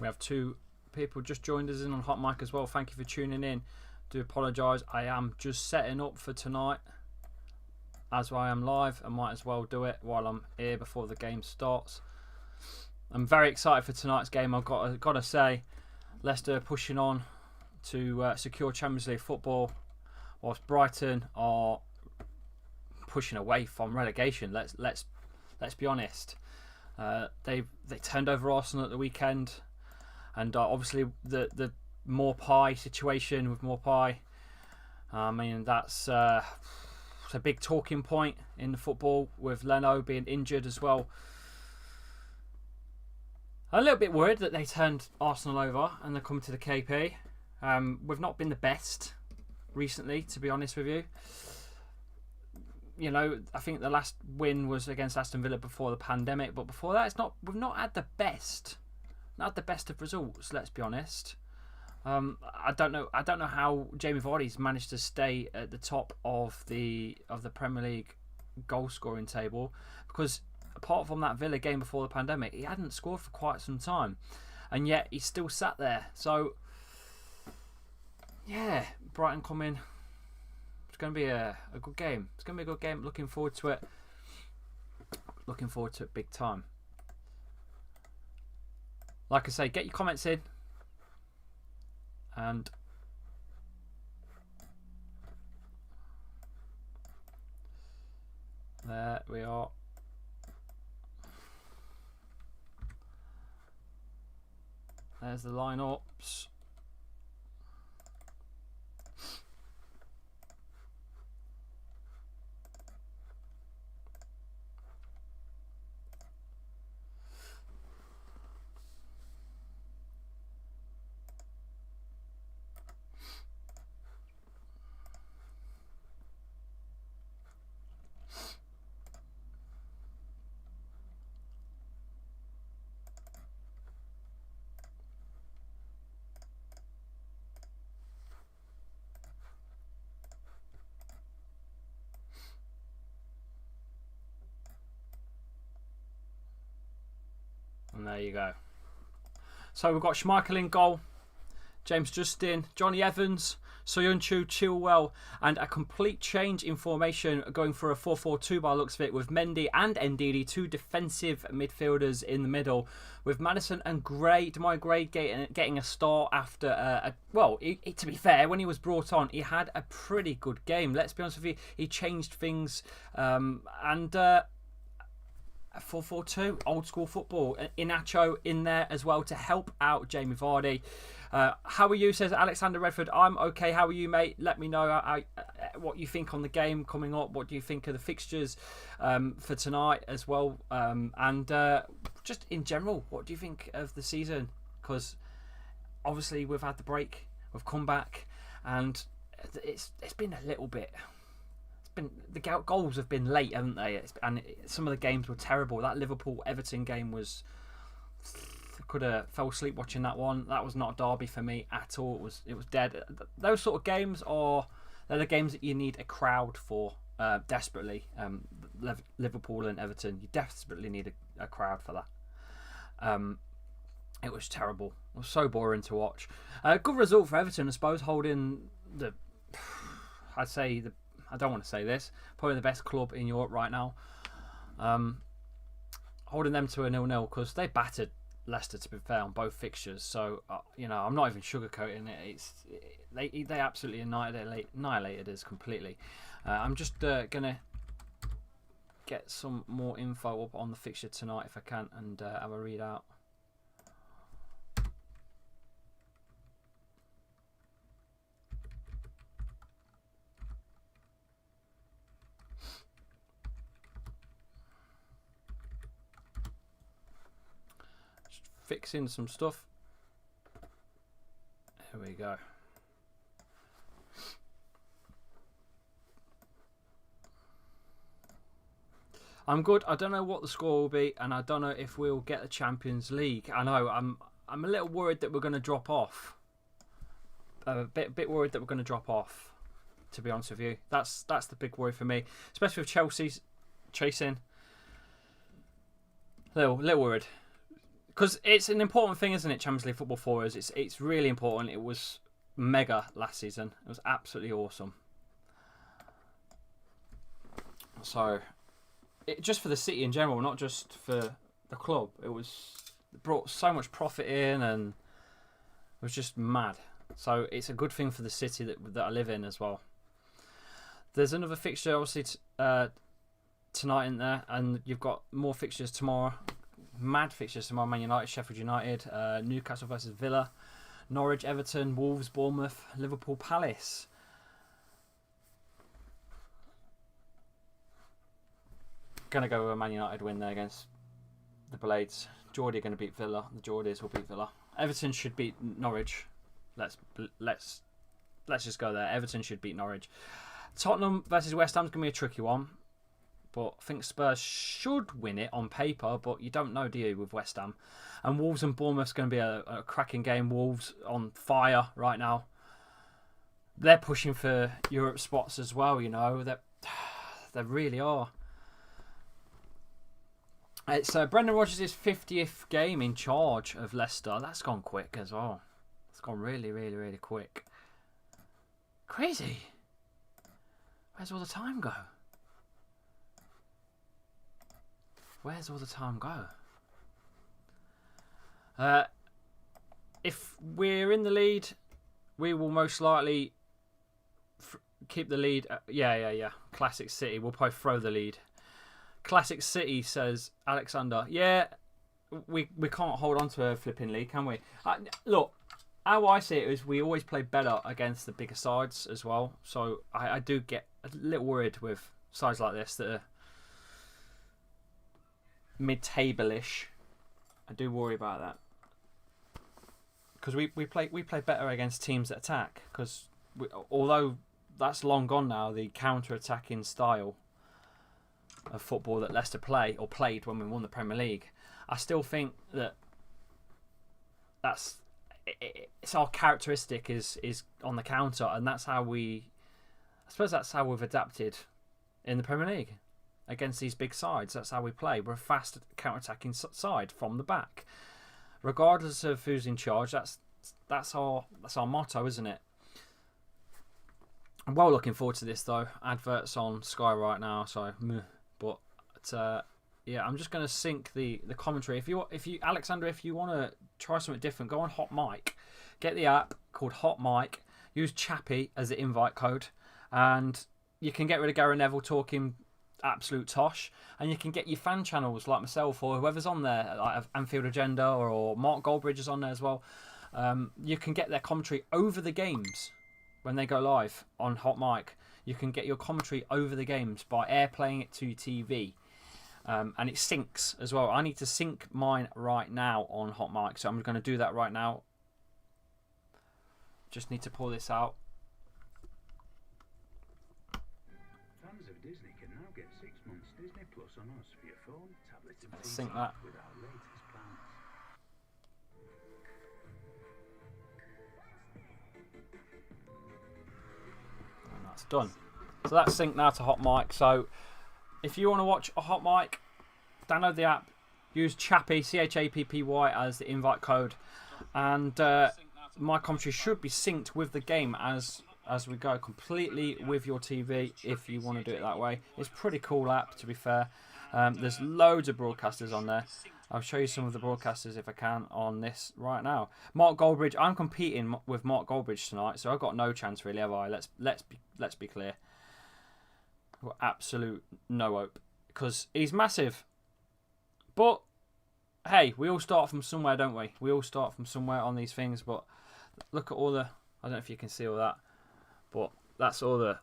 have 2 people just joined us in on Hot Mic as well. Thank you for tuning in. Do apologise. I am just setting up for tonight. As I am live, I might as well do it while I'm here before the game starts. I'm very excited for tonight's game. I've got to say, Leicester pushing on to secure Champions League football, whilst Brighton are pushing away from relegation. Let's be honest. They turned over Arsenal at the weekend, and obviously the Maupay situation with Maupay. I mean, that's a big talking point in the football, with Leno being injured as well. A little bit worried that they turned Arsenal over and they're coming to the KP. We've not been the best recently, to be honest with you. You know, I think the last win was against Aston Villa before the pandemic, but before that, we've not had the best, not the best of results. Let's be honest. I don't know how Jamie Vardy's managed to stay at the top of the Premier League goal scoring table, because apart from that Villa game before the pandemic, he hadn't scored for quite some time, and yet he still sat there. So yeah, Brighton come in. It's going to be a good game. It's going to be a good game. Looking forward to it. Looking forward to it big time. Like I say, get your comments in. And there we are. There's the lineups. And there you go. So we've got Schmeichel in goal, James Justin, Johnny Evans, Soyuncu, Chilwell, and a complete change in formation, going for a 4-4-2 by the looks of it, with Mendy and Ndidi, 2 defensive midfielders in the middle, with Maddison and Demarai Gray getting a start after to be fair, when he was brought on, he had a pretty good game. Let's be honest with you, he changed things, and 4-4-2, old school football. Inacho in there as well to help out Jamie Vardy. How are you, says Alexander Redford. I'm okay. How are you, mate? Let me know what you think on the game coming up. What do you think of the fixtures for tonight as well? And just in general, what do you think of the season? Because obviously we've had the break, we've come back, and it's been a little bit... The goals have been late, haven't they? And some of the games were terrible. That Liverpool-Everton game was... I could have fell asleep watching that one. That was not a derby for me at all. It was dead. Those sort of games they're the games that you need a crowd for desperately. Liverpool and Everton, you desperately need a crowd for that. It was terrible. It was so boring to watch. Good result for Everton, I suppose, holding the... I don't want to say this, probably the best club in Europe right now. Holding them to a 0-0, because they battered Leicester, to be fair, on both fixtures. So, I'm not even sugarcoating it. They absolutely annihilated us completely. I'm just going to get some more info up on the fixture tonight if I can, and have a readout. Fixing some stuff. There we go. I'm good. I don't know what the score will be, and I don't know if we'll get the Champions League. I know I'm a little worried that we're going to drop off. A bit worried that we're going to drop off, to be honest with you. That's the big worry for me, especially with Chelsea's chasing. Little worried. because it's an important thing, isn't it? Champions League football for us. It's really important. It was mega last season. It was absolutely awesome. So, just for the city in general, not just for the club. It brought so much profit in, and it was just mad. So it's a good thing for the city that I live in as well. There's another fixture, obviously, tonight in there, and you've got more fixtures tomorrow. Mad fixtures tomorrow: Man United, Sheffield United, Newcastle versus Villa, Norwich, Everton, Wolves, Bournemouth, Liverpool, Palace. Gonna go with a Man United win there against the Blades. Geordie are going to beat Villa. The Geordies will beat Villa. Everton should beat Norwich. Let's just go there. Everton should beat Norwich. Tottenham versus West Ham is going to be a tricky one, but I think Spurs should win it on paper. But you don't know, do you, with West Ham? And Wolves and Bournemouth is going to be a cracking game. Wolves on fire right now. They're pushing for Europe spots as well. You know they really are. It's Brendan Rodgers' 50th game in charge of Leicester. That's gone quick as well. It's gone really, really, really quick. Crazy. Where's all the time go? Where's all the time go? If we're in the lead, we will most likely keep the lead. Yeah. Classic City. We'll probably throw the lead. Classic City, says Alexander. Yeah, we can't hold on to a flipping league, can we? Look, how I see it is we always play better against the bigger sides as well. So I do get a little worried with sides like this that are mid-table-ish. I do worry about that. Because we play better against teams that attack. Because although that's long gone now, the counter-attacking style of football that Leicester played when we won the Premier League, I still think it's our characteristic is on the counter, and that's how we've adapted in the Premier League against these big sides. That's how we play. We're a fast counter-attacking side from the back, regardless of who's in charge. That's our motto, isn't it? I'm well looking forward to this though. Adverts on Sky right now, so but yeah, I'm just going to sync the commentary. If you Alexander, if you want to try something different, go on Hot Mic. Get the app called Hot Mic. Use Chappy as the invite code, and you can get rid of Gary Neville talking absolute tosh, and you can get your fan channels like myself or whoever's on there, like Anfield Agenda or Mark Goldbridge is on there as well. You can get their commentary over the games when they go live on Hot Mic. You can get your commentary over the games by airplaying it to your TV. And it syncs as well. I need to sync mine right now on Hot Mic, so I'm going to do that right now. Just need to pull this out. Fans of Disney can now get 6 months Disney Plus on us for your phone, tablet, and Let's sync that. with our latest plans. And that's done. So that's synced now to Hot Mic. So if you want to watch a Hot Mic, download the app, use Chappy, Chappy, as the invite code, and my commentary should be synced with the game as we go, completely with your TV if you want to do it that way. It's a pretty cool app, to be fair. There's loads of broadcasters on there. I'll show you some of the broadcasters if I can on this right now. Mark Goldbridge, I'm competing with Mark Goldbridge tonight, so I've got no chance really, have I? Let's be clear. I've got absolute no hope because he's massive. But hey, we all start from somewhere, don't we? We all start from somewhere on these things. But look at all the, I don't know if you can see all that, but that's all the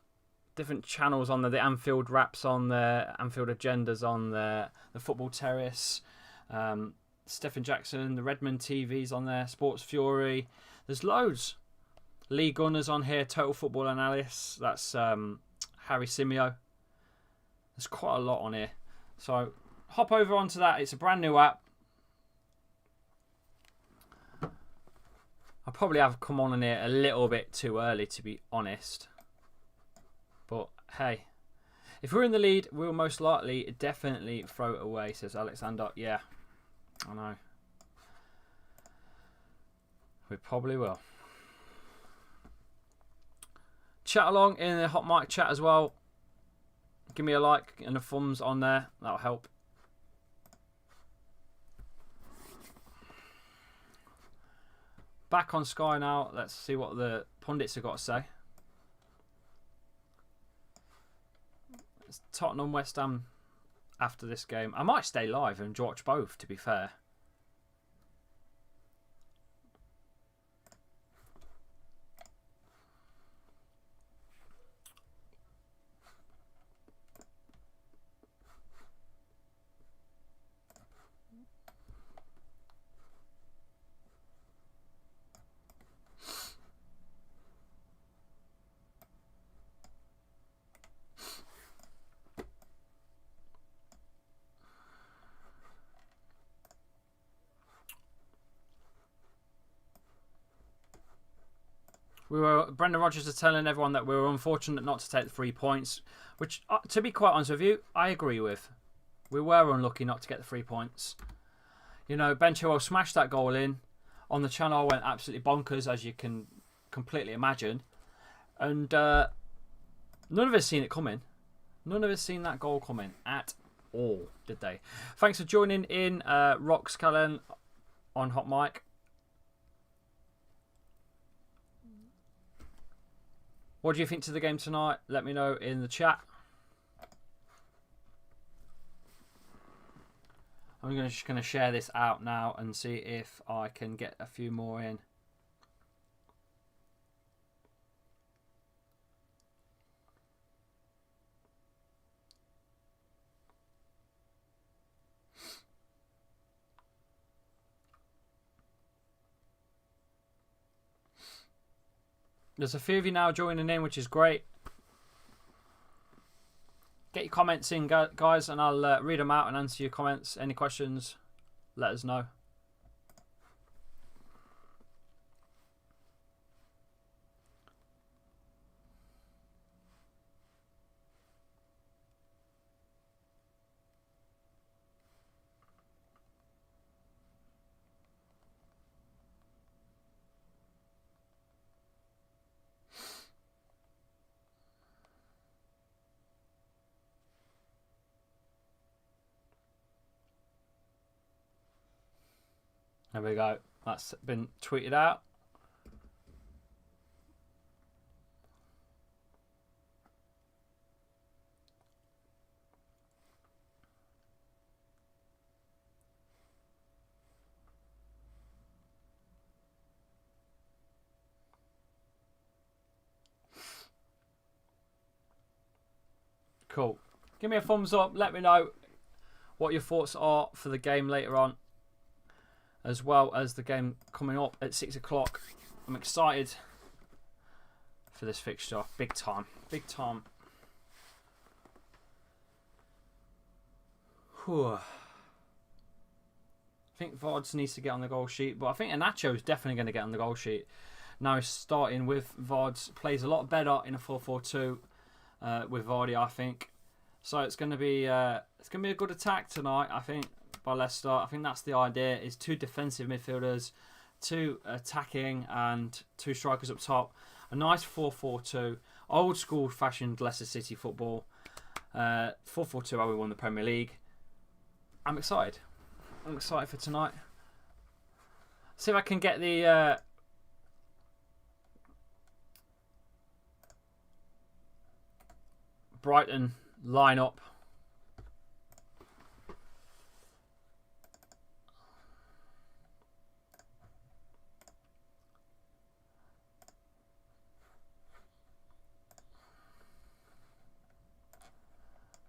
different channels on there. The Anfield Wraps on there, Anfield Agendas on there, the Football Terrace, Stephen Jackson, the Redmond TV's on there, Sports Fury. There's loads. Lee Gunner's on here, Total Football Analysis. That's Harry Simeo. There's quite a lot on here. So hop over onto that. It's a brand new app. I probably have come on in here a little bit too early, to be honest. But hey, if we're in the lead, we'll most likely definitely throw it away, says Alexander. Yeah, I know. We probably will. Chat along in the hot mic chat as well. Give me a like and a thumbs on there. That'll help. Back on Sky now. Let's see what the pundits have got to say. It's Tottenham, West Ham after this game. I might stay live and watch both, to be fair. Brendan Rodgers is telling everyone that we were unfortunate not to take the 3 points, which, to be quite honest with you, I agree with. We were unlucky not to get the 3 points. You know, Ben Chilwell smashed that goal in. On the channel, I went absolutely bonkers, as you can completely imagine. And none of us seen it coming. None of us seen that goal coming at all, did they? Thanks for joining in, Rox Cullen on Hot Mic. What do you think to the game tonight? Let me know in the chat. I'm just going to share this out now and see if I can get a few more in. There's a few of you now joining in, which is great. Get your comments in, guys, and I'll read them out and answer your comments. Any questions, let us know. There we go. That's been tweeted out. Cool. Give me a thumbs up. Let me know what your thoughts are for the game later on, as well as the game coming up at 6 o'clock. I'm excited for this fixture. Big time. Big time. Whew. I think Vards needs to get on the goal sheet, but I think Iheanacho is definitely going to get on the goal sheet. Now he's starting with Vards. Plays a lot better in a 4-4-2 with Vardy, I think. So it's going to be a good attack tonight, I think, by Leicester. I think that's the idea, is 2 defensive midfielders, 2 attacking and 2 strikers up top. A nice 4-4-2, old school fashioned Leicester City football. 4-4-2 how we won the Premier League. I'm excited. I'm excited for tonight. See if I can get the Brighton lineup.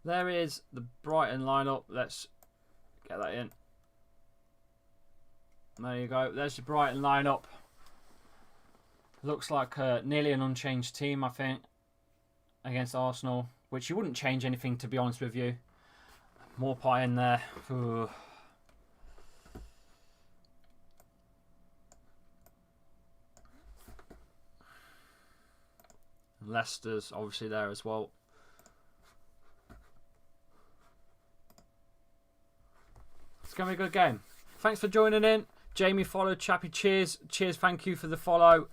There is the Brighton lineup. Let's get that in. There you go. There's the Brighton lineup. Looks like nearly an unchanged team, I think, against Arsenal, which you wouldn't change anything, to be honest with you. More pie in there. Ooh. Leicester's obviously there as well. It's going to be a good game. Thanks for joining in. Jamie followed. Chappy, cheers. Cheers, thank you for the follow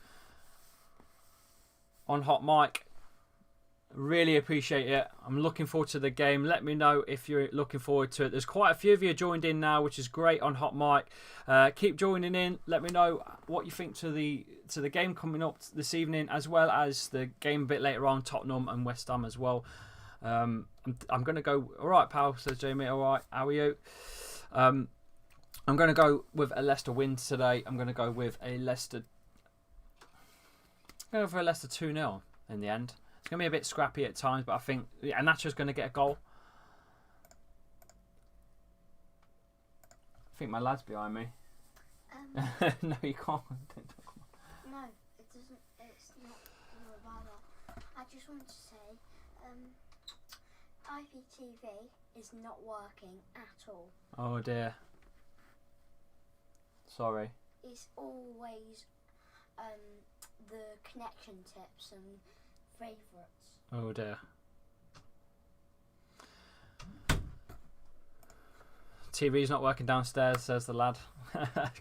on Hot Mic. Really appreciate it. I'm looking forward to the game. Let me know if you're looking forward to it. There's quite a few of you joined in now, which is great on Hot Mic. Keep joining in. Let me know what you think to the game coming up this evening, as well as the game a bit later on, Tottenham and West Ham as well. I'm going to go. All right, pal, says Jamie. All right, how are you? I'm going to go with a Leicester win today. I'm going to go with a Leicester. I'm going for a Leicester 2-0 in the end. It's going to be a bit scrappy at times, but I think Nacho's going to get a goal. I think my lad's behind me. No, you can't. No, it doesn't. It's not about that. I just want to say, IPTV is not working at all. Oh dear. Sorry. It's always the connection tips and favourites. Oh dear. TV's not working downstairs, says the lad.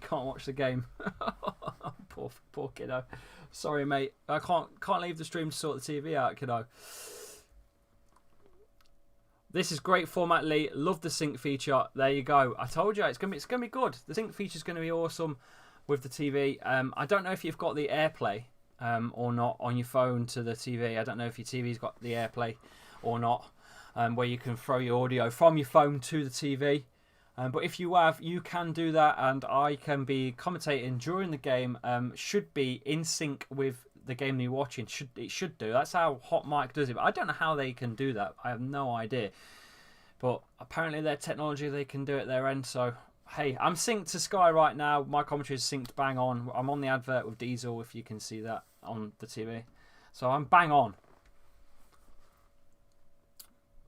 Can't watch the game. poor kiddo. Sorry, mate. I can't leave the stream to sort the TV out, kiddo. This is great format, Lee. Love the sync feature. There you go. I told you it's gonna be good. The sync feature is gonna be awesome with the TV. I don't know if you've got the AirPlay or not on your phone to the TV. I don't know if your TV's got the AirPlay or not, where you can throw your audio from your phone to the TV. But if you have, you can do that, and I can be commentating during the game. Should be in sync with the game you're watching. It should do. That's how Hot Mic does it. But I don't know how they can do that. I have no idea. But apparently their technology, they can do it their end. So hey, I'm synced to Sky right now. My commentary is synced bang on. I'm on the advert with Diesel, if you can see that on the TV. So I'm bang on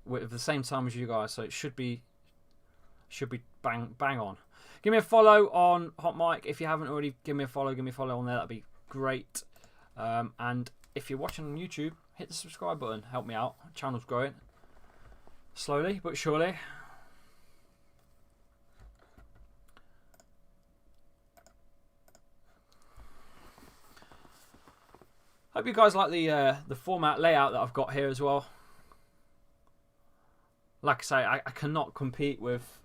with the same time as you guys. So it should be bang on. Give me a follow on Hot Mic if you haven't already. Give me a follow on there. That'd be great. And if you're watching on YouTube, hit the subscribe button. Help me out. Channel's growing slowly but surely. Hope you guys like the format layout that I've got here as well. Like I say, I cannot compete with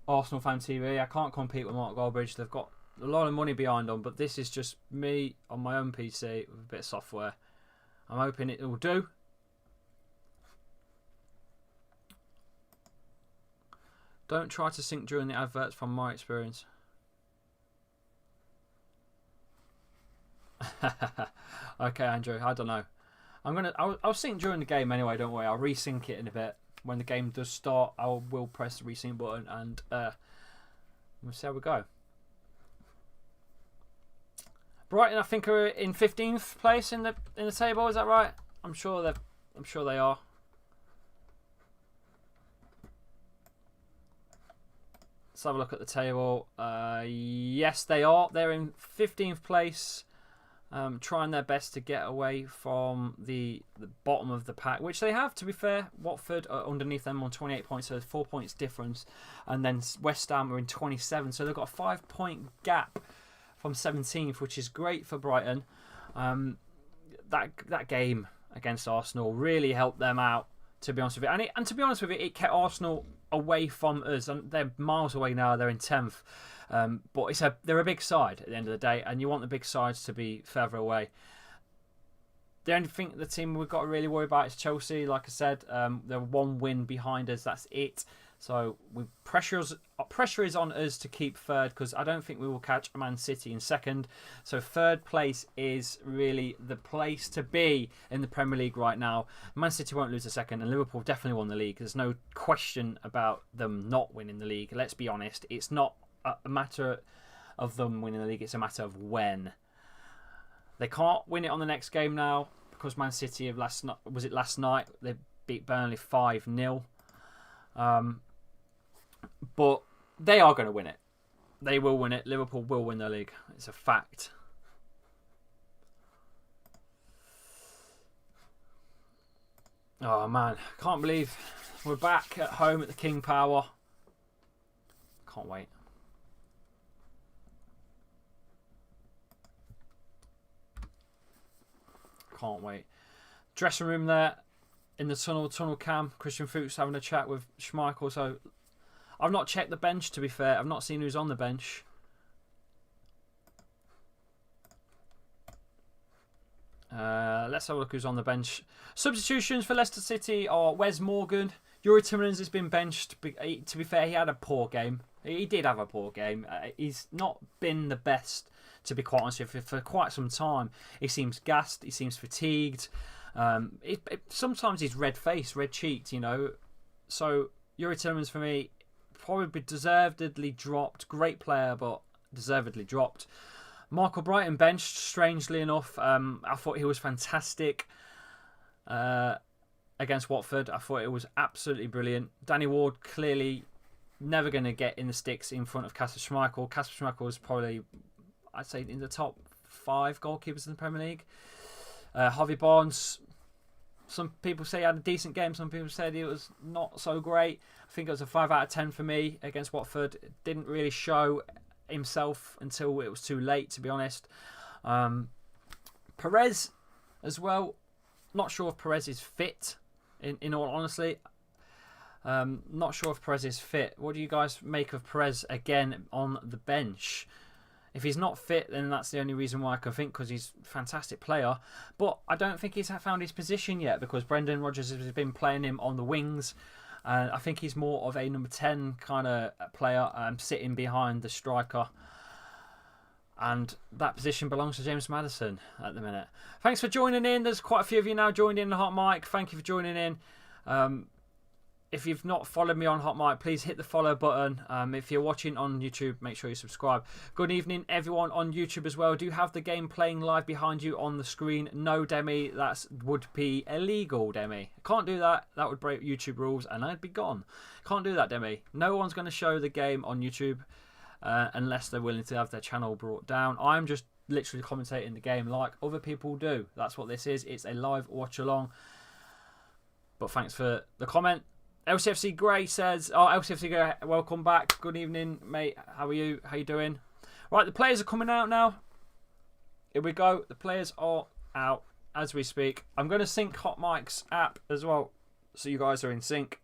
Arsenal Fan TV. I can't compete with Mark Goldbridge. They've got a lot of money behind them, but this is just me on my own PC with a bit of software. I'm hoping it will do. Don't try to sync during the adverts, from my experience. Okay, Andrew, I don't know. I'll sync during the game anyway, don't worry. I'll resync it in a bit. When the game does start, I will press the resync button, and we'll see how we go. Brighton, I think, are in 15th place in the table. Is that right? I'm sure they are. Let's have a look at the table. Yes, they are. They're in 15th place, trying their best to get away from the bottom of the pack, which they have, to be fair. Watford are underneath them on 28 points, so there's 4 points difference. And then West Ham are in 27, so they've got a 5-point gap from 17th, which is great for Brighton. That game against Arsenal really helped them out, to be honest with it. And to be honest with it, it kept Arsenal away from us, and they're miles away now. They're in 10th, but they're a big side at the end of the day, and you want the big sides to be further away. The only thing the team we've got to really worry about is Chelsea. Like I said, they're one win behind us. That's it. So pressure is on us to keep third, because I don't think we will catch Man City in second. So third place is really the place to be in the Premier League right now. Man City won't lose a second, and Liverpool definitely won the league. There's no question about them not winning the league. Let's be honest. It's not a matter of them winning the league. It's a matter of when. They can't win it on the next game now, because Man City have last night? They beat Burnley 5-0. But they are going to win it. They will win it. Liverpool will win the league. It's a fact. Oh man, can't believe we're back at home at the King Power. Can't wait. Can't wait. Dressing room there in the tunnel cam. Christian Fuchs having a chat with Schmeichel. So I've not checked the bench, to be fair. I've not seen who's on the bench. Let's have a look who's on the bench. Substitutions for Leicester City are Wes Morgan. Yuri Tillmans has been benched. To be fair, he had a poor game. He did have a poor game. He's not been the best, to be quite honest with you, for quite some time. He seems gassed. He seems fatigued. Sometimes he's red-faced, red-cheeked, you know. So Yuri Tillmans, for me, probably deservedly dropped. Great player, but deservedly dropped. Michael Brighton benched, strangely enough. I thought he was fantastic against Watford. I thought it was absolutely brilliant. Danny Ward clearly never going to get in the sticks in front of Kasper Schmeichel. Kasper Schmeichel is probably, I'd say, in the top 5 goalkeepers in the Premier League. Harvey Barnes, some people say he had a decent game. Some people said it was not so great. I think it was a 5 out of 10 for me against Watford. It didn't really show himself until it was too late, to be honest. Perez as well. Not sure if Perez is fit, in all honesty. Not sure if Perez is fit. What do you guys make of Perez again on the bench? If he's not fit, then that's the only reason why I can think, because he's a fantastic player. But I don't think he's found his position yet, because Brendan Rodgers has been playing him on the wings. I think he's more of a number 10 kind of player, sitting behind the striker. And that position belongs to James Maddison at the minute. Thanks for joining in. There's quite a few of you now joined in the Hot Mic. Thank you for joining in. If you've not followed me on Hot Mic, please hit the follow button. If you're watching on YouTube, make sure you subscribe. Good evening, everyone on YouTube as well. Do you have the game playing live behind you on the screen? No, Demi. That would be illegal, Demi. Can't do that. That would break YouTube rules, and I'd be gone. Can't do that, Demi. No one's going to show the game on YouTube unless they're willing to have their channel brought down. I'm just literally commentating the game like other people do. That's what this is. It's a live watch-along. But thanks for the comment. LCFC Gray says, LCFC Gray, welcome back. Good evening, mate. How are you? How you doing? Right, the players are coming out now. Here we go. The players are out as we speak. I'm going to sync Hot Mic's app as well, so you guys are in sync.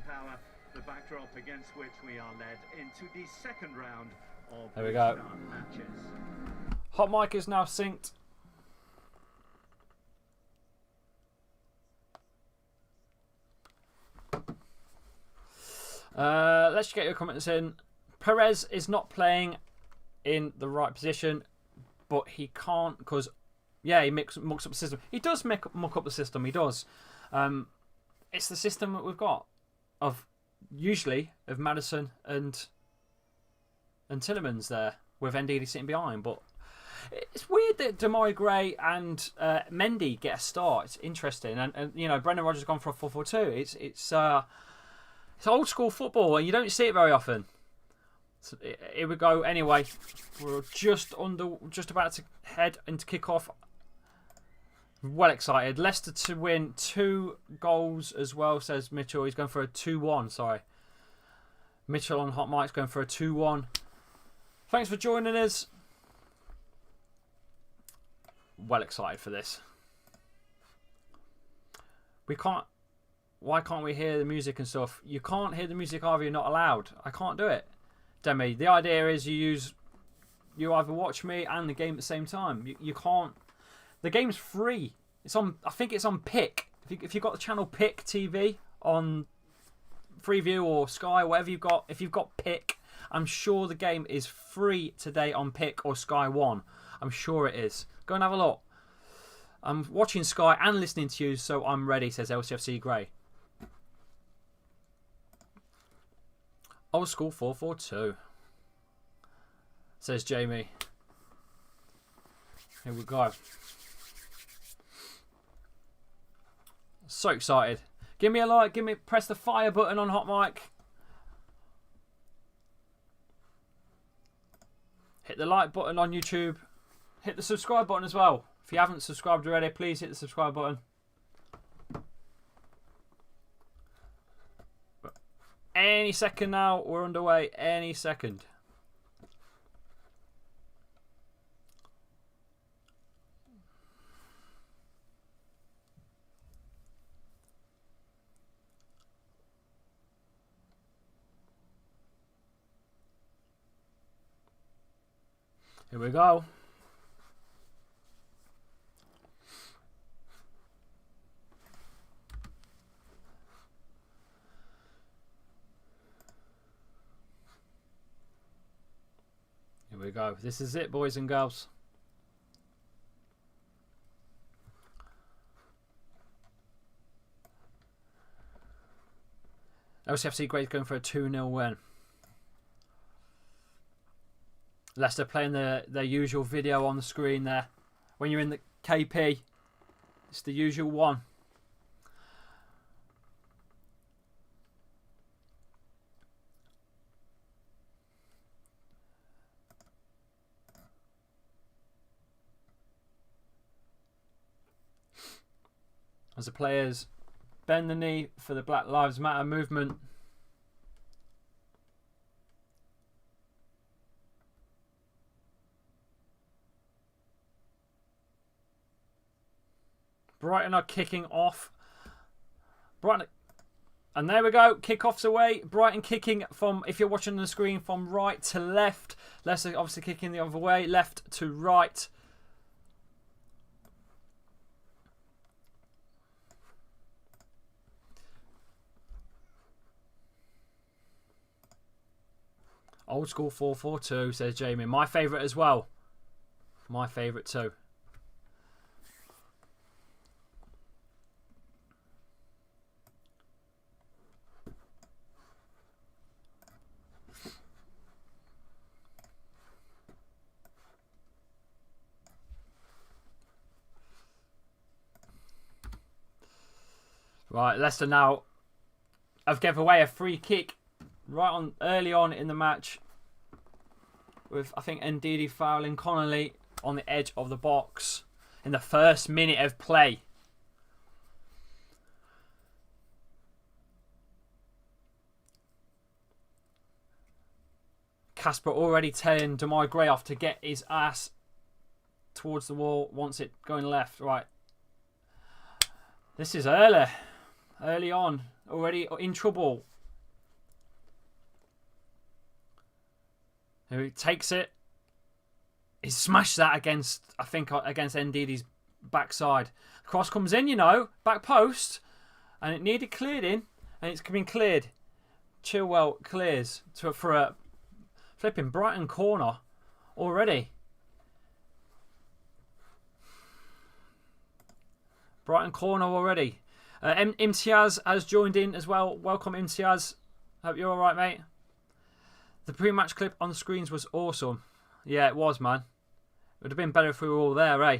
Power, the backdrop against which we are led into the second round. There we go. Hot Mic is now synced. Let's get your comments in. Perez is not playing in the right position, but he can't because, yeah, he mucks up the system. He does muck up the system. He does. It's the system that we've got of Maddison and Tielemans there, with Ndidi sitting behind. But it's weird that Demarai Gray and Mendy get a start. It's interesting, and you know, Brendan Rodgers has gone for a 4-4-2. It's old school football, and you don't see it very often. So, here we go. Anyway, we're just about to head into kick-off. Well excited. Leicester to win 2 goals as well, says Mitchell. He's going for a 2-1. Sorry, Mitchell on Hot Mic's going for a 2-1. Thanks for joining us. Well excited for this. Why can't we hear the music and stuff? You can't hear the music either. You're not allowed. I can't do it. Demi, the idea is you either watch me and the game at the same time. You can't. The game's free. It's on. I think it's on Pick. If you've got the channel Pick TV on Freeview or Sky, whatever you've got. If you've got Pick, I'm sure the game is free today on Pick or Sky One. I'm sure it is. Go and have a look. I'm watching Sky and listening to you, so I'm ready, says LCFC Grey. Old school 4-4-2, says Jamie. Here we go. So excited. Give me a like. Press the fire button on Hot Mic. Hit the like button on YouTube. Hit the subscribe button as well. If you haven't subscribed already, please hit the subscribe button. But Any second now. We're underway. Any second. Here we go. Here we go. This is it, boys and girls. LCFC Great going for a 2-0 win. Leicester playing their usual video on the screen there. When you're in the KP, it's the usual one. As the players bend the knee for the Black Lives Matter movement. Brighton are kicking off. Brighton, and there we go. Kickoff's away. Brighton kicking from, if you're watching on the screen, from right to left. Leicester obviously kicking the other way, left to right. Old school 4-4-2, says Jamie. My favourite as well. My favourite too. Right, Leicester now have given away a free kick right on early on in the match with, I think, Ndidi fouling Connolly on the edge of the box in the first minute of play. Casper already telling Demar Gray off to get his ass towards the wall, wants it going left. Right. This is early on, already in trouble. He takes it. He smashed that against, I think, against Ndidi's backside. Cross comes in, you know, back post, and it needed cleared in, and it's been cleared. Chilwell clears for a flipping Brighton corner already. Brighton corner already. Imtiaz has joined in as well. Welcome, Imtiaz. Hope you're all right, mate. The pre-match clip on the screens was awesome. Yeah, it was, man. It would have been better if we were all there, eh?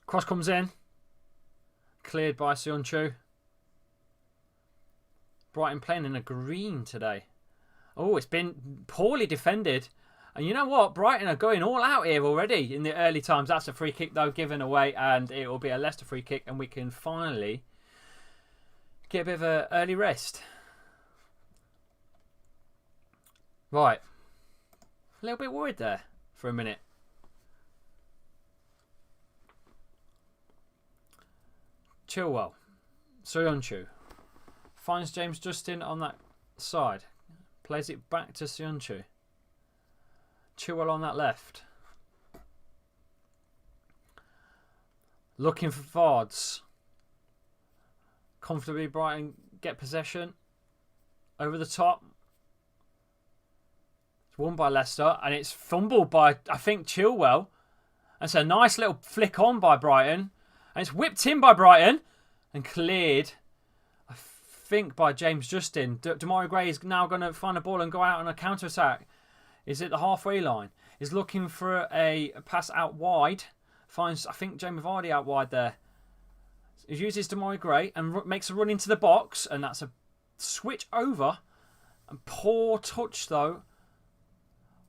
Cross comes in. Cleared by Seonchu. Brighton playing in a green today. Oh, it's been poorly defended. And you know what? Brighton are going all out here already in the early times. That's a free kick, though, given away. And it will be a Leicester free kick. And we can finally get a bit of an early rest. Right. A little bit worried there for a minute. Chilwell. Soyuncu. Finds James Justin on that side. Plays it back to Soyuncu. Chilwell on that left. Looking for forwards. Comfortably Brighton get possession. Over the top. It's won by Leicester. And it's fumbled by, I think, Chilwell. And it's a nice little flick on by Brighton. And it's whipped in by Brighton. And cleared, I think, by James Justin. Demar Gray is now going to find a ball and go out on a counter-attack. Is at the halfway line. Is looking for a pass out wide. Finds, I think, Jamie Vardy out wide there. He uses Demar Gray and makes a run into the box. And that's a switch over. And poor touch, though.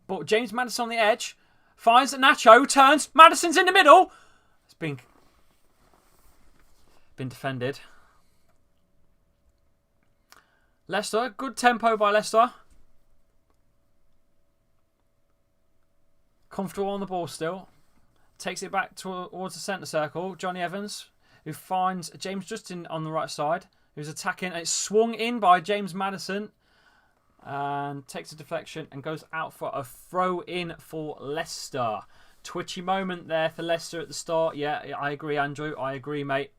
But James Maddison on the edge. Finds Nacho. Turns. Maddison's in the middle. It's been defended. Leicester. Good tempo by Leicester. Comfortable on the ball still. Takes it back towards the centre circle. Johnny Evans, who finds James Justin on the right side, who's attacking. And it's swung in by James Maddison. And takes a deflection and goes out for a throw-in for Leicester. Twitchy moment there for Leicester at the start. Yeah, I agree, Andrew. I agree, mate.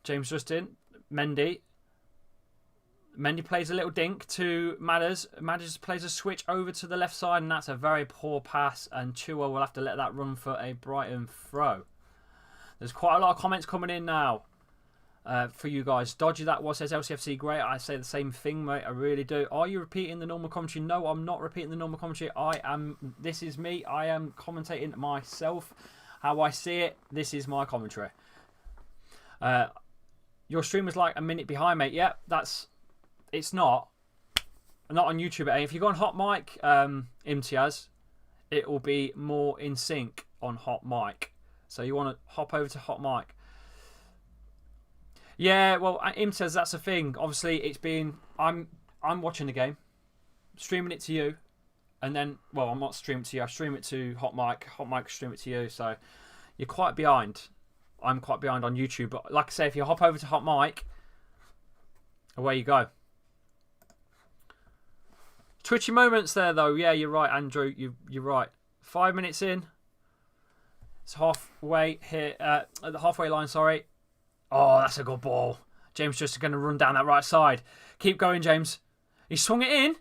James Justin. Mendy. Mendy plays a little dink to Madders. Madders plays a switch over to the left side, and that's a very poor pass. And Chua will have to let that run for a Brighton throw. There's quite a lot of comments coming in now. For you guys. Dodgy that was, says LCFC great. I say the same thing, mate. I really do. Are you repeating the normal commentary? No, I'm not repeating the normal commentary. This is me. I am commentating myself. How I see it. This is my commentary. Your stream was like a minute behind, mate. Yeah, it's not on YouTube. If you go on Hot Mic, Imtiaz, it will be more in sync on Hot Mic. So you want to hop over to Hot Mic. Yeah, well, Im says that's the thing. Obviously, it's been I'm watching the game, streaming it to you, and then I'm not streaming it to you. I stream it to Hot Mic stream it to you. So you're quite behind. I'm quite behind on YouTube, but like I say, if you hop over to Hot Mic, away you go. Twitchy moments there, though. Yeah, you're right, Andrew. You're right. 5 minutes in. It's halfway here at the halfway line. Sorry. Oh, that's a good ball. James just going to run down that right side. Keep going, James. He swung it in.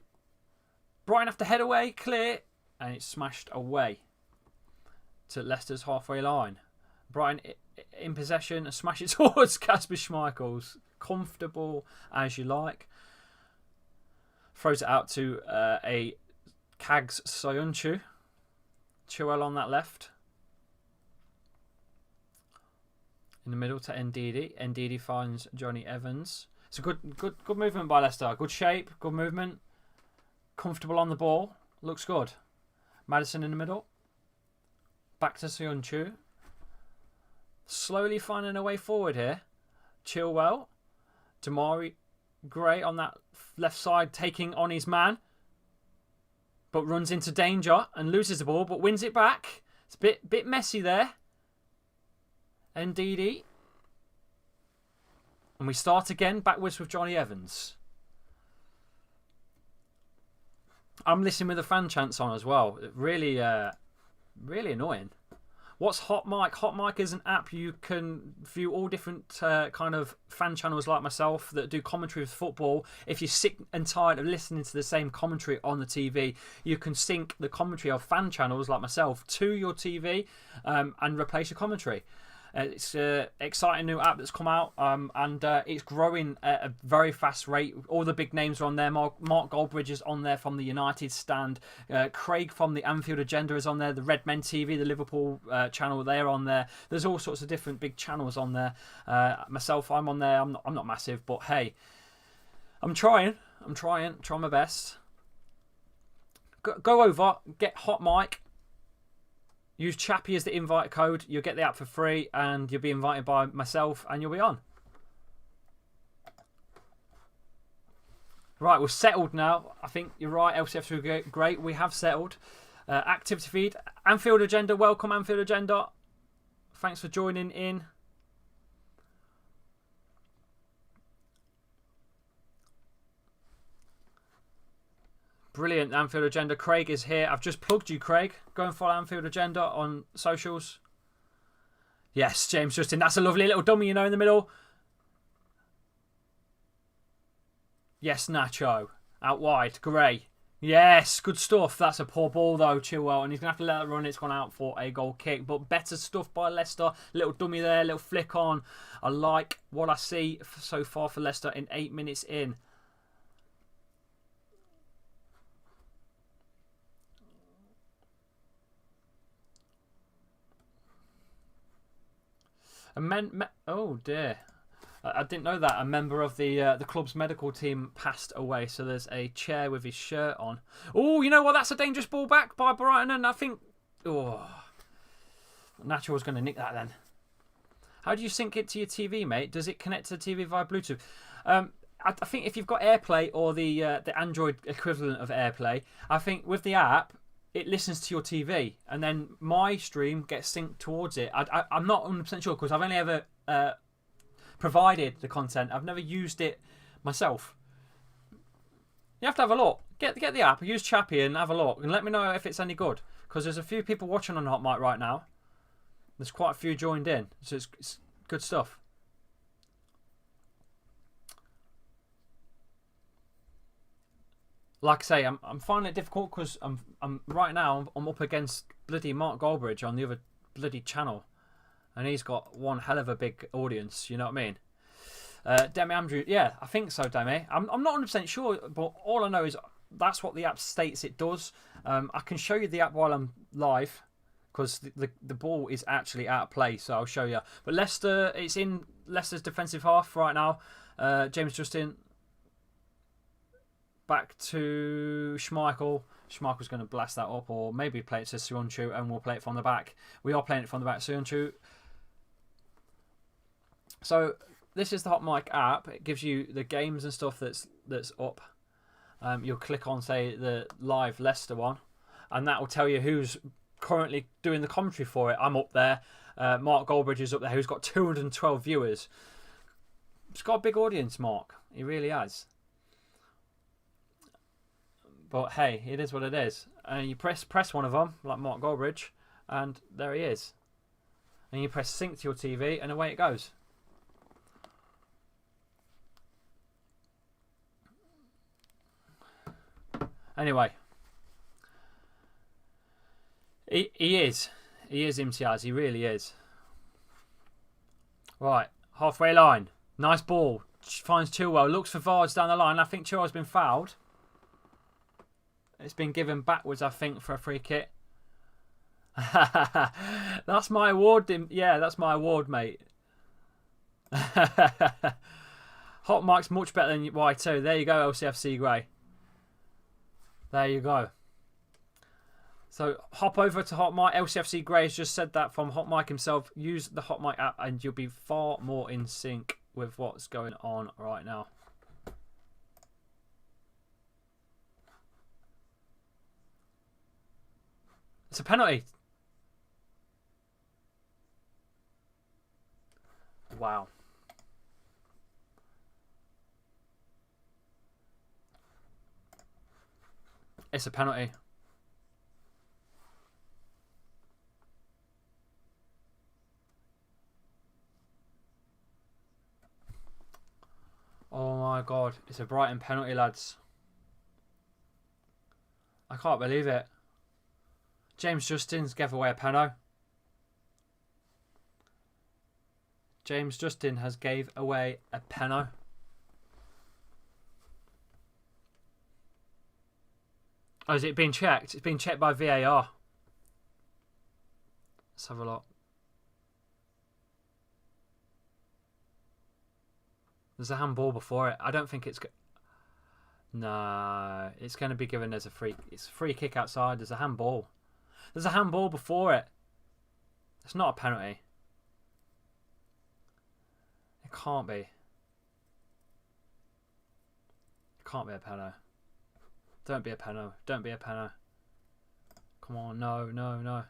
Brighton have to head away, clear, and it's smashed away to Leicester's halfway line. Brighton in possession and smash it towards Kasper Schmeichels. Comfortable as you like. Throws it out to a Kags Soyuncu. Chilwell on that left. In the middle to Ndidi. Ndidi finds Johnny Evans. It's a good movement by Leicester. Good shape, good movement. Comfortable on the ball. Looks good. Maddison in the middle. Back to Soyuncu. Slowly finding a way forward here. Chilwell. Damari Gray on that left side taking on his man. But runs into danger and loses the ball but wins it back. It's a bit messy there. Ndidi. And we start again backwards with Johnny Evans. I'm listening with the fan chants on as well. Really annoying. What's Hot Mic? Hot Mic is an app you can view all different kind of fan channels like myself that do commentary with football. If you're sick and tired of listening to the same commentary on the TV, you can sync the commentary of fan channels like myself to your TV and replace your commentary. It's an exciting new app that's come out and it's growing at a very fast rate. All the big names are on there. Mark Goldbridge is on there from the United stand. Craig from the Anfield Agenda is on there. The Red Men TV, the Liverpool channel, they're on there. There's all sorts of different big channels on there. Myself, I'm on there. I'm not massive, but hey, I'm trying my best. Go over, get Hot Mic. Use Chappy as the invite code. You'll get the app for free and you'll be invited by myself and you'll be on. Right, we're settled now. I think you're right. LCFC are great. We have settled. Activity feed. Anfield Agenda. Welcome, Anfield Agenda. Thanks for joining in. Brilliant, Anfield Agenda. Craig is here. I've just plugged you, Craig. Go and follow Anfield Agenda on socials. Yes, James Justin. That's a lovely little dummy, in the middle. Yes, Nacho. Out wide. Gray. Yes, good stuff. That's a poor ball, though, Chilwell. And he's going to have to let it run. It's gone out for a goal kick. But better stuff by Leicester. Little dummy there. Little flick on. I like what I see so far for Leicester in 8 minutes in. Oh dear. I didn't know that a member of the club's medical team passed away. So there's a chair with his shirt on. Oh, you know what? That's a dangerous ball back by Brighton, and I think Nacho was going to nick that then. How do you sync it to your TV, mate? Does it connect to the TV via Bluetooth? I think if you've got AirPlay or the Android equivalent of AirPlay, I think with the app, it listens to your TV, and then my stream gets synced towards it. I'm not 100% sure because I've only ever provided the content. I've never used it myself. You have to have a look. Get the app, use Chappy and have a look, and let me know if it's any good. Because there's a few people watching on Hot Mic right now. There's quite a few joined in, so it's good stuff. Like I say, I'm finding it difficult because I'm right now I'm up against bloody Mark Goldbridge on the other bloody channel, and he's got one hell of a big audience. You know what I mean? Demi Andrew, yeah, I think so, Demi. I'm not 100% sure, but all I know is that's what the app states it does. I can show you the app while I'm live because the ball is actually out of play, so I'll show you. But Leicester, it's in Leicester's defensive half right now. James Justin. Back to Schmeichel. Schmeichel's going to blast that up, or maybe play it to Söyüncü, and we'll play it from the back. We are playing it from the back, Söyüncü. So this is the Hot Mic app. It gives you the games and stuff that's up. You'll click on, say, the live Leicester one, and that will tell you who's currently doing the commentary for it. I'm up there. Mark Goldbridge is up there, who's got 212 viewers. He's got a big audience, Mark. He really has. But hey, it is what it is. And you press one of them, like Mark Goldbridge, and there he is. And you press sync to your TV, and away it goes. Anyway. He is. He is Imtiaz. He really is. Right. Halfway line. Nice ball. Finds Chilwell. Looks for Vards down the line. I think Chilwell's been fouled. It's been given backwards, I think, for a free kick. That's my award. Yeah, that's my award, mate. Hot Mic's much better than Y2. There you go, LCFC Grey. There you go. So hop over to Hot Mic. LCFC Grey has just said that from Hot Mic himself. Use the Hot Mic app and you'll be far more in sync with what's going on right now. It's a penalty. Wow. It's a penalty. Oh my God. It's a Brighton penalty, lads. I can't believe it. James Justin's gave away a penalty. James Justin has gave away a penalty. Oh, is it being checked? It's been checked by VAR. Let's have a look. There's a handball before it. I don't think it's... No, it's going to be given as a free... It's a free kick outside. There's a handball. There's a handball before it. It's not a penalty. It can't be. It can't be a penalty. Don't be a penalty. Don't be a penalty. Come on, no, no, no.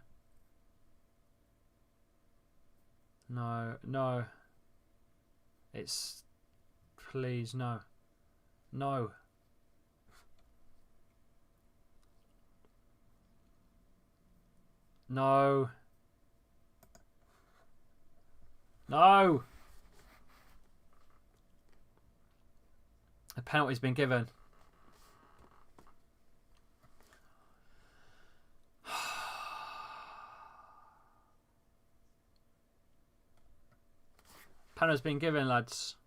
No, no. It's... Please, no. No. No. No. A penalty's been given. Penalty's been given, lads.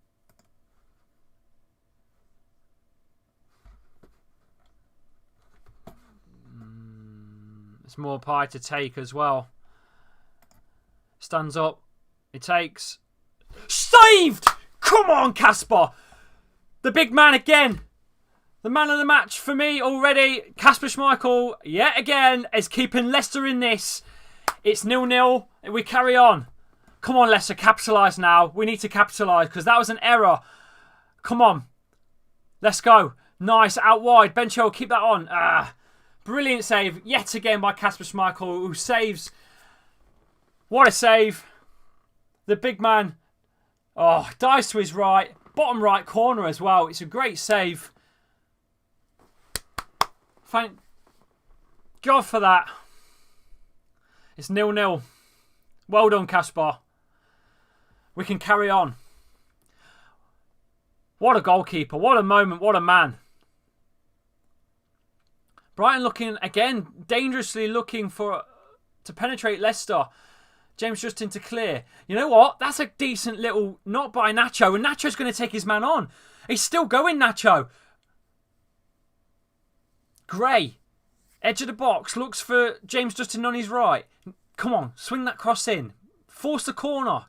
It's more pie to take as well. Stands up. It takes. Saved! Come on, Kasper. The big man again. The man of the match for me already. Kasper Schmeichel, yet again, is keeping Leicester in this. It's 0-0. We carry on. Come on, Leicester, capitalise now. We need to capitalise because that was an error. Come on. Let's go. Nice, out wide. Ben Chilwell, keep that on. Brilliant save yet again by Kasper Schmeichel, who saves. What a save. The big man dives to his right. Bottom right corner as well. It's a great save. Thank God for that. It's 0-0. Well done, Kasper. We can carry on. What a goalkeeper. What a moment. What a man. Brighton looking, again, dangerously looking to penetrate Leicester. James Justin to clear. You know what? That's a decent little knock by Nacho. And Nacho's going to take his man on. He's still going, Nacho. Gray. Edge of the box. Looks for James Justin on his right. Come on. Swing that cross in. Force the corner.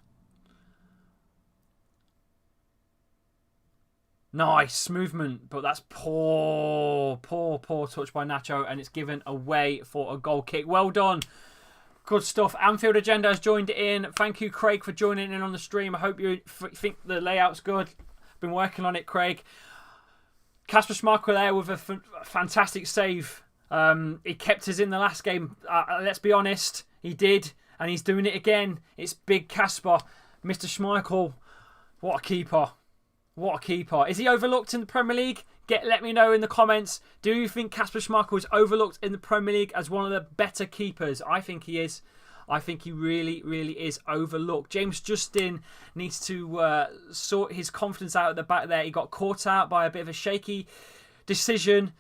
Nice movement. But that's poor touch by Nacho. And it's given away for a goal kick. Well done. Good stuff. Anfield Agenda has joined in. Thank you, Craig, for joining in on the stream. I hope you think the layout's good. Been working on it, Craig. Kasper Schmeichel there with a fantastic save. He kept us in the last game. Let's be honest. He did. And he's doing it again. It's big Kasper. Mr. Schmeichel. What a keeper. What a keeper. Is he overlooked in the Premier League? Let me know in the comments. Do you think Kasper Schmeichel is overlooked in the Premier League as one of the better keepers? I think he is. I think he really, really is overlooked. James Justin needs to sort his confidence out at the back there. He got caught out by a bit of a shaky decision.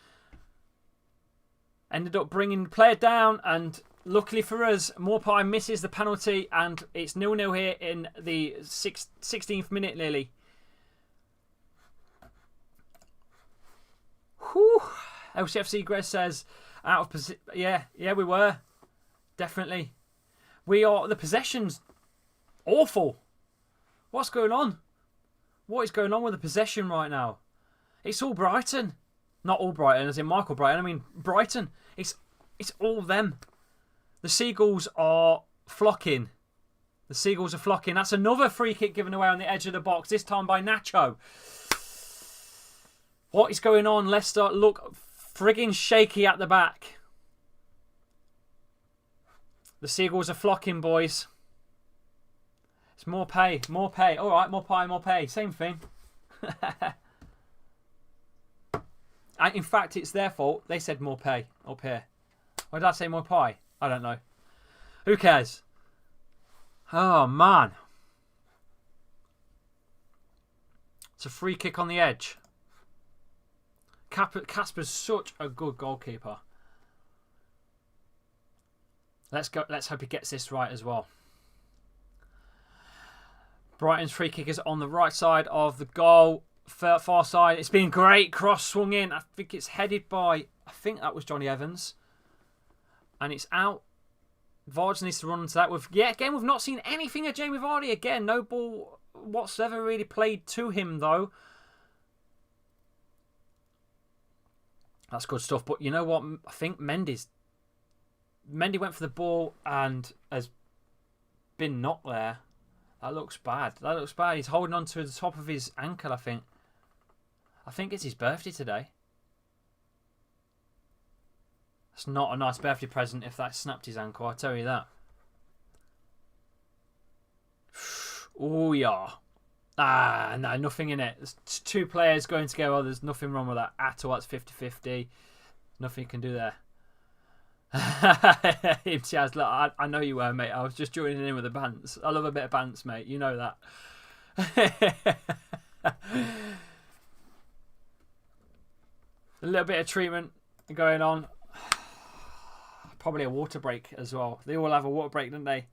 Ended up bringing the player down, and luckily for us, Maupay misses the penalty, and it's 0-0 here in the 16th minute nearly. Whew. LCFC Grez says, out of position. Yeah, we were. Definitely. The possession's awful. What's going on? What is going on with the possession right now? It's all Brighton. Not all Brighton, as in Michael Brighton. I mean, Brighton. It's all them. The Seagulls are flocking. That's another free kick given away on the edge of the box, this time by Nacho. What is going on? Leicester look frigging shaky at the back. The Seagulls are flocking, boys. It's more pay. All right, more pay. Same thing. In fact, it's their fault. They said more pay up here. Or did I say more pie? I don't know. Who cares? Oh, man. It's a free kick on the edge. Kasper's such a good goalkeeper. Let's go. Let's hope he gets this right as well. Brighton's free kick is on the right side of the goal. Far side. It's been great. Cross swung in. I think it's headed by... I think that was Johnny Evans. And it's out. Vardy needs to run into that. Again, we've not seen anything of Jamie Vardy again. No ball whatsoever really played to him, though. That's good stuff. But you know what? I think Mendy went for the ball and has been knocked there. That looks bad. He's holding on to the top of his ankle, I think. I think it's his birthday today. It's not a nice birthday present if that snapped his ankle, I'll tell you that. Oh, yeah. No, nothing in it. There's two players going together. There's nothing wrong with that at all. It's 50-50. Nothing you can do there. Imtiaz, look, I know you were, mate. I was just joining in with the bants. I love a bit of bants, mate. You know that. A little bit of treatment going on. Probably a water break as well. They all have a water break, don't they?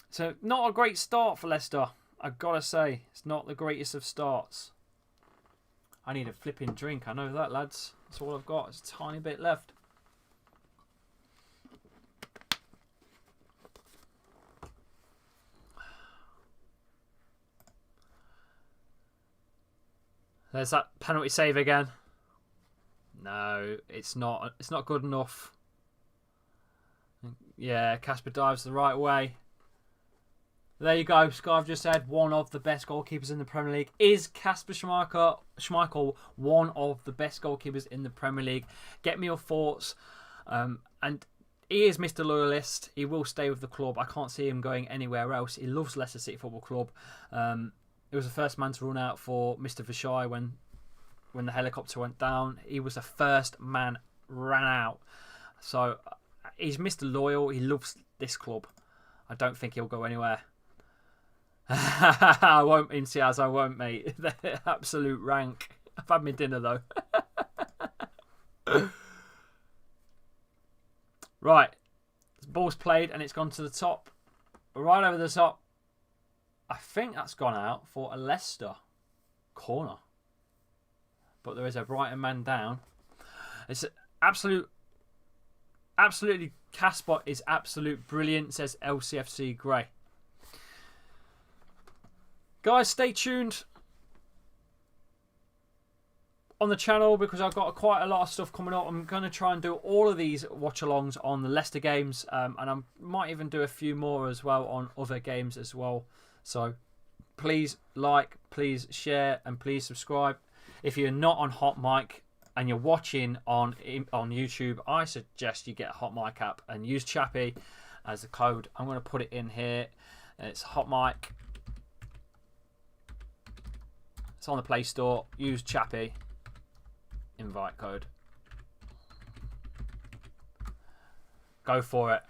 So, not a great start for Leicester. I've got to say, it's not the greatest of starts. I need a flipping drink. I know that, lads. That's all I've got. There's a tiny bit left. There's that penalty save again. No, it's not. It's not good enough. Yeah, Casper dives the right way. There you go. Scarve just said one of the best goalkeepers in the Premier League. Is Casper Schmeichel one of the best goalkeepers in the Premier League? Get me your thoughts. And he is Mr. Loyalist. He will stay with the club. I can't see him going anywhere else. He loves Leicester City Football Club. He was the first man to run out for Mr. Vishai when the helicopter went down. He was the first man ran out. So he's Mr. Loyal. He loves this club. I don't think he'll go anywhere. I won't, Imtiaz, I won't, mate. They're absolute rank. I've had my dinner, though. Right. The ball's played and it's gone to the top. Right over the top. I think that's gone out for a Leicester corner. But there is a Brighton man down. It's absolutely, Casper is absolute brilliant, says LCFC Grey. Guys, stay tuned on the channel because I've got quite a lot of stuff coming up. I'm going to try and do all of these watch-alongs on the Leicester games, and I might even do a few more as well on other games as well. So please like, please share, and please subscribe. If you're not on Hot Mic and you're watching on YouTube, I suggest you get a Hot Mic app and use Chappy as the code. I'm going to put it in here. It's Hot Mic. It's on the Play Store. Use Chappy. Invite code. Go for it.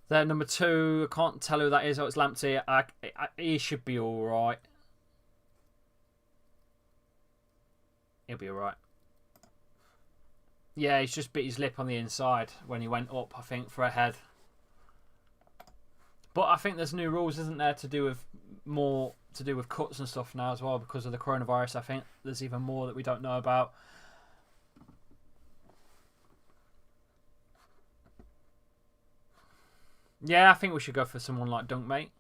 Then number 2, I can't tell who that is. Oh, it's Lamptey. He should be all right. He'll be all right. Yeah, he's just bit his lip on the inside when he went up, I think, for a head. But I think there's new rules, isn't there, to do with more to do with cuts and stuff now as well because of the coronavirus. I think there's even more that we don't know about. Yeah, I think we should go for someone like Dunk, mate.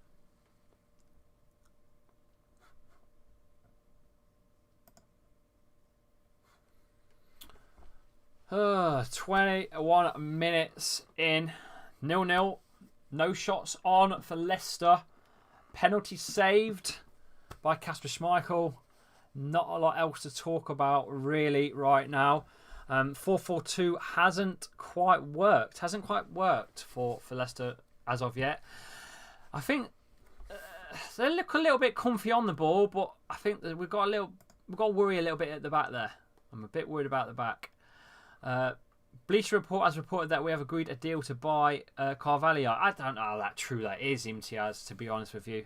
Oh, 21 minutes in. 0-0. No shots on for Leicester. Penalty saved by Casper Schmeichel. Not a lot else to talk about really right now. 4-4-2 hasn't quite worked. Hasn't quite worked for Leicester as of yet. I think they look a little bit comfy on the ball, but I think that we've got to worry a little bit at the back there. I'm a bit worried about the back. Bleacher Report has reported that we have agreed a deal to buy Carvalho. I don't know how true that is, Imtiaz, to be honest with you.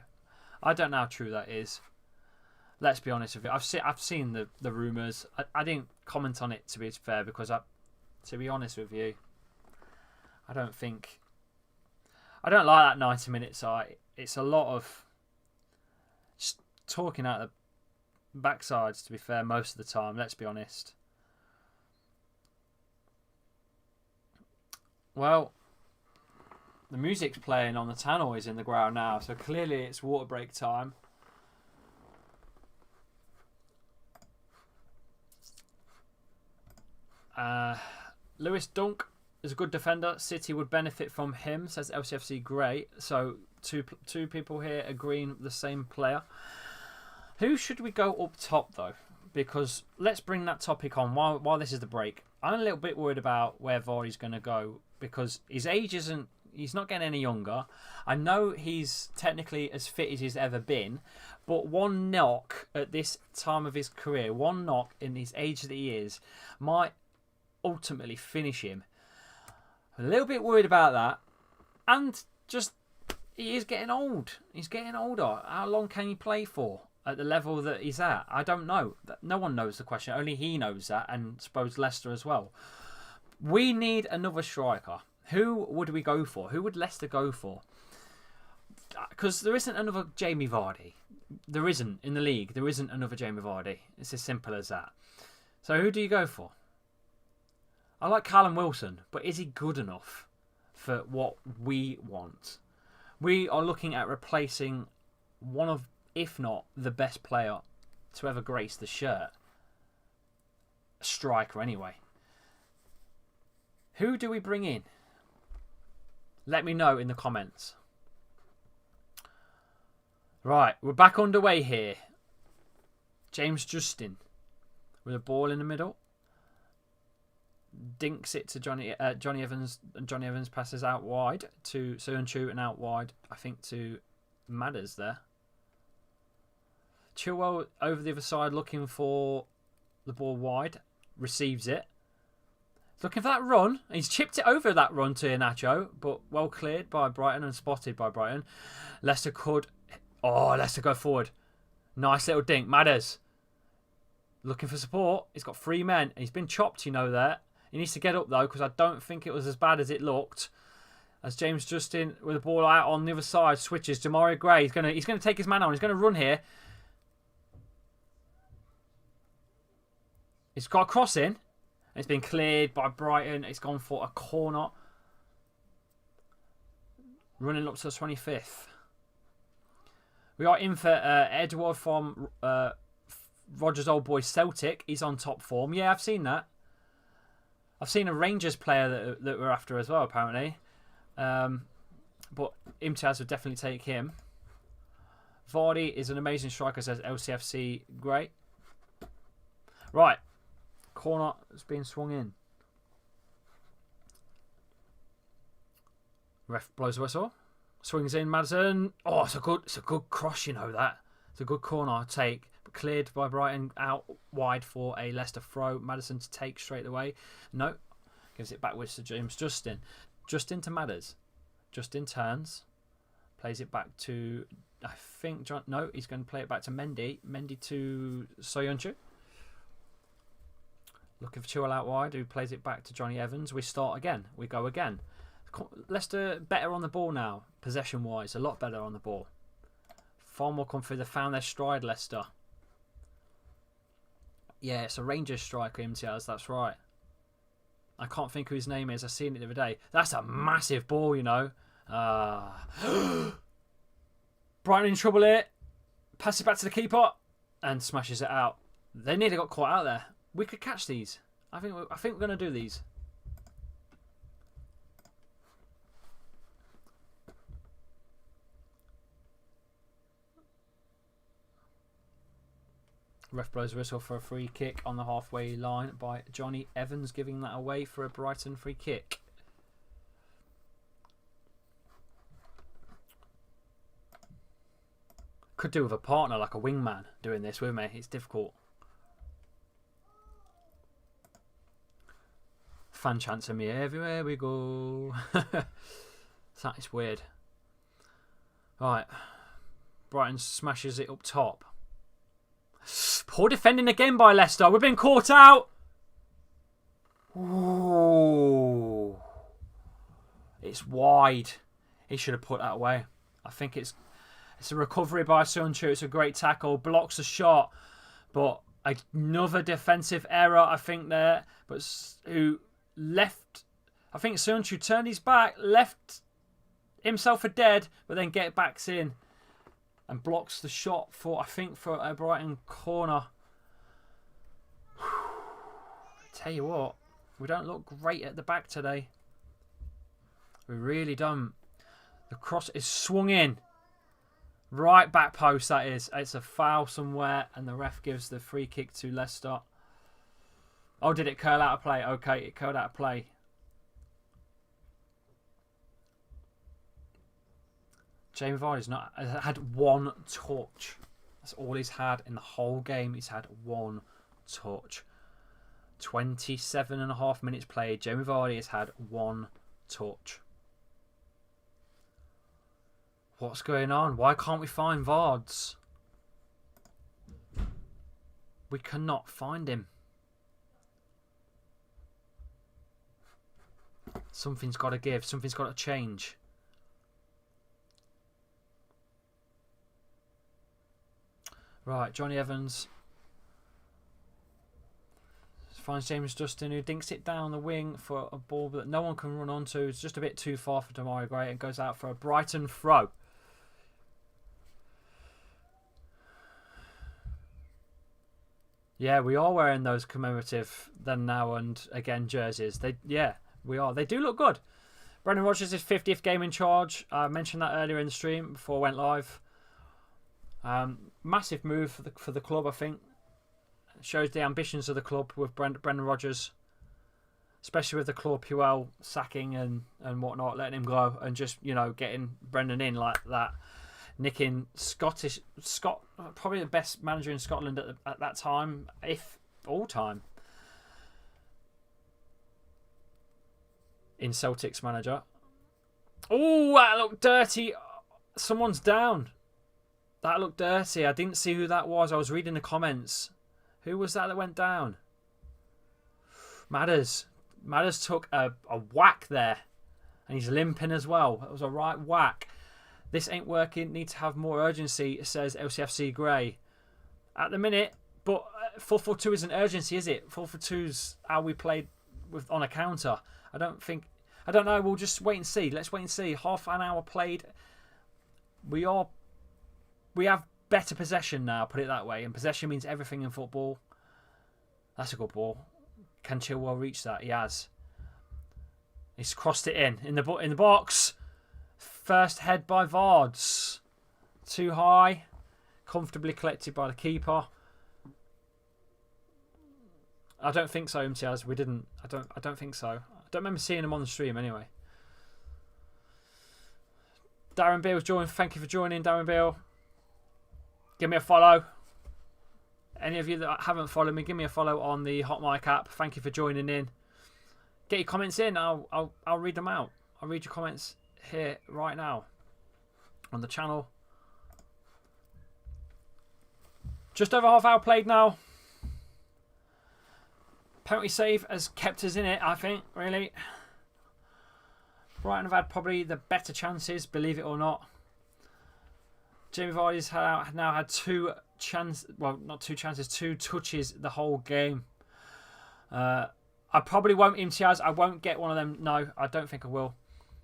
I don't know how true that is. Let's be honest with you. I've seen the rumours. I didn't comment on it, to be fair, because to be honest with you, I don't like that 90 minutes. It's a lot of just talking out the backsides, to be fair, most of the time. Let's be honest. Well, the music's playing on the tannoys in the ground now, so clearly it's water break time. Lewis Dunk is a good defender. City would benefit from him, says LCFC Grey. So two people here agreeing the same player. Who should we go up top, though? Because let's bring that topic on while this is the break. I'm a little bit worried about where Vardy's going to go because his age isn't... He's not getting any younger. I know he's technically as fit as he's ever been, but one knock at this time of his career, one knock in his age that he is, might ultimately finish him. I'm a little bit worried about that. And just, he is getting old. He's getting older. How long can he play for at the level that he's at? I don't know. No one knows the question. Only he knows that, and suppose Leicester as well. We need another striker. Who would we go for? Who would Leicester go for? Because there isn't another Jamie Vardy. There isn't in the league. There isn't another Jamie Vardy. It's as simple as that. So who do you go for? I like Callum Wilson, but is he good enough for what we want? We are looking at replacing one of, if not the best player to ever grace the shirt. A striker, anyway. Who do we bring in? Let me know in the comments. Right, we're back underway here. James Justin with a ball in the middle. Dinks it to Johnny Evans, and Johnny Evans passes out wide to Seun-Chu and out wide, I think, to Madders there. Chilwell over the other side looking for the ball wide. Receives it. Looking for that run. He's chipped it over that run to Iheanacho, but well cleared by Brighton and spotted by Brighton. Leicester could... Oh, Leicester go forward. Nice little dink. Madders. Looking for support. He's got 3 men. He's been chopped, you know, there. He needs to get up, though, because I don't think it was as bad as it looked. As James Justin, with the ball out on the other side, switches. Demarai Gray. He's gonna take his man on. He's going to run here. He's got a cross in. It's been cleared by Brighton. It's gone for a corner. Running up to the 25th. We are in for Edouard from Roger's old boy Celtic. He's on top form. Yeah, I've seen that. I've seen a Rangers player that we're after as well, apparently. But Imtiaz would definitely take him. Vardy is an amazing striker, says LCFC. Great. Right. Corner has been swung in. Ref blows the whistle. Swings in, Maddison. Oh, it's a good cross, you know that. It's a good corner take. But cleared by Brighton out wide for a Leicester throw. Maddison to take straight away. No. Gives it backwards to James Justin. Justin to Madders. Justin turns. Plays it back to, I think, John. No, he's going to play it back to Mendy. Mendy to Seun-Chu. Looking for Chilwell out wide, who plays it back to Johnny Evans. We start again. We go again. Leicester better on the ball now, possession-wise. A lot better on the ball. Far more confident. They found their stride, Leicester. Yeah, it's a Rangers striker, Imtiaz. That's right. I can't think who his name is. I seen it the other day. That's a massive ball, you know. Brighton in trouble here. Passes it back to the keeper and smashes it out. They nearly got caught out there. We could catch these. I think we're going to do these. Ref blows whistle for a free kick on the halfway line by Johnny Evans, giving that away for a Brighton free kick. Could do with a partner like a wingman doing this with me. It's difficult. Fan chants of me everywhere we go. That is weird. Right. Brighton smashes it up top. Poor defending again by Leicester. We've been caught out. Ooh. It's wide. He should have put that away. I think it's a recovery by Seun-Chu. It's a great tackle. Blocks the shot. But another defensive error, I think, there. But who left... I think Seun-Chu turned his back, left himself for dead, but then get backs in. And blocks the shot for, I think, for a Brighton corner. Tell you what, we don't look great at the back today. We really don't. The cross is swung in. Right back post, that is. It's a foul somewhere, and the ref gives the free kick to Leicester. Oh, did it curl out of play? Okay, it curled out of play. Jamie Vardy's had one touch. That's all he's had in the whole game. He's had one touch. 27.5 minutes played. Jamie Vardy has had one touch. What's going on? Why can't we find Vards? We cannot find him. Something's got to give. Something's got to change. Right, Johnny Evans finds James Justin, who dinks it down the wing for a ball that no one can run onto. It's just a bit too far for Demarai Gray and goes out for a Brighton throw. Yeah, we are wearing those commemorative then, now, and again jerseys. We are. They do look good. Brendan Rodgers' 50th game in charge. I mentioned that earlier in the stream before I went live. Massive move for the club, I think. It shows the ambitions of the club with Brendan Rodgers, especially with the Claude Puel sacking and whatnot, letting him go, and just, you know, getting Brendan in like that. Nicking probably the best manager in Scotland at that time, if all time. In Celtic's manager. Oh, that looked dirty. Someone's down. That looked dirty. I didn't see who that was. I was reading the comments. Who was that went down? Madders. Madders took a whack there. And he's limping as well. It was a right whack. This ain't working. Need to have more urgency, says LCFC Grey. At the minute, but 4-4-2 isn't urgency, is it? 4-4-2's how we played on a counter. I don't know. We'll just wait and see. Let's wait and see. Half an hour played. We have better possession now, put it that way. And possession means everything in football. That's a good ball. Can Chilwell reach that? He has. He's crossed it in the box. First head by Vards. Too high. Comfortably collected by the keeper. I don't think so, Imtiaz. We didn't. I don't think so. I don't remember seeing him on the stream anyway. Darren Beale's joined. Thank you for joining, Darren Beale. Give me a follow. Any of you that haven't followed me, give me a follow on the Hot Mic app. Thank you for joining in. Get your comments in. I'll read them out. I'll read your comments here right now on the channel. Just over half hour played now. Penalty save has kept us in it, I think, really. Brighton have had probably the better chances, believe it or not. Jamie Vardy's now had two touches the whole game. I probably won't Imtiaz. I won't get one of them. No, I don't think I will,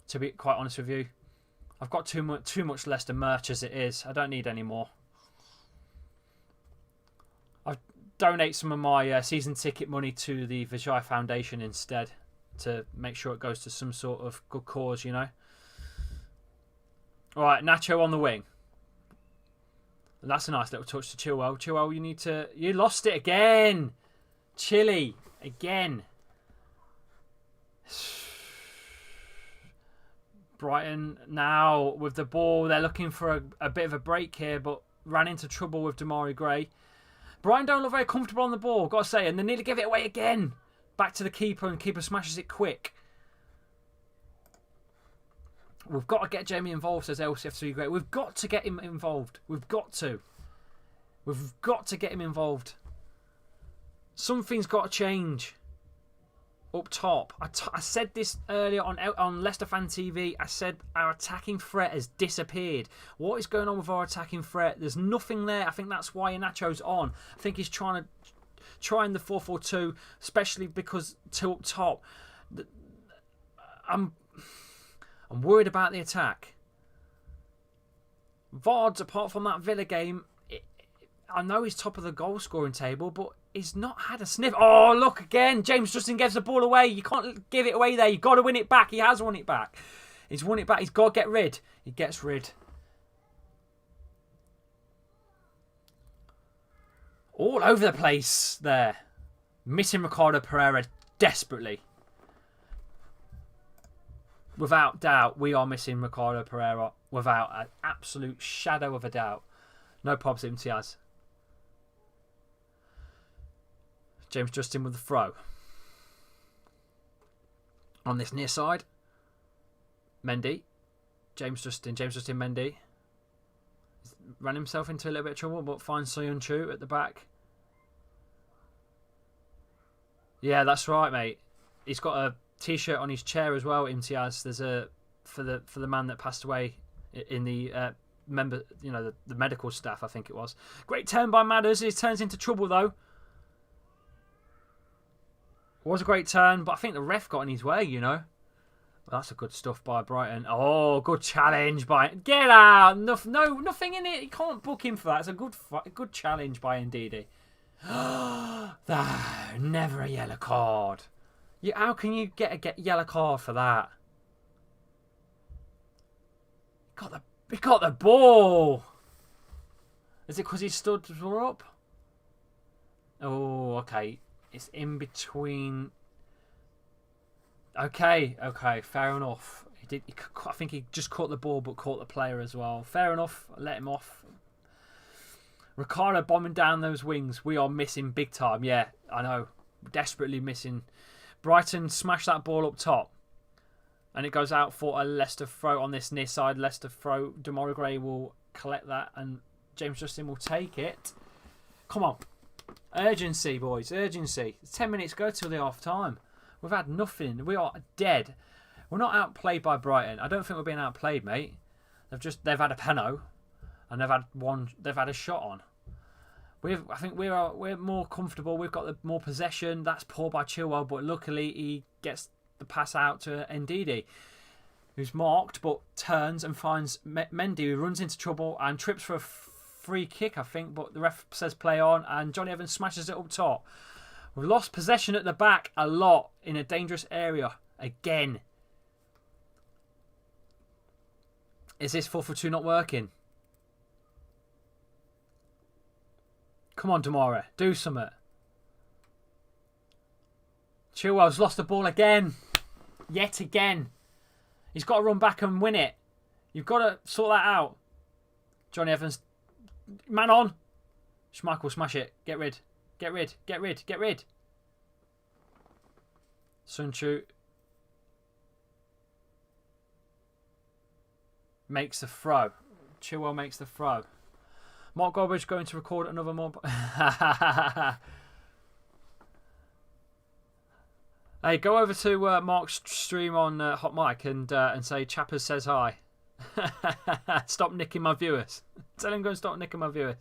to be quite honest with you. I've got too much Leicester merch as it is. I don't need any more. Donate some of my season ticket money to the Vijay Foundation instead, to make sure it goes to some sort of good cause, you know. All right, Nacho on the wing. And that's a nice little touch to Chilwell. Chilwell, you lost it again. Chilly again. Brighton now with the ball. They're looking for a bit of a break here, but ran into trouble with Demarai Gray. Brighton don't look very comfortable on the ball, got to say, and they nearly give it away again. Back to the keeper, and keeper smashes it quick. We've got to get Jamie involved, says LCFC Great. We've got to get him involved. We've got to get him involved. Something's got to change up top. I said this earlier on Leicester Fan TV. I said our attacking threat has disappeared. What is going on with our attacking threat? There's nothing there. I think that's why Inacho's on. I think he's trying the 4-4-2, especially because two up top. I'm worried about the attack. Vards, apart from that Villa game, I know he's top of the goal scoring table, but he's not had a sniff. Oh, look again. James Justin gives the ball away. You can't give it away there. You've got to win it back. He has won it back. He's won it back. He's got to get rid. He gets rid. All over the place there. Missing Ricardo Pereira desperately. Without doubt, we are missing Ricardo Pereira. Without an absolute shadow of a doubt. No probs, Imtiaz. James Justin with the throw. On this near side. Mendy. James Justin, Mendy. Ran himself into a little bit of trouble, but finds Soyun Chu at the back. Yeah, that's right, mate. He's got a t-shirt on his chair as well, Imtiaz. There's a for the man that passed away in the the medical staff, I think it was. Great turn by Madders. He turns into trouble though. It was a great turn, but I think the ref got in his way, you know. Well, that's a good stuff by Brighton. Oh, good challenge by... Get out! No, nothing in it. You can't book him for that. It's a good challenge by Ndidi. Never a yellow card. How can you get a yellow card for that? He got the ball. Is it because he stood up? Oh, okay. It's in between. Okay, fair enough. I think he just caught the ball, but caught the player as well. Fair enough. Let him off. Ricardo bombing down those wings. We are missing big time. Yeah, I know. Desperately missing. Brighton smash that ball up top. And it goes out for a Leicester throw on this near side. Leicester throw. Demora Gray will collect that. And James Justin will take it. Come on. Urgency, boys. Urgency. 10 minutes go till the half time. We've had nothing. We are dead. We're not outplayed by Brighton. I don't think we're being outplayed, mate. They've had a penalty. And they've had a shot on. I think we're more comfortable. We've got the more possession. That's poor by Chilwell, but luckily he gets the pass out to Ndidi, who's marked but turns and finds Mendy, who runs into trouble and trips for a free kick, I think. But the ref says play on, and Johnny Evans smashes it up top. We've lost possession at the back a lot in a dangerous area again. Is this 4-for-2 not working? Come on, Demora. Do something. Chilwell's lost the ball again. Yet again. He's got to run back and win it. You've got to sort that out. Johnny Evans. Man on. Schmeichel, smash it. Get rid. Get rid. Get rid. Get rid. Sun Tzu makes the throw. Chilwell makes the throw. Mark Gorbridge going to record another more. Hey, go over to Mark's stream on Hot Mic and say Chappers says hi. Stop nicking my viewers. Tell him go and stop nicking my viewers.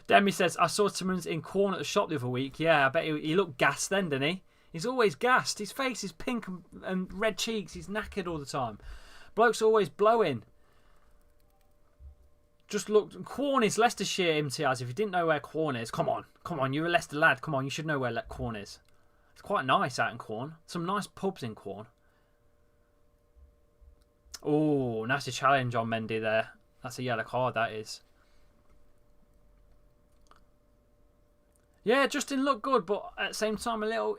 Demi says, I saw Timmons in corn at the shop the other week. Yeah, I bet he looked gassed then, didn't he? He's always gassed. His face is pink and red cheeks. He's knackered all the time. Bloke's always blowing. Just look, Quorn is Leicestershire, Imtiaz. If you didn't know where Quorn is, come on, you're a Leicester lad. Come on, you should know where Quorn is. It's quite nice out in Quorn. Some nice pubs in Quorn. Oh, nasty challenge on Mendy there. That's a yellow card, that is. Yeah, Justin looked good, but at the same time, a little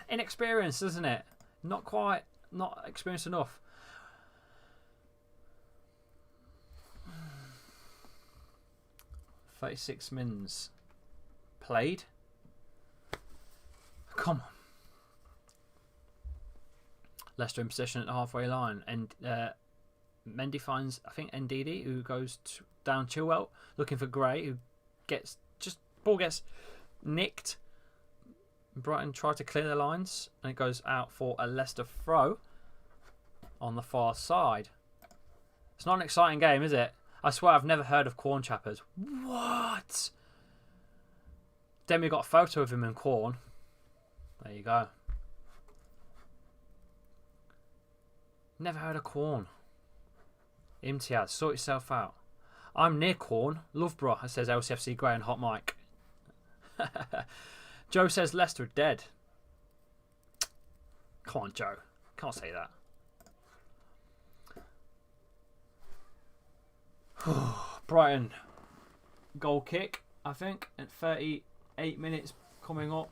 inexperienced, isn't it? Not experienced enough. 36 mins played. Come on. Leicester in possession at the halfway line. And Mendy finds, I think, Ndidi, who goes down Chilwell, looking for Gray, who gets, ball gets nicked. Brighton try to clear their lines, and it goes out for a Leicester throw on the far side. It's not an exciting game, is it? I swear I've never heard of Quorn Chappers. What? Demi got a photo of him in Quorn. There you go. Never heard of Quorn. Imtiaz, sort yourself out. I'm near Quorn. Loughborough, says LCFC Grey and Hot Mic. Joe says Leicester are dead. Come on, Joe. Can't say that. Brighton goal kick, I think, at 38 minutes coming up.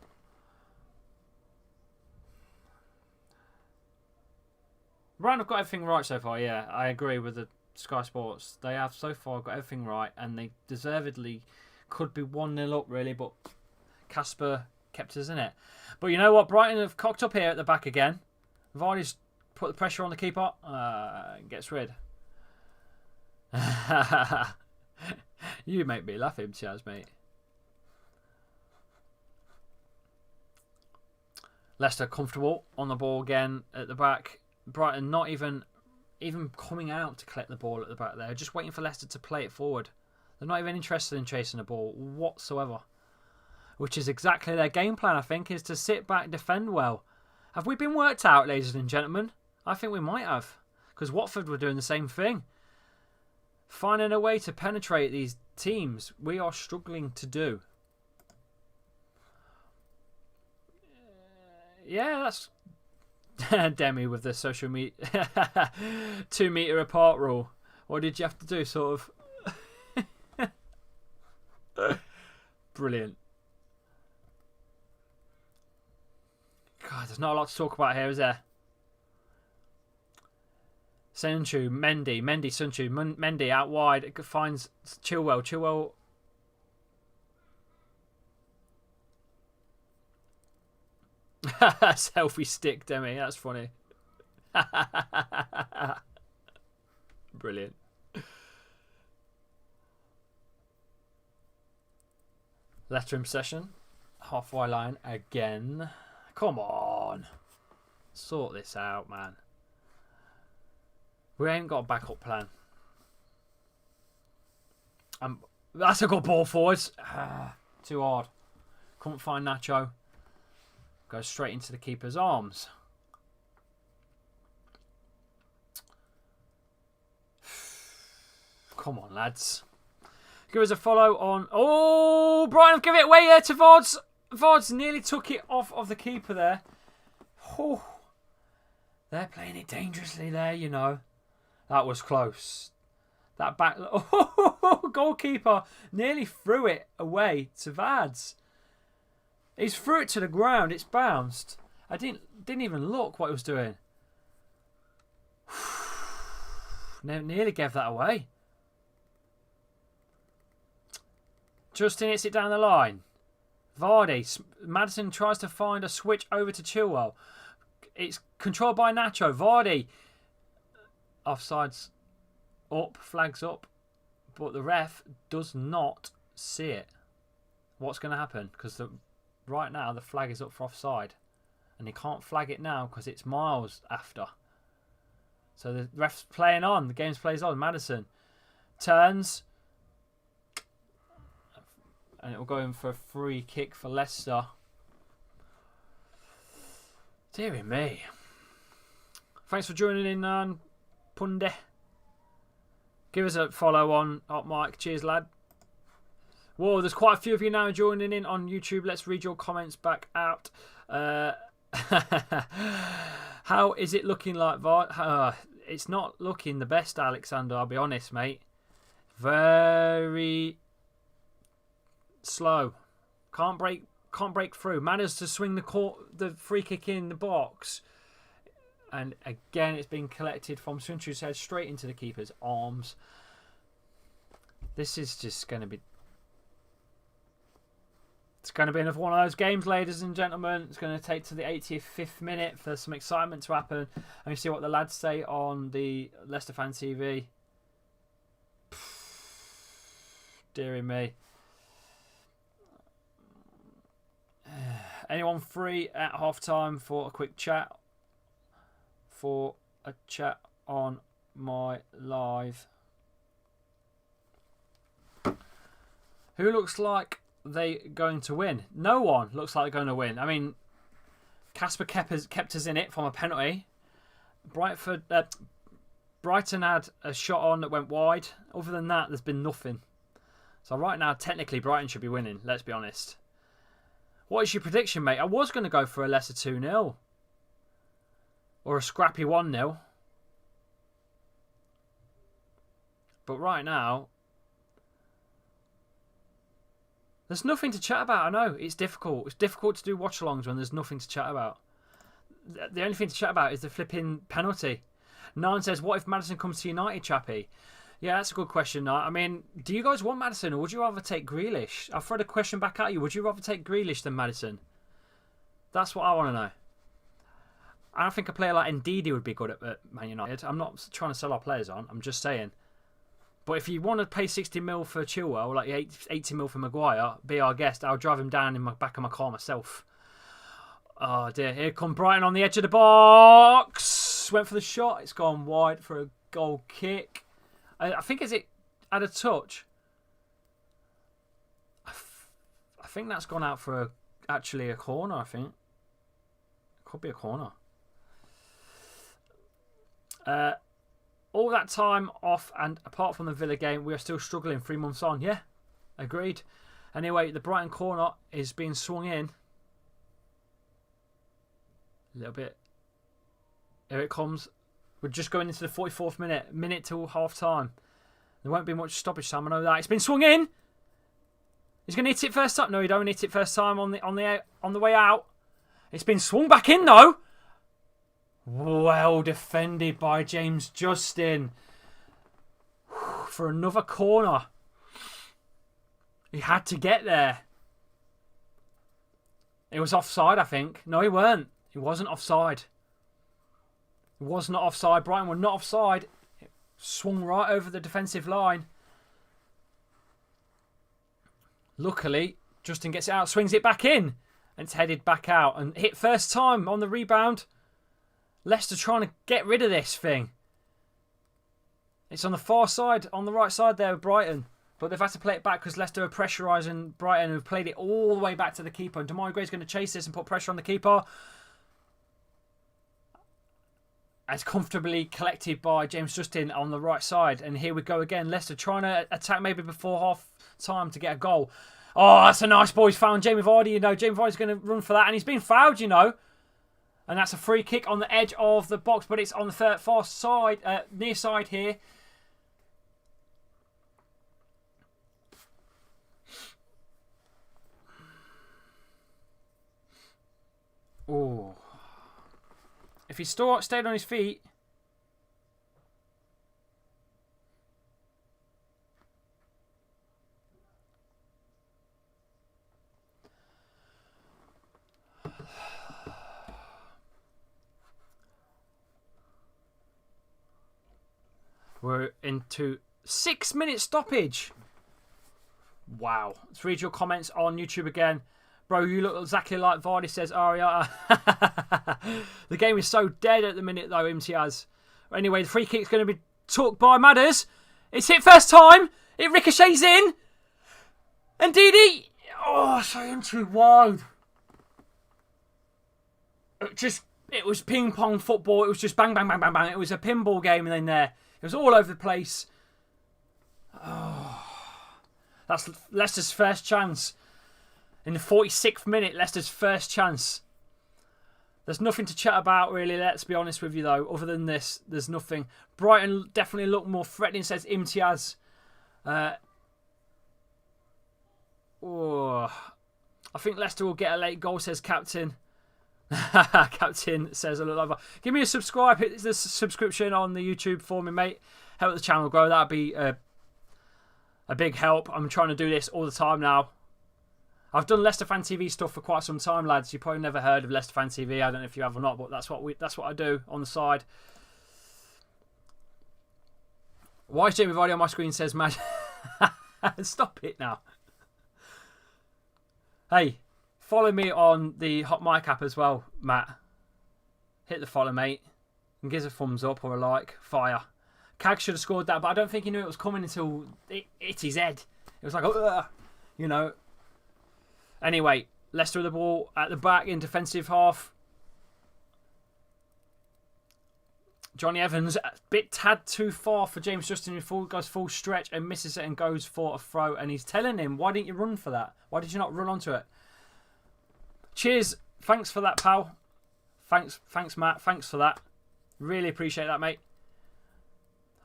Brighton have got everything right so far, yeah. I agree with the Sky Sports. They have so far got everything right, and they deservedly could be 1-0 up, really, but Casper kept us in it. But you know what? Brighton have cocked up here at the back again. Vardy's put the pressure on the keeper. Gets rid. You make me laugh, Imtiaz, mate. Leicester comfortable on the ball again at the back. Brighton not even coming out to collect the ball at the back there. Just waiting for Leicester to play it forward. They're not even interested in chasing the ball whatsoever. Which is exactly their game plan, I think, is to sit back, defend well. Have we been worked out, ladies and gentlemen? I think we might have. Because Watford were doing the same thing. finding a way to penetrate these teams we are struggling to do. Yeah, that's Demi with the social media 2 meter apart rule. What did you have to do? Sort of brilliant. God, there's not a lot to talk about here, is there? Sunchu, Mendy, Sunchu, Mendy out wide. It finds Chilwell. Selfie stick, Demi. That's funny. Brilliant. Lettering session. Halfway line again. Come on. Sort this out, man. We ain't got a backup plan. That's a good ball forwards. Too hard. Couldn't find Nacho. Goes straight into the keeper's arms. Come on, lads. Give us a follow on... Oh, Brighton give it away here to Vods. Vods nearly took it off of the keeper there. Oh, they're playing it dangerously there, you know. That was close. That back... Oh, goalkeeper nearly threw it away to Vads. He's threw it to the ground. It's bounced. I didn't even look what he was doing. Nearly gave that away. Justin hits it down the line. Vardy. Maddison tries to find a switch over to Chilwell. It's controlled by Nacho. Vardy. Offsides up. Flags up. But the ref does not see it. What's going to happen? Because right now the flag is up for offside. And he can't flag it now because it's miles after. So the ref's playing on. The game's plays on. Maddison turns. And it will go in for a free kick for Leicester. Deary me. Thanks for joining in, Punde. Give us a follow on Hot Mike. Cheers, lad. Whoa, there's quite a few of you now joining in on YouTube. Let's read your comments back out. How is it looking like, VAR? It's not looking the best, Alexander, I'll be honest, mate. Very slow. Can't break through. Managed to swing the free kick in the box. And again, it's been collected from Sunchu's head straight into the keeper's arms. This is just going to be... It's going to be another one of those games, ladies and gentlemen. It's going to take to the 85th minute for some excitement to happen. And you see what the lads say on the Leicester Fan TV. Deary me. Anyone free at half time for a quick chat? For a chat on my live. Who looks like they going to win? No one looks like they're going to win. I mean, Casper kept us in it from a penalty. Brighton had a shot on that went wide. Other than that, there's been nothing. So right now, technically, Brighton should be winning. Let's be honest. What is your prediction, mate? I was going to go for a Leicester 2-0. Or a scrappy 1-0. But right now, there's nothing to chat about. I know, it's difficult. It's difficult to do watch-alongs when there's nothing to chat about. The only thing to chat about is the flipping penalty. Nine says, what if Maddison comes to United, Chappy? Yeah, that's a good question. I mean, do you guys want Maddison or would you rather take Grealish? I'll throw the question back at you. Would you rather take Grealish than Maddison? That's what I want to know. I don't think a player like Ndidi would be good at Man United. I'm not trying to sell our players on. I'm just saying. But if you want to pay 60 mil for Chilwell, like 80 mil for Maguire, be our guest. I'll drive him down in the back of my car myself. Oh dear. Here come Brighton on the edge of the box. Went for the shot. It's gone wide for a goal kick. I think as it had a touch. I think that's gone out for actually a corner, I think. Could be a corner. all that time off, and apart from the Villa game, we are still struggling 3 months on. Yeah, agreed. Anyway, the Brighton corner is being swung in. A little bit. Here it comes. We're just going into the 44th minute till half time. There won't be much stoppage time, I know that. It's been swung in. He's going to hit it first time. No, he don't hit it first time on the way out. It's been swung back in though. Well defended by James Justin for another corner. He had to get there. It was offside, I think. No, he weren't. He wasn't offside. It was not offside. Brighton were not offside. It swung right over the defensive line. Luckily, Justin gets it out, swings it back in, and it's headed back out and hit first time on the rebound. Leicester trying to get rid of this thing. It's on the far side, on the right side there of Brighton. But they've had to play it back because Leicester are pressurising Brighton, who've played it all the way back to the keeper. And Demarai Gray's going to chase this and put pressure on the keeper. It's comfortably collected by James Justin on the right side. And here we go again. Leicester trying to attack maybe before half time to get a goal. Oh, that's a nice ball. He's found Jamie Vardy. You know, Jamie Vardy's going to run for that. And he's been fouled, you know. And that's a free kick on the edge of the box. But it's on the far side, near side here. Oh. If he stayed on his feet. We're into 6-minute stoppage. Wow. Let's read your comments on YouTube again. Bro, you look exactly like Vardy, says Aria. The game is so dead at the minute, though, Imtiaz. Anyway, the free kick's going to be took by Madders. It's hit first time. It ricochets in. And Didi. Oh, sorry, I'm too wide. It was ping-pong football. It was just bang, bang, bang, bang, bang. It was a pinball game in there. It was all over the place. Oh, that's Leicester's first chance. In the 46th minute, Leicester's first chance. There's nothing to chat about, really, let's be honest with you, though. Other than this, there's nothing. Brighton definitely look more threatening, says Imtiaz. I think Leicester will get a late goal, says Captain. Captain says, I look like give me a subscribe. Hit the subscription on the YouTube for me, mate. Help the channel grow. That'd be a big help. I'm trying to do this all the time now. I've done Leicester Fan TV stuff for quite some time, lads. You've probably never heard of Leicester Fan TV. I don't know if you have or not, but that's what I do on the side. Why is Jamie Vardy on my screen? Says Mad. Stop it now. Hey, follow me on the Hot Mic app as well, Matt. Hit the follow, mate, and give us a thumbs up or a like. Fire. Cag should have scored that, but I don't think he knew it was coming until it hit his head. It was like, you know. Anyway, Leicester with the ball at the back in defensive half. Johnny Evans, a bit tad too far for James Justin, who goes full stretch and misses it and goes for a throw. And he's telling him, why didn't you run for that? Why did you not run onto it? Cheers. Thanks for that, pal. Thanks, Matt. Thanks for that. Really appreciate that, mate.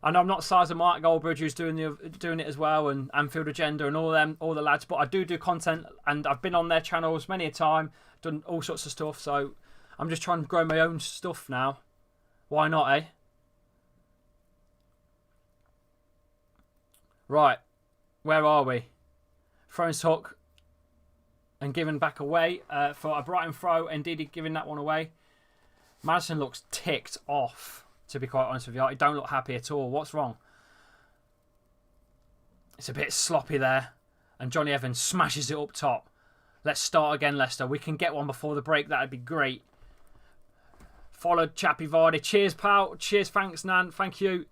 I know I'm not size of Mark Goldbridge, who's doing it as well, and Anfield Agenda and all the lads, but I do content, and I've been on their channels many a time, done all sorts of stuff, so I'm just trying to grow my own stuff now. Why not, eh? Right, where are we? Throws hook and given back away for a Brighton throw, and Didi giving that one away. Madison looks ticked off. To be quite honest with you, I don't look happy at all. What's wrong? It's a bit sloppy there. And Johnny Evans smashes it up top. Let's start again, Leicester. We can get one before the break. That'd be great. Followed Chappy Vardy. Cheers, pal. Cheers, thanks, Nan. Thank you.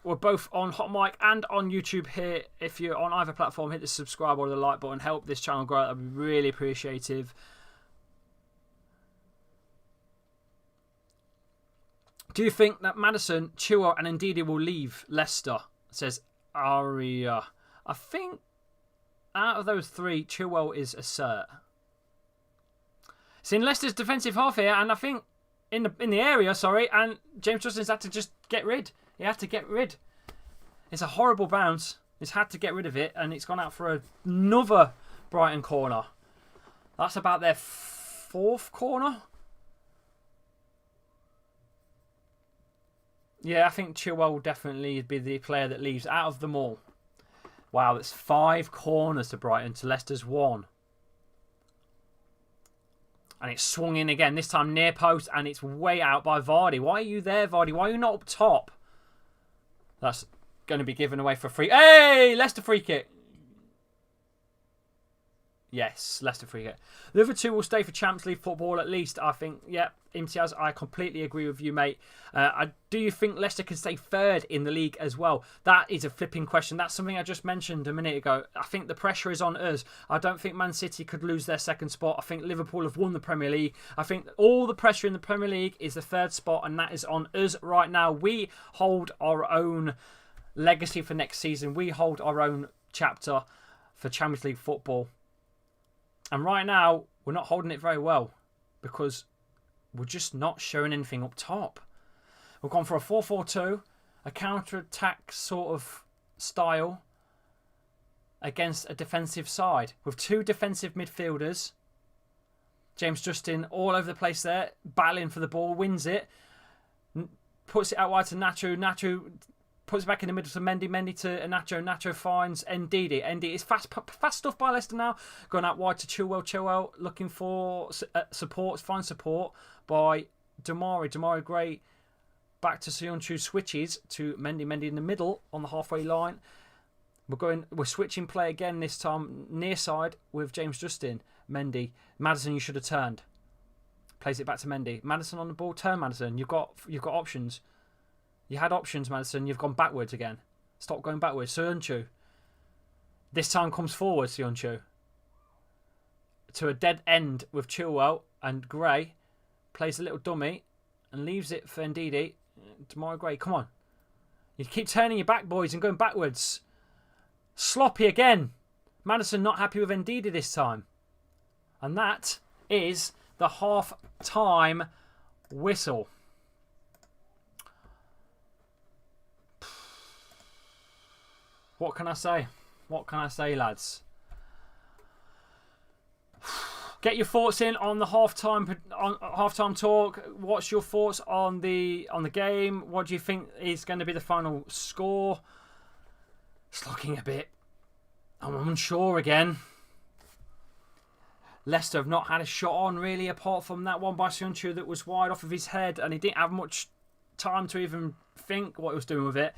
We're both on Hot Mic and on YouTube here. If you're on either platform, hit the subscribe or the like button. Help this channel grow. That'd be really appreciative. Do you think that Maddison, Chilwell and Ndidi will leave Leicester? Says Aria. I think out of those three, Chilwell is a cert. It's in Leicester's defensive half here, and I think in the area, and James Justin's had to just get rid. He had to get rid. It's a horrible bounce. He's had to get rid of it, and it's gone out for another Brighton corner. That's about their fourth corner. Yeah, I think Chilwell will definitely be the player that leaves out of them all. Wow, that's 5 corners to Brighton to Leicester's 1. And it's swung in again, this time near post, and it's way out by Vardy. Why are you there, Vardy? Why are you not up top? That's going to be given away for free. Hey, Leicester free kick. Yes, Leicester free kick. The other two will stay for Champions League football at least, I think. Yeah, Imtiaz, I completely agree with you, mate. Do you think Leicester can stay third in the league as well? That is a flipping question. That's something I just mentioned a minute ago. I think the pressure is on us. I don't think Man City could lose their second spot. I think Liverpool have won the Premier League. I think all the pressure in the Premier League is the third spot, and that is on us right now. We hold our own legacy for next season. We hold our own chapter for Champions League football. And right now, we're not holding it very well because we're just not showing anything up top. We've gone for a 4-4-2, a counter-attack sort of style against a defensive side with 2 defensive midfielders. James Justin all over the place there, battling for the ball, wins it, puts it out wide to Nacho. Nacho puts it back in the middle to Mendy. Mendy to Nacho. Nacho finds Ndidi. Ndidi is fast stuff by Leicester now. Going out wide to Chilwell. Chilwell looking for support. Finds support by Damari. Damari Gray back to Sionchu. Switches to Mendy. Mendy in the middle on the halfway line. We're switching play again this time near side with James Justin. Mendy. Maddison, you should have turned. Plays it back to Mendy. Maddison on the ball. Turn, Maddison. You've got options. You had options, Maddison. You've gone backwards again. Stop going backwards. Sionchu. This time comes forward, Sionchu. To a dead end with Chilwell and Gray. Plays a little dummy and leaves it for Ndidi. Tomorrow Gray, come on. You keep turning your back, boys, and going backwards. Sloppy again. Maddison not happy with Ndidi this time. And that is the half-time whistle. What can I say? What can I say, lads? Get your thoughts in on the halftime talk. What's your thoughts on the game? What do you think is going to be the final score? It's looking a bit. I'm unsure again. Leicester have not had a shot on really, apart from that one by Sionchu that was wide off of his head, and he didn't have much time to even think what he was doing with it.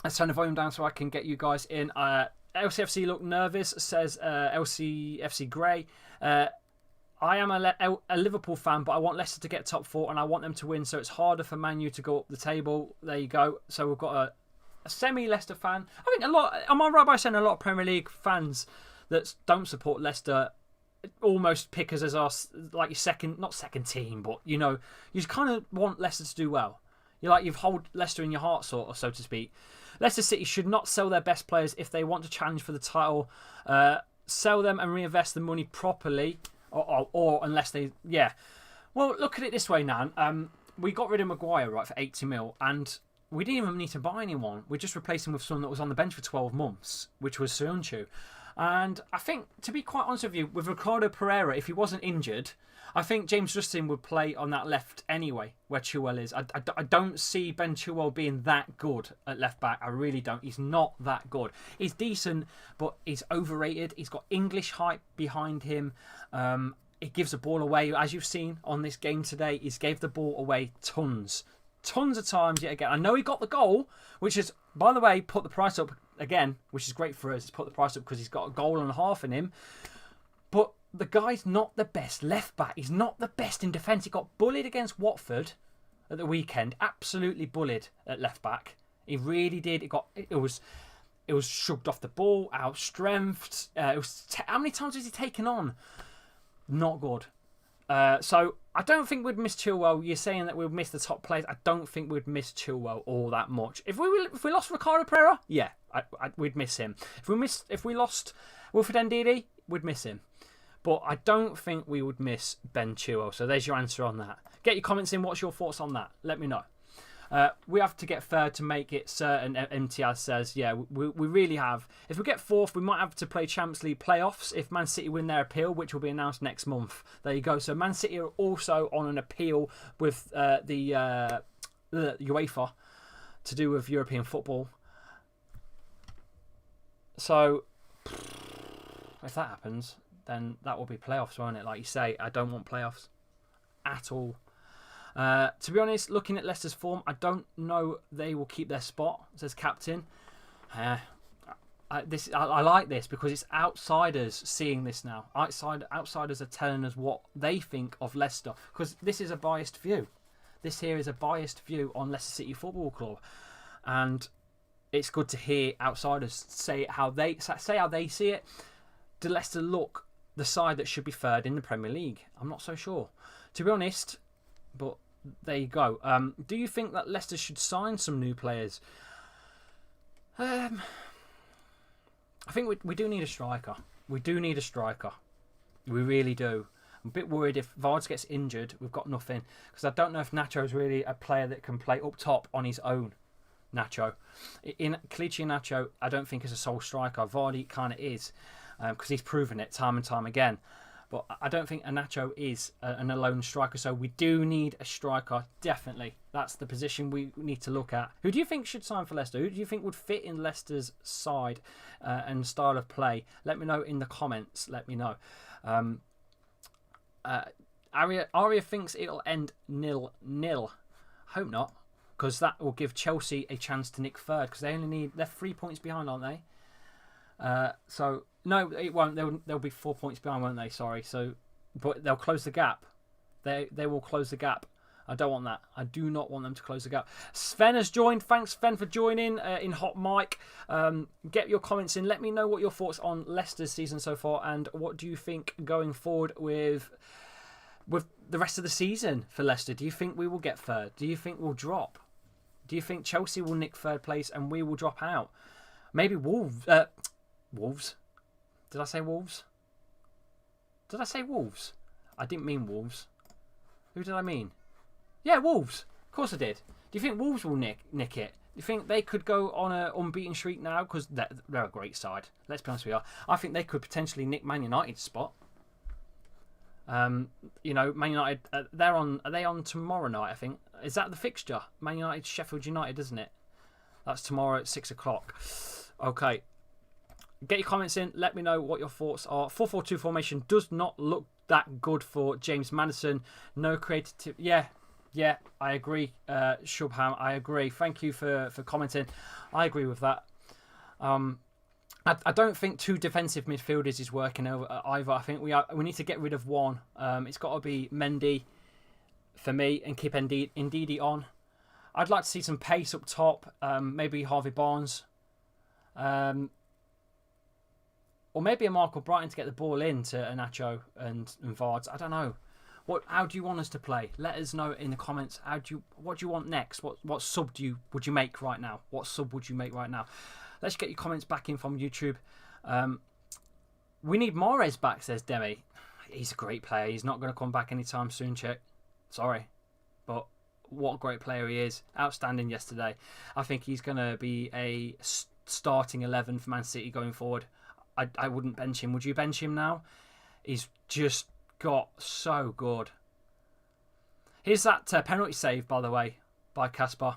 Let's turn the volume down so I can get you guys in. LCFC look nervous, says LCFC Grey. I am a Liverpool fan, but I want Leicester to get top 4 and I want them to win, so it's harder for Man U to go up the table. There you go. So we've got a semi-Leicester fan. I think am I right by saying a lot of Premier League fans that don't support Leicester almost pick us as our, like, your not second team, but you kind of want Leicester to do well. You hold Leicester in your heart, sort of, so to speak. Leicester City should not sell their best players if they want to challenge for the title. Sell them and reinvest the money properly, or unless they, yeah. Well, look at it this way, Nan. We got rid of Maguire, right, for 80 mil, and we didn't even need to buy anyone. We just replaced him with someone that was on the bench for 12 months, which was Sionchu. And I think, to be quite honest with you, with Ricardo Pereira, if he wasn't injured, I think James Justin would play on that left anyway, where Chilwell is. I don't see Ben Chilwell being that good at left back. I really don't. He's not that good. He's decent, but he's overrated. He's got English hype behind him. He gives the ball away. As you've seen on this game today, he's gave the ball away tons of times yet again. I know he got the goal, which is, by the way, put the price up again, which is great for us. He's put the price up because he's got a goal and a half in him. But the guy's not the best left back. He's not the best in defence. He got bullied against Watford at the weekend. Absolutely bullied at left back. He really did. It was shrugged off the ball, out strengthed. How many times was he taken on? Not good. So I don't think we'd miss Chilwell. You're saying that we'd miss the top players. I don't think we'd miss Chilwell all that much. If we lost Ricardo Pereira, yeah, we'd miss him. If we lost Wilfred Ndidi, we'd miss him. But I don't think we would miss Ben Chilwell. So there's your answer on that. Get your comments in. What's your thoughts on that? Let me know. We have to get third to make it certain. MTS says, yeah, we really have. If we get fourth, we might have to play Champions League playoffs if Man City win their appeal, which will be announced next month. There you go. So Man City are also on an appeal with the UEFA to do with European football. So if that happens, then that will be playoffs, won't it? Like you say, I don't want playoffs at all. To be honest, looking at Leicester's form, I don't know they will keep their spot, says Captain. I like this because it's outsiders seeing this now. Outsiders are telling us what they think of Leicester, because this is a biased view. This here is a biased view on Leicester City Football Club, and it's good to hear outsiders say how they see it. Do Leicester look the side that should be third in the Premier League? I'm not so sure, to be honest, but there you go. Do you think that Leicester should sign some new players? I think we do need a striker. We do need a striker. We really do. I'm a bit worried if Vards gets injured, we've got nothing, because I don't know if Nacho is really a player that can play up top on his own. Nacho. In Kelechi Nacho, I don't think is a sole striker. Vardy kind of is, because he's proven it time and time again. But I don't think Nacho is an alone striker. So we do need a striker, definitely. That's the position we need to look at. Who do you think should sign for Leicester? Who do you think would fit in Leicester's side and style of play? Let me know in the comments. Let me know. Aria thinks it'll end 0-0. Hope not, because that will give Chelsea a chance to nick third, because they're 3 points behind, aren't they? So no, it won't. They'll be 4 points behind, won't they? Sorry. So, but they'll close the gap. They will close the gap. I don't want that. I do not want them to close the gap. Sven has joined. Thanks, Sven, for joining in Hot Mic. Get your comments in. Let me know what your thoughts on Leicester's season so far, and what do you think going forward with the rest of the season for Leicester. Do you think we will get third? Do you think we'll drop? Do you think Chelsea will nick third place and we will drop out? Maybe Wolves. Wolves. Did I say Wolves? Did I say Wolves? I didn't mean Wolves. Who did I mean? Yeah, Wolves. Of course I did. Do you think Wolves will nick it? Do you think they could go on an unbeaten streak now? Because they're a great side. Let's be honest with you. I think they could potentially nick Man United's spot. Man United, are they on tomorrow night, I think? Is that the fixture? Man United, Sheffield United, isn't it? That's tomorrow at 6 o'clock. Okay. Get your comments in. Let me know what your thoughts are. 4-4-2 formation does not look that good for James Maddison. No creative. Yeah, I agree. Shubham, I agree. Thank you for commenting. I agree with that. I don't think two defensive midfielders is working either. I think we need to get rid of one. It's got to be Mendy for me and keep Ndidi on. I'd like to see some pace up top. Maybe Harvey Barnes. Or maybe a Michael Brighton to get the ball in to Nacho and Vards. I don't know. How do you want us to play? Let us know in the comments. What do you want next? What sub would you make right now? What sub would you make right now? Let's get your comments back in from YouTube. We need Mahrez back, says Demi. He's a great player. He's not going to come back anytime soon, Chick. Sorry. But what a great player he is. Outstanding yesterday. I think he's going to be a starting 11 for Man City going forward. I wouldn't bench him. Would you bench him now? He's just got so good. Here's that penalty save, by the way, by Kasper.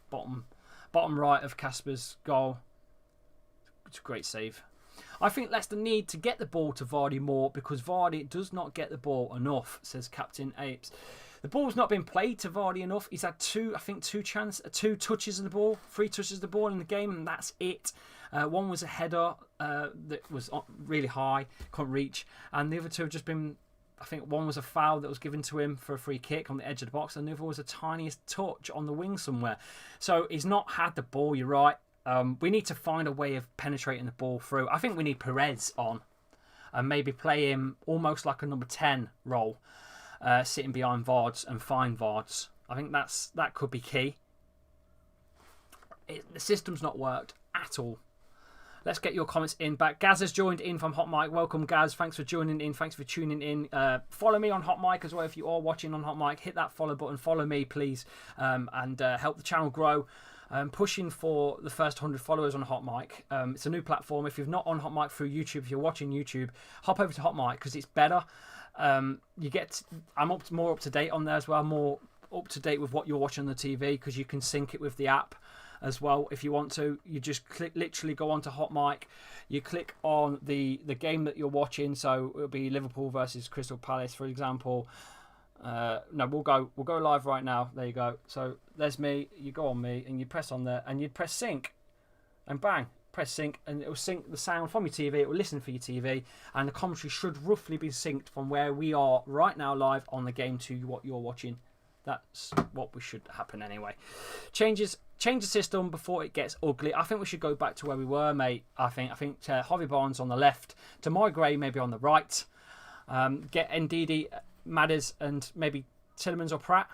Bottom right of Kasper's goal. It's a great save. I think Leicester need to get the ball to Vardy more, because Vardy does not get the ball enough, says Captain Apes. The ball's not been played to Vardy enough. He's had two touches of the ball, 3 touches of the ball in the game, and that's it. One was a header that was really high, couldn't reach, and the other two have just been, I think one was a foul that was given to him for a free kick on the edge of the box, and the other was a tiniest touch on the wing somewhere. So he's not had the ball, you're right. We need to find a way of penetrating the ball through. I think we need Perez on. and maybe play him almost like a number 10 role, sitting behind Vards and find Vards. I think that could be key. The system's not worked at all. Let's get your comments in back. Gaz has joined in from Hot Mic. Welcome, Gaz. Thanks for joining in. Thanks for tuning in. Follow me on Hot Mic as well. If you are watching on Hot Mic, hit that follow button. Follow me, please, and help the channel grow. Pushing for the first 100 followers on Hot Mic. It's a new platform. If you're not on Hot Mic through YouTube, if you're watching YouTube, hop over to Hot Mic because it's better. I'm more up to date on there as well. More up to date with what you're watching on the TV because you can sync it with the app as well if you want to. You just literally go onto Hot Mic, you click on the game that you're watching, so it'll be Liverpool versus Crystal Palace, for example. No, we'll go live right now. There you go. So there's me, you go on me and you press on there and you press sync and bang, press sync and it will sync the sound from your TV, it will listen for your TV, and the commentary should roughly be synced from where we are right now live on the game to what you're watching. That's what we should happen anyway. Change the system before it gets ugly. I think we should go back to where we were, mate. I think Harvey Barnes on the left, Tamai Gray maybe on the right. Get Ndidi, Madders, and maybe Tielemans or Pratt,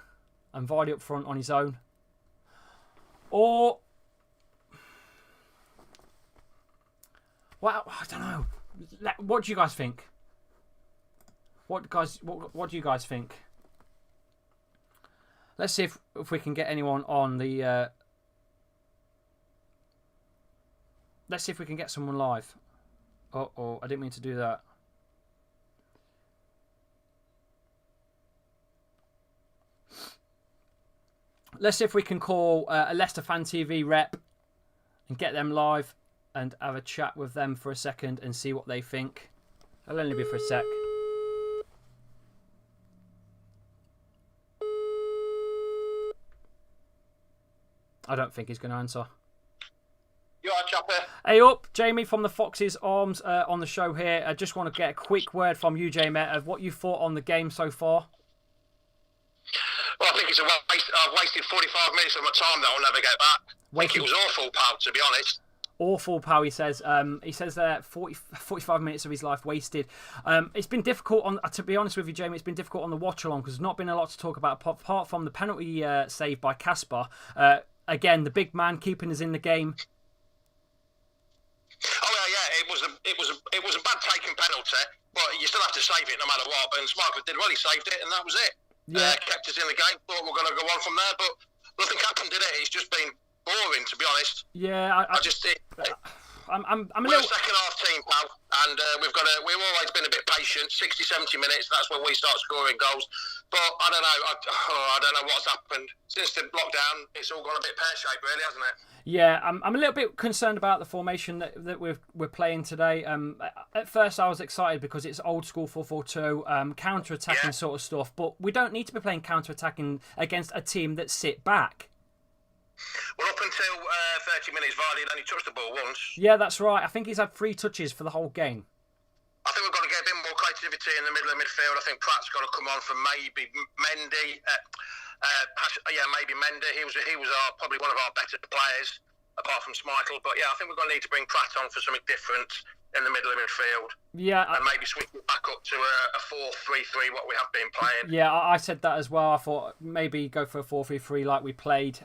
and Vardy up front on his own. Or, well, I don't know. What do you guys think? What do you guys think? Let's see if we can get anyone on the. Let's see if we can get someone live. Oh, I didn't mean to do that. Let's see if we can call a Leicester Fan TV rep and get them live and have a chat with them for a second and see what they think. It'll only be for a sec. I don't think he's going to answer. You alright, Chappy? Hey up, Jamie from the Fox's Arms on the show here. I just want to get a quick word from you, Jamie, of what you thought on the game so far. Well, I think it's a waste. I've wasted 45 minutes of my time that I'll never get back. I think it was awful, pal, to be honest. Awful, pal, he says. He says that 45 minutes of his life wasted. It's been difficult, to be honest with you, Jamie, it's been difficult on the watch-along because there's not been a lot to talk about apart from the penalty save by Casper. Again, the big man keeping us in the game. Oh yeah, it was a bad taken penalty, but you still have to save it no matter what. And Schmeichel did well; he saved it, and that was it. Yeah, kept us in the game. Thought we were going to go on from there, but nothing happened, did it? It's just been boring, to be honest. Yeah, I'm a little second half team, pal, and we've always been a bit patient. 60, 70 minutes, that's when we start scoring goals. But I don't know. I don't know what's happened since the lockdown. It's all gone a bit pear-shaped, really, hasn't it? Yeah, I'm a little bit concerned about the formation that we're playing today. At first, I was excited because it's old school 4-4-2, counter-attacking sort of stuff. But we don't need to be playing counter-attacking against a team that sit back. Well, up until 30 minutes, Vardy only touched the ball once. Yeah, that's right. I think he's had 3 touches for the whole game. I think we've got to get a bit more creativity in the middle of midfield. I think Pratt's got to come on for maybe Mendy. Maybe Mendy. He was probably one of our better players, apart from Schmeichel. But yeah, I think we're going to need to bring Pratt on for something different in the middle of midfield. Yeah, and maybe switch it back up to a 4-3-3, what we have been playing. Yeah, I said that as well. I thought maybe go for a 4-3-3 like we played,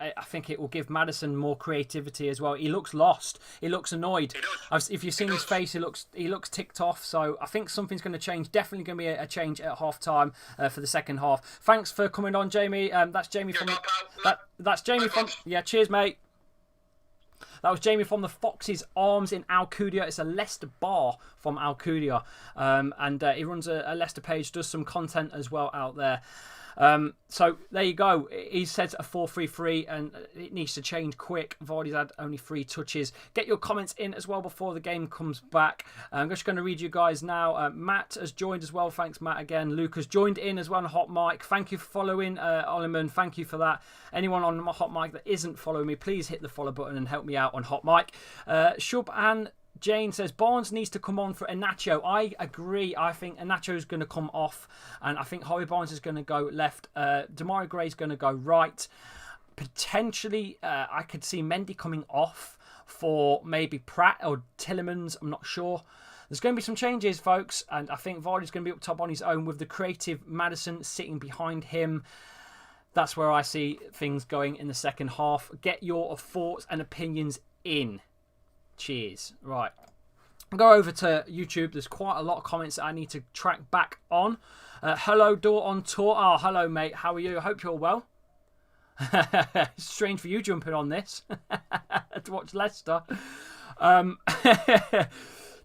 I think it will give Maddison more creativity as well. He looks lost. He looks annoyed. He does. If you've seen his face, he looks ticked off. So I think something's going to change. Definitely going to be a change at half time for the second half. Thanks for coming on, Jamie. That's Jamie from. That's Jamie from. Yeah, cheers, mate. That was Jamie from the Fox's Arms in Alcudia. It's a Leicester bar from Alcudia. And he runs a Leicester page, does some content as well out there. So there you go. He said a 4-3-3 and it needs to change quick. Vardy's had only 3 touches. Get your comments in as well before the game comes back. I'm just going to read you guys now. Matt has joined as well. Thanks, Matt, again. Luke has joined in as well on Hot Mic. Thank you for following, Oliman. Thank you for that. Anyone on Hot Mic that isn't following me, please hit the follow button and help me out on Hot Mic. Shub and Jane says Barnes needs to come on for Iheanacho. I agree. I think Iheanacho is going to come off, and I think Harvey Barnes is going to go left. Tamai Gray is going to go right. Potentially, I could see Mendy coming off for maybe Pratt or Tielemans. I'm not sure. There's going to be some changes, folks, and I think Vardy's going to be up top on his own with the creative Maddison sitting behind him. That's where I see things going in the second half. Get your thoughts and opinions in. Cheers. Right. Go over to YouTube. There's quite a lot of comments that I need to track back on. Hello, Door on Tour. Oh, hello, mate. How are you? I hope you're well. It's strange for you jumping on this to watch Leicester.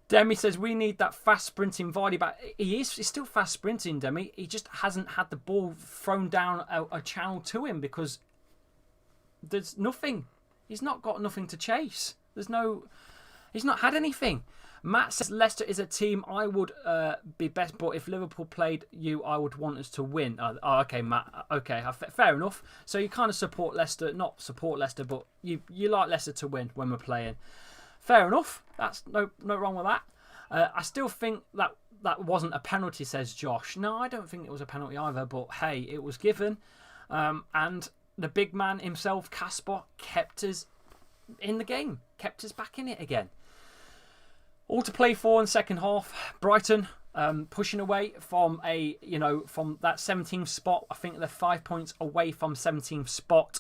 Demi says, we need that fast sprinting Vardy back. He's still fast sprinting, Demi. He just hasn't had the ball thrown down a channel to him because there's nothing. He's not got nothing to chase. He's not had anything. Matt says, Leicester is a team I would be best, but if Liverpool played you, I would want us to win. Okay, Matt. Okay, fair enough. So you kind of support Leicester, not support Leicester, but you like Leicester to win when we're playing. Fair enough. That's no wrong with that. I still think that wasn't a penalty, says Josh. No, I don't think it was a penalty either, but hey, it was given. And the big man himself, Casper, kept us in the game. Kept us back in it again. All to play for in second half. Brighton pushing away from from that 17th spot. I think they're 5 points away from 17th spot.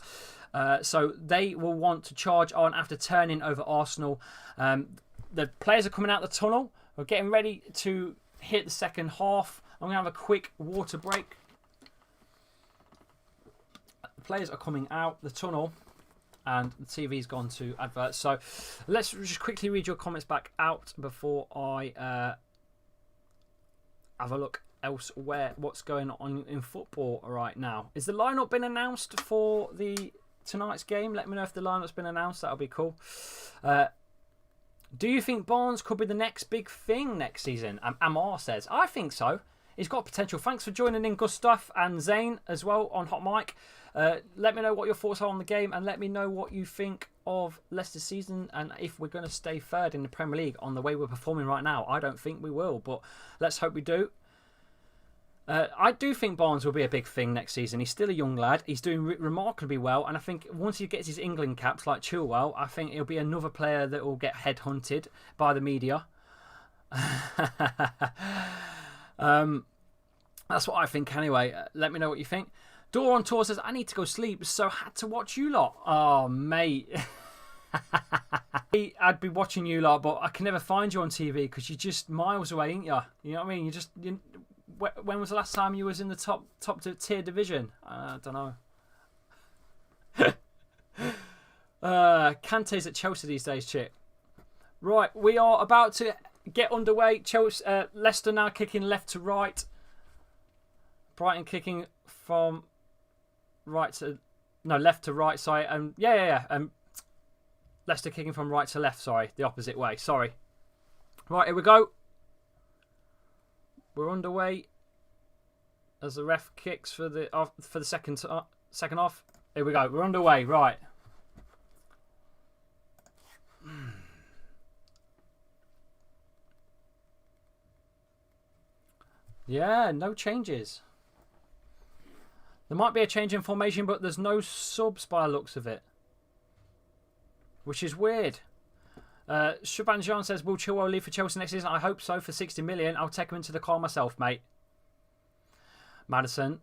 So they will want to charge on after turning over Arsenal. The players are coming out the tunnel. We're getting ready to hit the second half. I'm going to have a quick water break. The players are coming out the tunnel. And the TV's gone to adverts. So let's just quickly read your comments back out before I have a look elsewhere. What's going on in football right now? Is the lineup been announced for tonight's game? Let me know if the lineup's been announced. That'll be cool. Do you think Barnes could be the next big thing next season? Amar says, I think so. He's got potential. Thanks for joining in, Gustav and Zane as well on Hot Mic. Let me know what your thoughts are on the game and let me know what you think of Leicester's season and if we're going to stay third in the Premier League on the way we're performing right now. I don't think we will, but let's hope we do. I do think Barnes will be a big thing next season. He's still a young lad. He's doing remarkably well. And I think once he gets his England caps like Chilwell, I think he'll be another player that will get headhunted by the media. That's what I think anyway. Let me know what you think. Door on Tour says, I need to go sleep, so had to watch you lot. Oh, mate. I'd be watching you lot, but I can never find you on TV because you're just miles away, ain't you? You know what I mean? When was the last time you was in the top tier division? I don't know. Kante's at Chelsea these days, chick. Right, we are about to get underway. Leicester now kicking left to right. Brighton kicking from left to right. Sorry, Leicester kicking from right to left. Sorry, the opposite way. Sorry. Right, here we go. We're underway as the ref kicks for the second half. Here we go. We're underway. Right. Yeah, no changes. There might be a change in formation, but there's no subs by the looks of it, which is weird. Shaban Jean says, will Chilwell leave for Chelsea next season? I hope so for 60 million. I'll take him into the car myself, mate. Maddison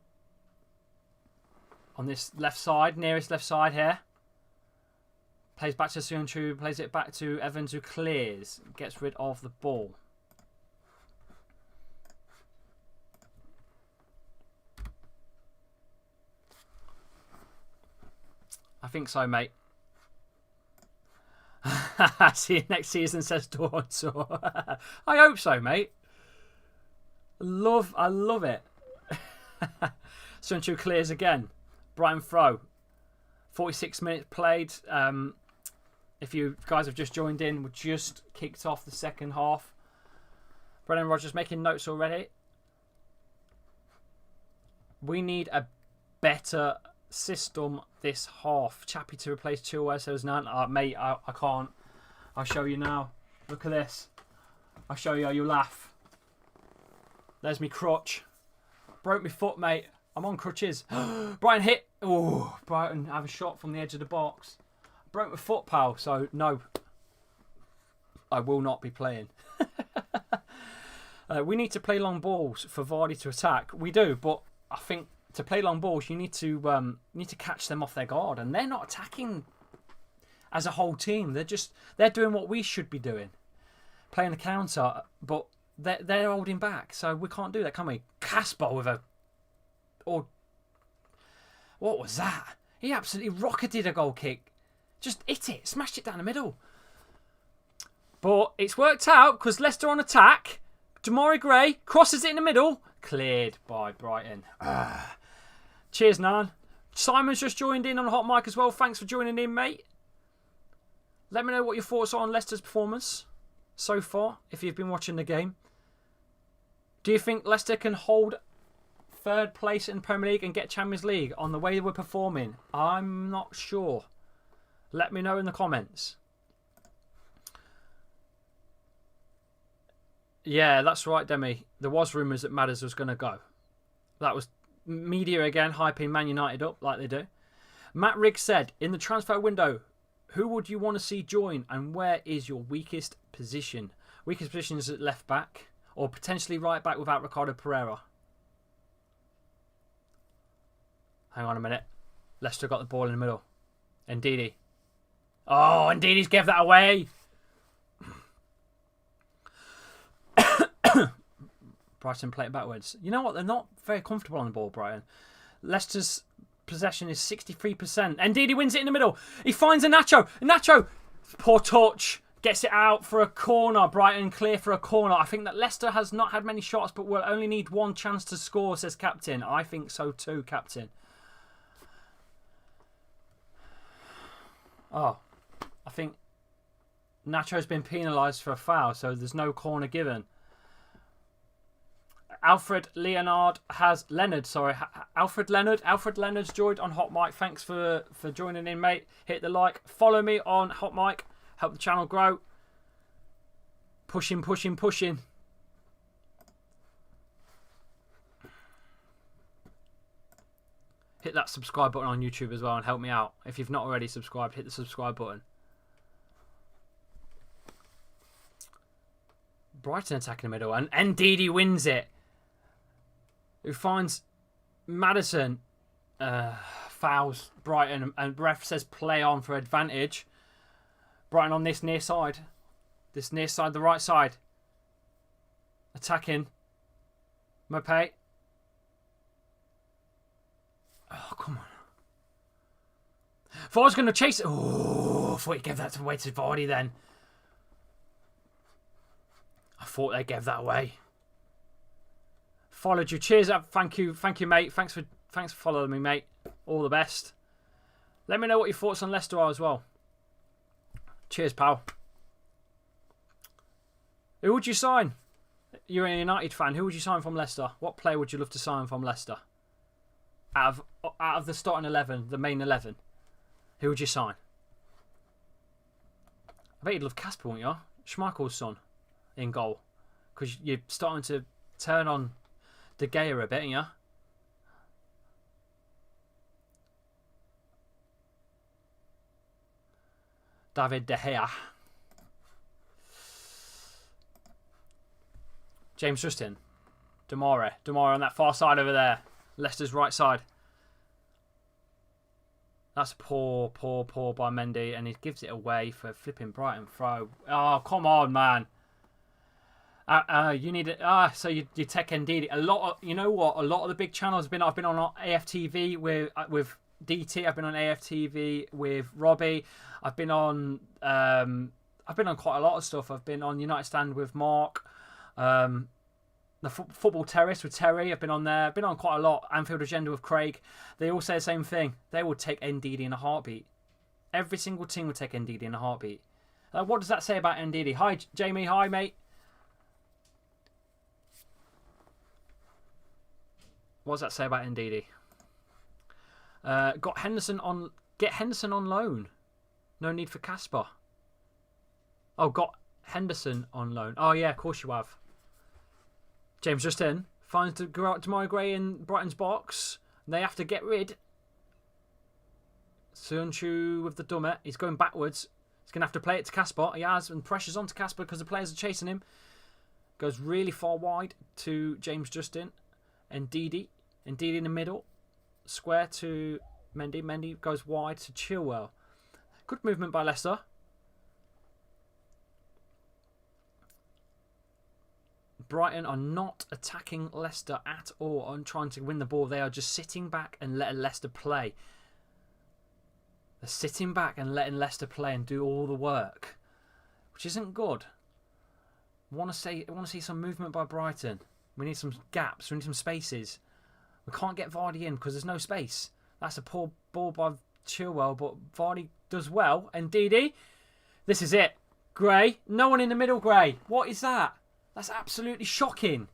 on this left side, nearest left side here. Plays back to Sionchu, plays it back to Evans, who clears, gets rid of the ball. I think so, mate. See you next season, says Dawn. I hope so, mate. I love it. Sunchu clears again. Brian throw. 46 minutes played. If you guys have just joined in, we just kicked off the second half. Brendan Rodgers making notes already. We need a better system this half. Chappy to replace Chilwell, says none. Mate, I can't. I'll show you now. Look at this. I'll show you how you laugh. There's me crutch. Broke my foot, mate. I'm on crutches. Brighton hit. Oh, Brighton have a shot from the edge of the box. Broke my foot, pal. So, no. I will not be playing. We need to play long balls for Vardy to attack. We do, but I think to play long balls, you need to catch them off their guard, and they're not attacking as a whole team. They're doing what we should be doing, playing the counter, but they're holding back. So we can't do that, can we? Casper with what was that? He absolutely rocketed a goal kick, just hit it, smashed it down the middle. But it's worked out because Leicester on attack. Demarai Gray crosses it in the middle, cleared by Brighton. Cheers, Nan. Simon's just joined in on Hot Mic as well. Thanks for joining in, mate. Let me know what your thoughts are on Leicester's performance so far, if you've been watching the game. Do you think Leicester can hold third place in the Premier League and get Champions League on the way we're performing? I'm not sure. Let me know in the comments. Yeah, that's right, Demi. There was rumours that Madders was going to go. That was media again, hyping Man United up like they do. Matt Riggs said, in the transfer window, who would you want to see join and where is your weakest position? Weakest position is at left back or potentially right back without Ricardo Pereira. Hang on a minute. Leicester got the ball in the middle. Ndidi. Oh, Ndidi's gave that away. Brighton play it backwards. You know what? They're not very comfortable on the ball, Brighton. Leicester's possession is 63%. Ndidi wins it in the middle. He finds a Nacho. Nacho, poor touch. Gets it out for a corner. Brighton clear for a corner. I think that Leicester has not had many shots, but will only need one chance to score, says Captain. I think so too, Captain. Oh, I think Nacho's been penalised for a foul, so there's no corner given. Alfred Leonard's joined on Hot Mic. Thanks for joining in, mate. Hit the like. Follow me on Hot Mic. Help the channel grow. Pushing. Hit that subscribe button on YouTube as well and help me out. If you've not already subscribed, hit the subscribe button. Brighton attacking the middle and Ndidi wins it. Who finds Maddison, fouls Brighton, and ref says play on for advantage. Brighton on this near side. The right side. Attacking. Mopé. Oh, come on. Thought I was going to chase it. Oh, I thought he gave that away to Vardy then. I thought they gave that away. Followed you. Cheers up. Thank you, mate. Thanks for following me, mate. All the best. Let me know what your thoughts on Leicester are as well. Cheers, pal. Who would you sign? You're a United fan. Who would you sign from Leicester? What player would you love to sign from Leicester? Out of the starting 11, the main 11, who would you sign? I bet you'd love Casper, wouldn't you? Schmeichel's son in goal, because you're starting to turn on De Gea a bit, aren't you? David De Gea. James Justin. Demarai on that far side over there. Leicester's right side. That's poor by Mendy, and he gives it away for a flipping Brighton throw. Oh, come on, man. You need it. So you take Ndidi. A lot of the big channels I've been on AFTV with DT. I've been on AFTV with Robbie. I've been on quite a lot of stuff. I've been on United Stand with Mark. The Football Terrace with Terry. I've been on there. I've been on quite a lot. Anfield Agenda with Craig. They all say the same thing. They would take Ndidi in a heartbeat. Every single team would take Ndidi in a heartbeat. What does that say about Ndidi? Hi, Jamie. Hi, mate. What does that say about Ndidi? Got Henderson on. Get Henderson on loan. No need for Casper. Oh, got Henderson on loan. Oh yeah, of course you have. James Justin finds Demarai Gray in Brighton's box. They have to get rid. Sunchu with the dummet. He's going backwards. He's going to have to play it to Casper. He has, and pressure's on to Casper because the players are chasing him. Goes really far wide to James Justin. And Ndidi in the middle. Square to Mendy. Mendy goes wide to Chilwell. Good movement by Leicester. Brighton are not attacking Leicester at all and trying to win the ball. They are just sitting back and letting Leicester play. They're sitting back and letting Leicester play and do all the work, which isn't good. I want to see some movement by Brighton. We need some gaps. We need some spaces. We can't get Vardy in because there's no space. That's a poor ball by Chilwell, but Vardy does well. And Ndidi, this is it. Gray, no one in the middle. Gray, what is that? That's absolutely shocking.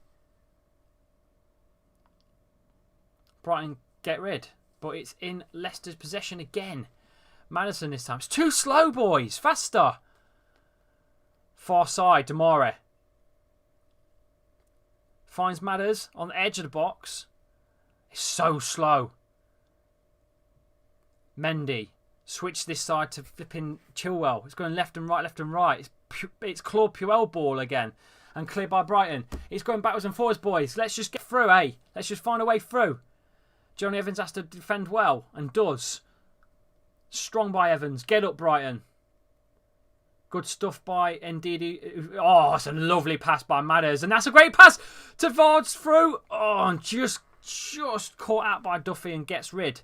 Brighton get rid, but it's in Leicester's possession again. Madison this time. It's too slow, boys. Faster. Far side, Damare. Finds Madders on the edge of the box. It's so slow. Mendy. Switch this side to flipping Chilwell. It's going left and right. It's Claude Puel ball again. And cleared by Brighton. It's going backwards and forwards, boys. Let's just get through, eh? Let's just find a way through. Johnny Evans has to defend well. And does. Strong by Evans. Get up, Brighton. Good stuff by Ndidi. Oh, it's a lovely pass by Madders. And that's a great pass to Vards through. Oh, and just caught out by Duffy and gets rid.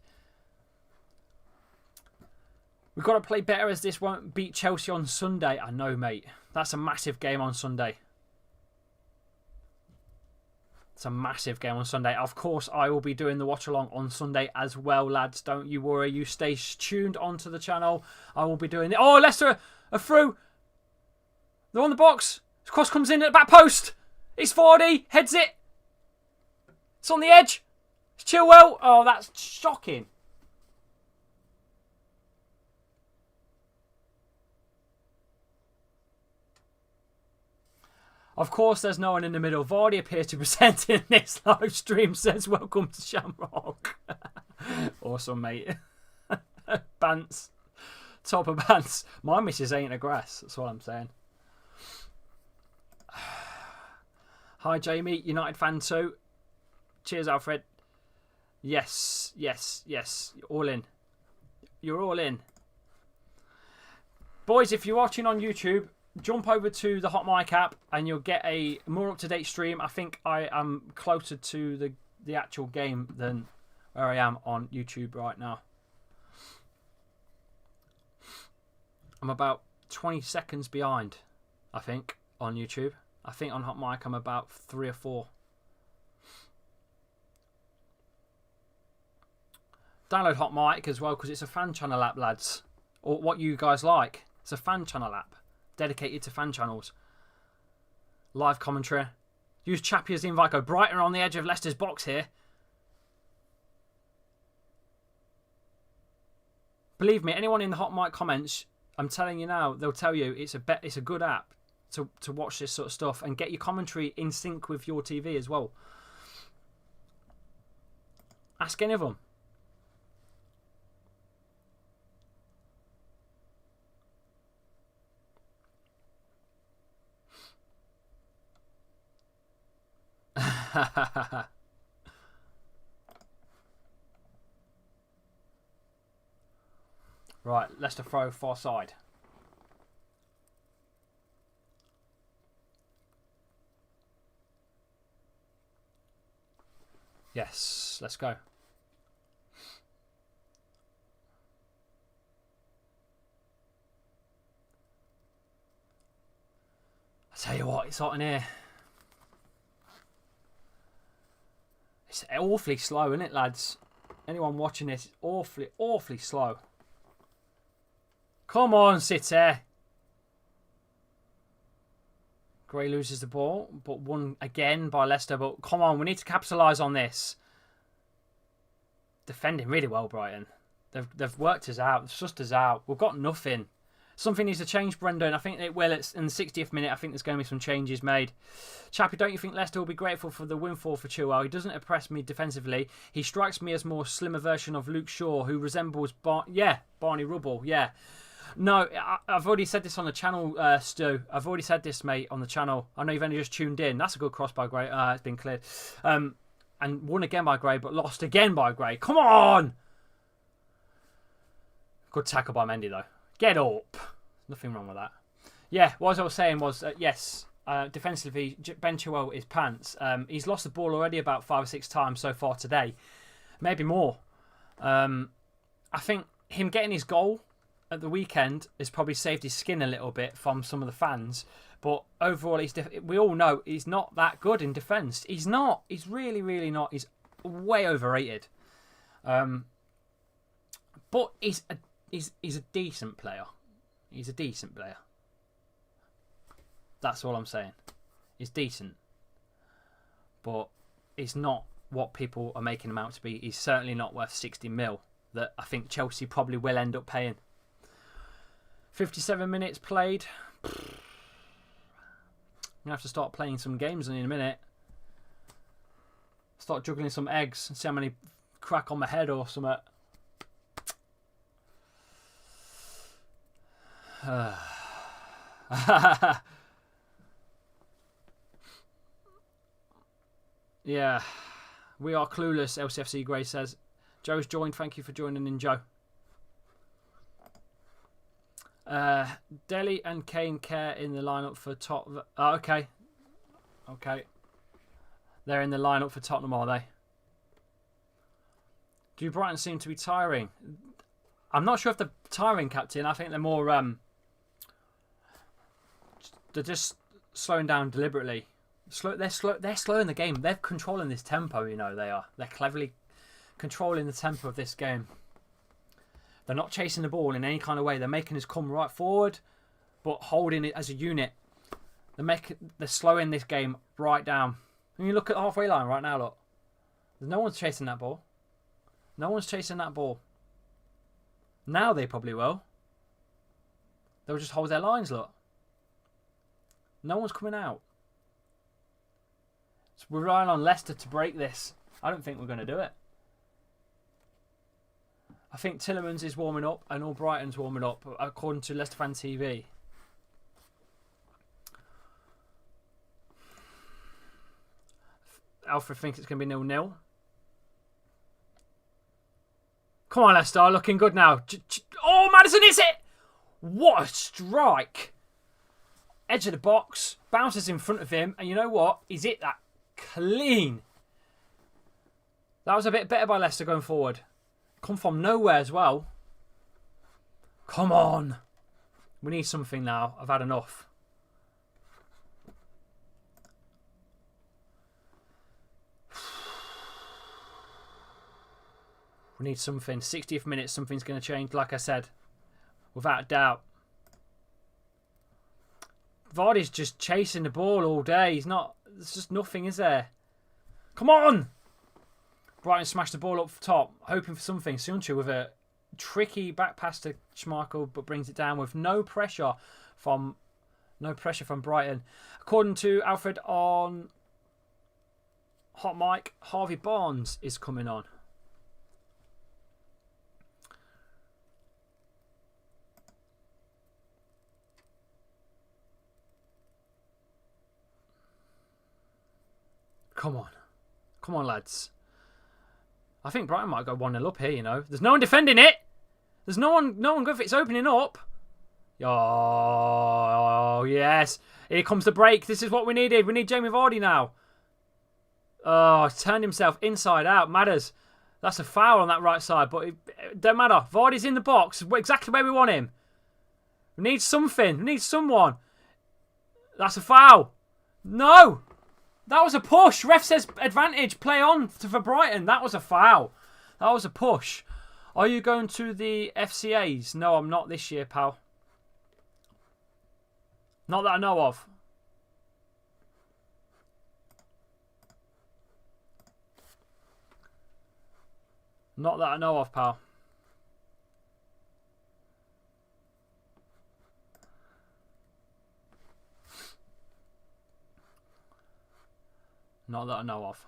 We've got to play better as this won't beat Chelsea on Sunday. I know, mate. That's a massive game on Sunday. It's a massive game on Sunday. Of course, I will be doing the watch-along on Sunday as well, lads. Don't you worry. You stay tuned onto the channel. I will be doing it. Oh, Leicester are through. They're on the box. Cross comes in at the back post. It's Vardy. Heads it. It's on the edge. It's Chilwell. Oh, that's shocking. Of course, there's no one in the middle. Vardy appears to be presenting this live stream. Says, welcome to Shamrock. Awesome, mate. Bants. Top of Bants. My missus ain't a grass. That's what I'm saying. Hi, Jamie. United fan too. Cheers, Alfred. Yes. All in. You're all in. Boys, if you're watching on YouTube, jump over to the Hot Mic app and you'll get a more up-to-date stream. I think I am closer to the actual game than where I am on YouTube right now. I'm about 20 seconds behind, I think, on YouTube. I think on Hot Mic I'm about 3 or 4. Download Hot Mic as well because it's a fan channel app, lads. Or what you guys like. It's a fan channel app. Dedicated to fan channels. Live commentary. Use Chappy as the invite code. Brighton on the edge of Leicester's box here. Believe me, anyone in the Hot Mic comments, I'm telling you now, they'll tell you it's a good app to watch this sort of stuff and get your commentary in sync with your TV as well. Ask any of them. Right, Leicester throw far side. Yes, let's go. I tell you what, it's hot in here. It's awfully slow, isn't it, lads? Anyone watching this, awfully slow. Come on, City. Gray loses the ball, but won again by Leicester. But come on, we need to capitalise on this. Defending really well, Brighton. They've worked us out. They've sussed us out. We've got nothing. Something needs to change, Brendan. I think it will. It's in the 60th minute. I think there's going to be some changes made. Chappy, don't you think Leicester will be grateful for the windfall for Chilwell? He doesn't impress me defensively. He strikes me as more slimmer version of Luke Shaw, who resembles Barney Rubble. Yeah. No, I've already said this on the channel, Stu. I've already said this, mate, on the channel. I know you've only just tuned in. That's a good cross by Gray. It's been cleared. And won again by Gray, but lost again by Gray. Come on! Good tackle by Mendy, though. Get up. Nothing wrong with that. Yeah, what I was saying was, yes, defensively, Ben Chilwell is pants. He's lost the ball already about 5 or 6 times so far today. Maybe more. I think him getting his goal at the weekend has probably saved his skin a little bit from some of the fans. But overall, we all know he's not that good in defence. He's not. He's really, really not. He's way overrated. But he's a decent player. He's a decent player. That's all I'm saying. He's decent. But he's not what people are making him out to be. He's certainly not worth 60 mil that I think Chelsea probably will end up paying. 57 minutes played. I'm going to have to start playing some games in a minute. Start juggling some eggs and see how many crack on my head or something. Yeah. We are clueless, LCFC Gray says. Joe's joined. Thank you for joining in, Joe. Dele and Kane Care in the lineup for Tottenham. Okay. They're in the lineup for Tottenham, are they? Do Brighton seem to be tiring? I'm not sure if they're tiring, Captain. I think they're more... they're just slowing down deliberately. They're slowing the game. They're controlling this tempo, you know, they are. They're cleverly controlling the tempo of this game. They're not chasing the ball in any kind of way. They're making us come right forward, but holding it as a unit. They're slowing this game right down. When you look at the halfway line right now, look. No one's chasing that ball. No one's chasing that ball. Now they probably will. They'll just hold their lines, look. No one's coming out. So we're relying on Leicester to break this. I don't think we're going to do it. I think Tillemans is warming up and all Brighton's warming up, according to Leicester Fan TV. Alfred thinks it's going to be 0-0. Come on, Leicester, looking good now. Oh, Maddison hits it! What a strike! Edge of the box, bounces in front of him, and you know what? He's hit that clean. That was a bit better by Leicester going forward. Come from nowhere as well. Come on. We need something now. I've had enough. We need something. 60th minute, something's going to change, like I said. Without a doubt. Vardy's just chasing the ball all day. There's just nothing, is there? Come on! Brighton smashed the ball up top, hoping for something. Sunchu with a tricky back pass to Schmeichel, but brings it down with no pressure from Brighton. According to Alfred on Hot Mic, Harvey Barnes is coming on. Come on, lads. I think Brighton might go 1-0 up here, you know. There's no one defending it. There's no one good. It's opening up. Oh, yes. Here comes the break. This is what we needed. We need Jamie Vardy now. Oh, turned himself inside out. Matters. That's a foul on that right side, but it don't matter. Vardy's in the box. Exactly where we want him. We need something. We need someone. That's a foul. No. That was a push. Ref says advantage. Play on for Brighton. That was a foul. That was a push. Are you going to the FCAs? No, I'm not this year, pal. Not that I know of. Not that I know of, pal. Not that I know of.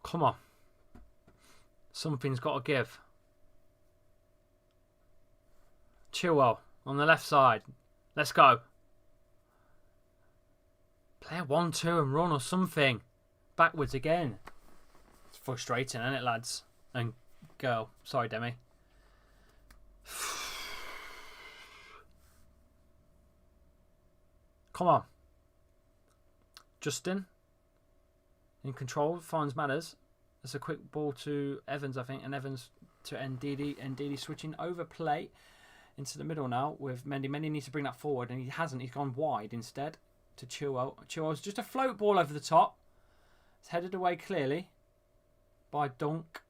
Come on. Something's got to give. Chilwell on the left side. Let's go. Play a 1-2 and run or something. Backwards again. It's frustrating, isn't it, lads? And girl. Sorry, Demi. Come on. Justin. In control. Finds Matters. It's a quick ball to Evans, I think. And Evans to Ndidi. Ndidi switching over play into the middle now with Mendy. Mendy needs to bring that forward. And he hasn't. He's gone wide instead to Chilwell. Chilwell's just a float ball over the top. It's headed away clearly by Dunk.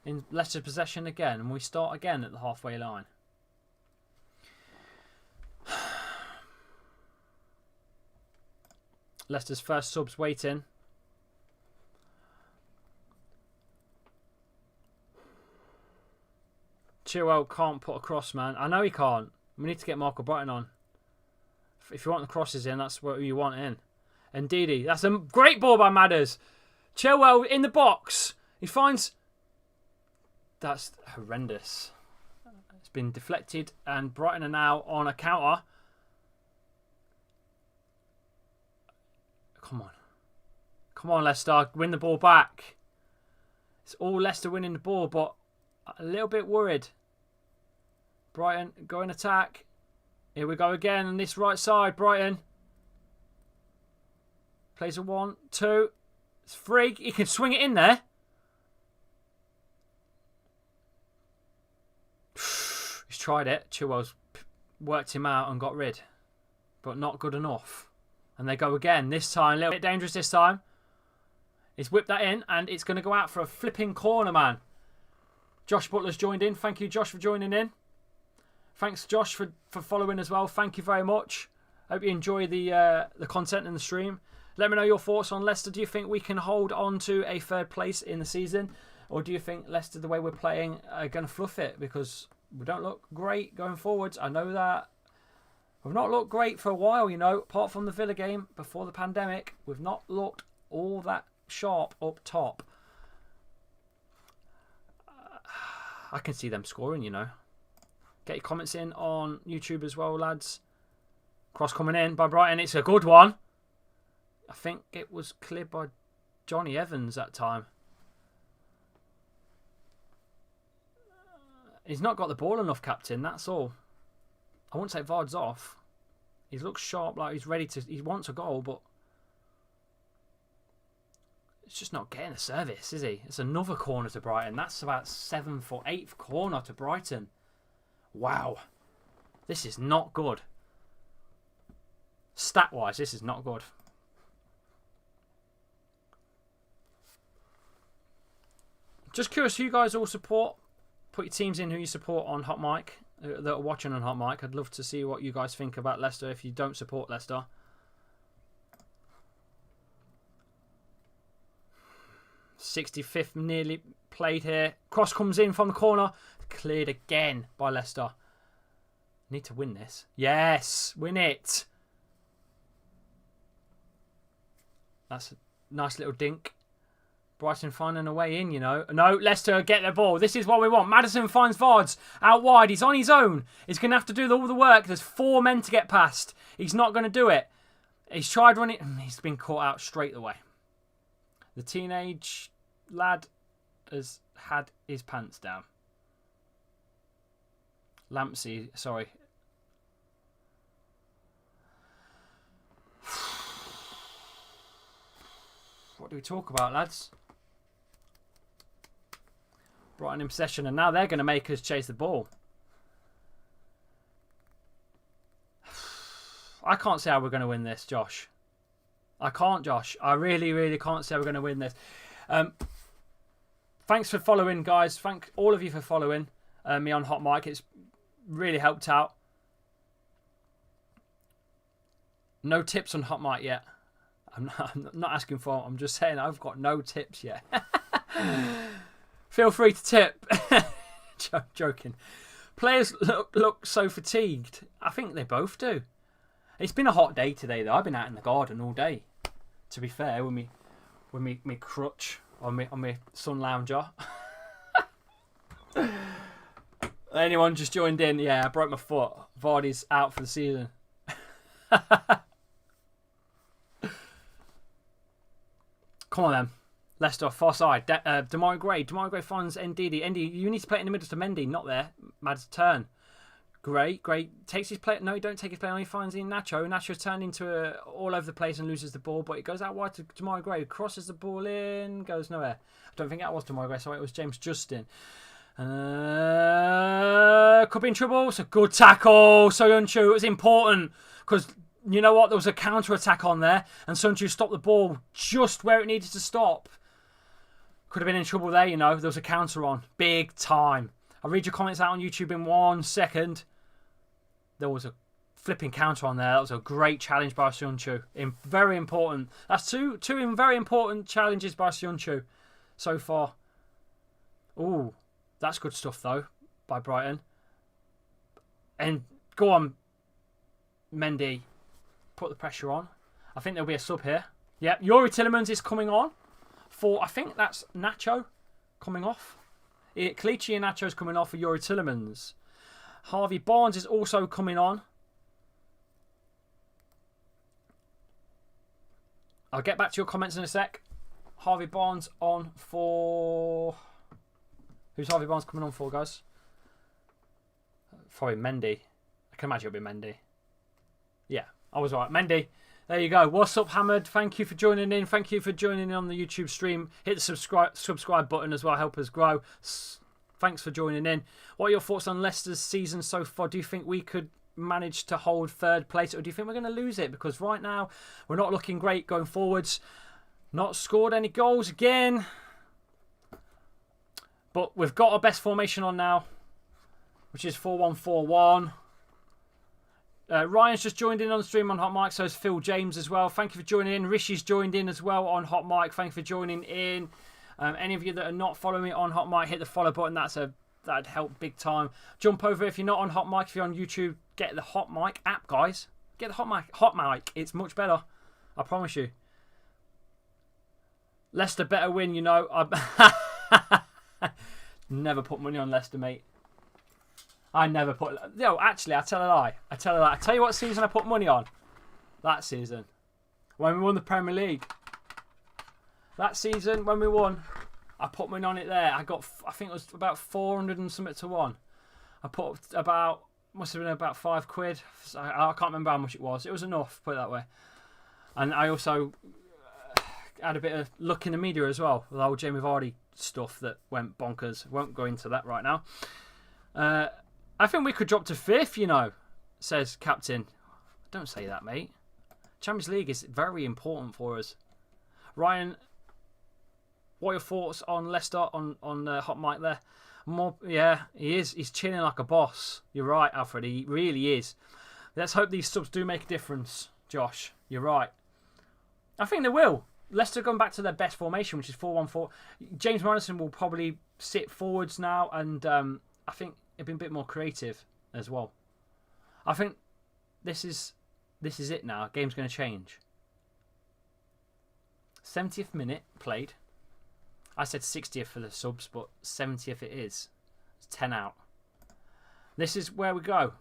In Leicester possession again, and we start again at the halfway line. Leicester's first subs waiting. Chilwell can't put a cross, man. I know he can't. We need to get Marco Brighton on. If you want the crosses in, that's what you want in. And Ndidi, that's a great ball by Madders. Chilwell in the box. He finds... That's horrendous. It's been deflected and Brighton are now on a counter. Come on. Come on, Leicester. Win the ball back. It's all Leicester winning the ball, but a little bit worried. Brighton go in attack. Here we go again on this right side. Brighton. Plays a 1-2. It's free. He can swing it in there. He's tried it. Chilwell's worked him out and got rid. But not good enough. And they go again. This time, a little bit dangerous this time. He's whipped that in and it's going to go out for a flipping corner, man. Josh Butler's joined in. Thank you, Josh, for joining in. Thanks, Josh, for following as well. Thank you very much. Hope you enjoy the content in the stream. Let me know your thoughts on Leicester. Do you think we can hold on to a third place in the season? Or do you think Leicester, the way we're playing, are going to fluff it? Because we don't look great going forwards. I know that. We've not looked great for a while, you know. Apart from the Villa game before the pandemic, we've not looked all that sharp up top. I can see them scoring, you know. Get your comments in on YouTube as well, lads. Cross coming in by Brighton. It's a good one. I think it was cleared by Johnny Evans that time. He's not got the ball enough, captain. That's all. I wouldn't say Vard's off. He looks sharp, like he's ready to... He wants a goal, but... It's just not getting a service, is he? It's another corner to Brighton. That's about 7th or 8th corner to Brighton. Wow. This is not good. Stat-wise, this is not good. Just curious who you guys all support. Put your teams in who you support on Hot Mic. That are watching on Hot Mic. I'd love to see what you guys think about Leicester if you don't support Leicester. '65th nearly played here. Cross comes in from the corner. Cleared again by Leicester. Need to win this. Yes, win it. That's a nice little dink. Brighton finding a way in, you know. No, Leicester get the ball. This is what we want. Maddison finds Vards out wide. He's on his own. He's going to have to do all the work. There's 4 men to get past. He's not going to do it. He's tried running. He's been caught out straight away. The teenage lad has had his pants down. Lampsey, sorry. What do we talk about, lads? Brighton in possession, and now they're going to make us chase the ball. I can't say how we're going to win this, Josh. I can't, Josh. I really, really can't say we're going to win this. Thanks for following, guys. Thank all of you for following me on Hot Mic. It's really helped out. No tips on Hot Mic yet. I'm not asking for. I'm just saying I've got no tips yet. Feel free to tip. Joking. Players look so fatigued. I think they both do. It's been a hot day today, though. I've been out in the garden all day. To be fair, when with me crutch on me sun lounger. Anyone just joined in? Yeah, I broke my foot. Vardy's out for the season. Come on then. Leicester, far side. Demarai Gray. Demarai Gray finds Ndidi. Ndidi, you need to play it in the middle to Mendy. Not there. Mad's turn. Gray takes his play. No, he don't take his play on. He finds in Nacho. Nacho's turned into all over the place and loses the ball, but it goes out wide to Demarai Gray. Crosses the ball in, goes nowhere. I don't think that was Demarai Gray. Sorry, it was James Justin. Could be in trouble. It's a good tackle. Soyuncu. It was important because you know what? There was a counter attack on there, and Soyuncu stopped the ball just where it needed to stop. Could have been in trouble there, you know. There was a counter on. Big time. I'll read your comments out on YouTube in 1 second. There was a flipping counter on there. That was a great challenge by Soyuncu. Very important. That's two very important challenges by Soyuncu so far. Ooh, that's good stuff, though, by Brighton. And go on, Mendy. Put the pressure on. I think there'll be a sub here. Yep, Yuri Tillemans is coming on. I think that's Nacho coming off. Kelechi and Nacho's coming off for Yuri Tillemans. Harvey Barnes is also coming on. I'll get back to your comments in a sec. Harvey Barnes on for... Who's Harvey Barnes coming on for, guys? Probably Mendy. I can imagine it'll be Mendy. Yeah, I was right. Mendy. There you go. What's up, Hammered? Thank you for joining in. Thank you for joining in on the YouTube stream. Hit the subscribe button as well. Help us grow. Thanks for joining in. What are your thoughts on Leicester's season so far? Do you think we could manage to hold third place, or do you think we're going to lose it? Because right now, we're not looking great going forwards. Not scored any goals again. But we've got our best formation on now, which is 4-1-4-1. Ryan's just joined in on the stream on Hot Mic, so is Phil James as well. Thank you for joining in. Rishi's joined in as well on Hot Mic. Thank you for joining in. Any of you that are not following me on Hot Mic, hit the follow button. That'd help big time. Jump over if you're not on Hot Mic. If you're on YouTube, get the Hot Mic app, guys. Get the Hot Mic. Hot Mic. It's much better. I promise you. Leicester better win, you know. Never put money on Leicester, mate. I never put... Yo, actually, I tell a lie. I tell you what season I put money on. That season. When we won the Premier League. That season, when we won, I put money on it there. I think it was about 400 and something to 1. I put must have been about £5. I can't remember how much it was. It was enough, put it that way. And I also had a bit of luck in the media as well. With old Jamie Vardy stuff that went bonkers. Won't go into that right now. I think we could drop to 5th, you know, says Captain. Don't say that, mate. Champions League is very important for us. Ryan, what are your thoughts on Leicester on Hot Mic there? Yeah, he is. He's chilling like a boss. You're right, Alfred. He really is. Let's hope these subs do make a difference, Josh. You're right. I think they will. Leicester going back to their best formation, which is 4-1-4. James Morrison will probably sit forwards now, and I think it'll be a bit more creative as well. I think this is it now. Game's going to change. 70th minute played. I said 60th for the subs, but 70th it is. It's 10 out. This is where we go.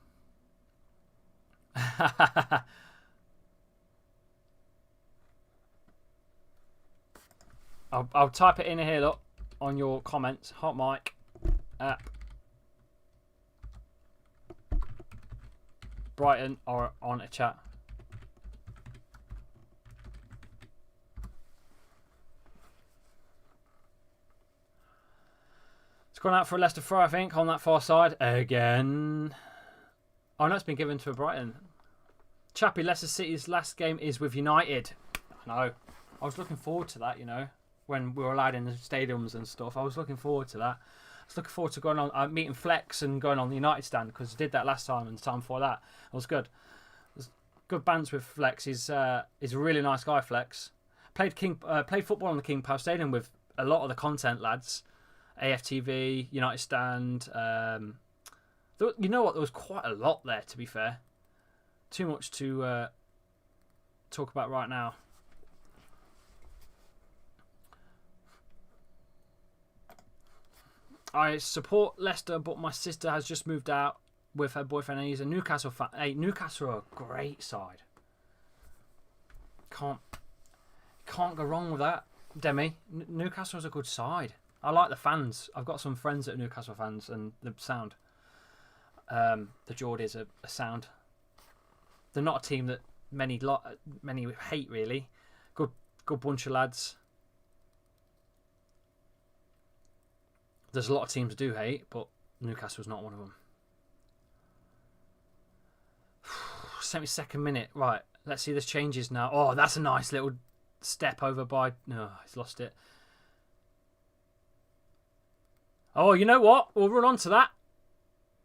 I'll type it in here, look, on your comments. Hot Mic app. Brighton or on a chat. It's gone out for a Leicester throw, I think, on that far side. Again. Oh, no, it's been given to a Brighton. Chappy, Leicester City's last game is with United. I know. I was looking forward to that, you know, when we were allowed in the stadiums and stuff. I was looking forward to that. I was looking forward to going on, meeting Flex and going on the United stand, because I did that last time and the time before that. It was good. It was good bands with Flex. He's a really nice guy, Flex. Played football on the King Power Stadium with a lot of the content lads. AFTV, United stand. You know what? There was quite a lot there, to be fair. Too much to talk about right now. I support Leicester, but my sister has just moved out with her boyfriend and he's a Newcastle fan. Hey, Newcastle are a great side. Can't go wrong with that, Demi. Newcastle's a good side. I like the fans. I've got some friends that are Newcastle fans and the sound. The Geordies are a sound. They're not a team that many hate really. Good bunch of lads. There's a lot of teams that do hate, but Newcastle's not one of them. 72nd minute. Right, let's see this changes now. Oh, that's a nice little step over by... No, he's lost it. Oh, you know what? We'll run on to that.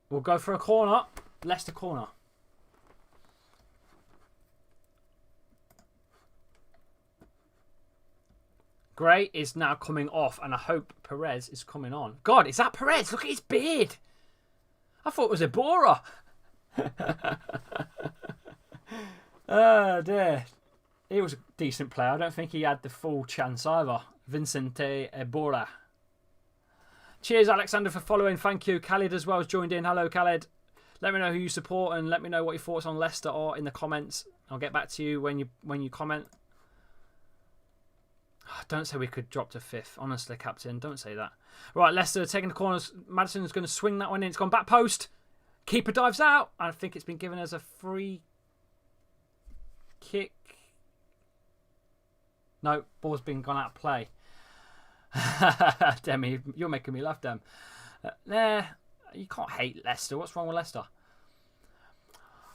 We'll go for a corner. Leicester corner. Gray is now coming off, and I hope Perez is coming on. God, is that Perez? Look at his beard. I thought it was Iborra. Oh, dear. He was a decent player. I don't think he had the full chance either. Vincente Iborra. Cheers, Alexander, for following. Thank you. Khalid as well has joined in. Hello, Khalid. Let me know who you support and let me know what your thoughts on Leicester are in the comments. I'll get back to you when you comment. Don't say we could drop to 5th. Honestly, Captain, don't say that. Right, Leicester taking the corners. Madison's going to swing that one in. It's gone back post. Keeper dives out. I think it's been given as a free kick. No, ball's been gone out of play. Demi, you're making me laugh, Dem. Nah, you can't hate Leicester. What's wrong with Leicester?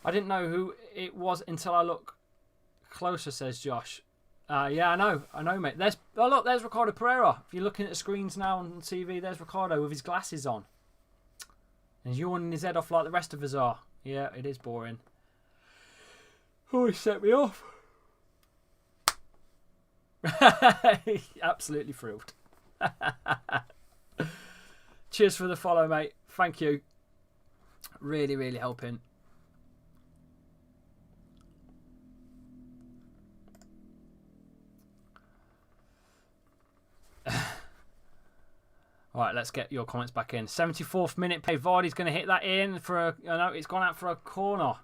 I didn't know who it was until I look closer, says Josh. Yeah, I know, mate. Look, there's Ricardo Pereira. If you're looking at the screens now on TV, there's Ricardo with his glasses on. And he's yawning his head off like the rest of us are. Yeah, it is boring. Oh, he set me off. Absolutely thrilled. Cheers for the follow, mate. Thank you. Really, really helping. Right, let's get your comments back in. 74th minute play. Vardy's going to hit that in for a... Oh, no, it's gone out for a corner.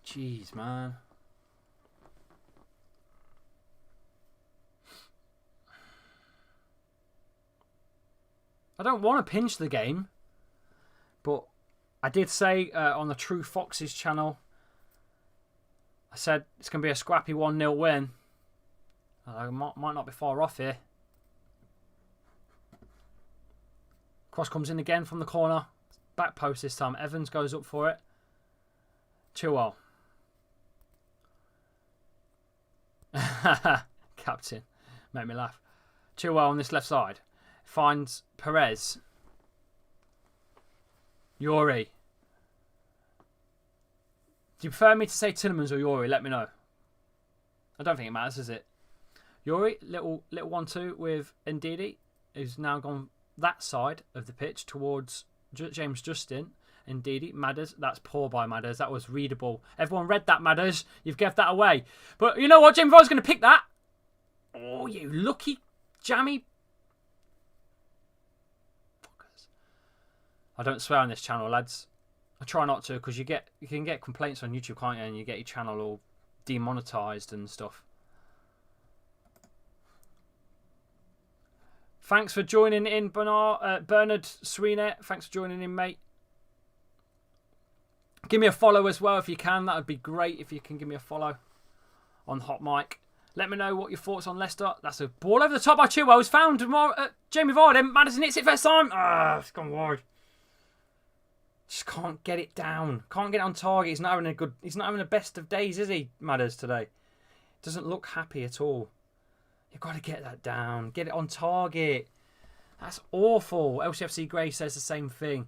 Jeez, man. I don't want to pinch the game, but I did say on the True Foxes channel, I said it's going to be a scrappy 1-0 win. I might not be far off here. Cross comes in again from the corner. Back post this time. Evans goes up for it. Chilwell. Captain. Make me laugh. Chilwell on this left side. Finds Perez. Yuri. Do you prefer me to say Tillemans or Yuri? Let me know. I don't think it matters, does it? Yuri, little 1-2 with Ndidi, who's now gone that side of the pitch towards James Justin. Ndidi, Madders, that's poor by Madders. That was readable. Everyone read that, Madders. You've gave that away. But you know what? James Vardy's going to pick that. Oh, you lucky jammy fuckers. I don't swear on this channel, lads. I try not to because you can get complaints on YouTube, can't you? And you get your channel all demonetized and stuff. Thanks for joining in, Bernard Sweeney. Thanks for joining in, mate. Give me a follow as well if you can. That would be great if you can give me a follow on Hot Mic. Let me know what your thoughts on Leicester. That's a ball over the top by Chilwell. It's found Jamie Vardy. Maddison hits it first time. It's gone wide. Just can't get it down. Can't get it on target. He's not having a best of days, is he, Madders, today? Doesn't look happy at all. You've got to get that down. Get it on target. That's awful. LCFC Gray says the same thing.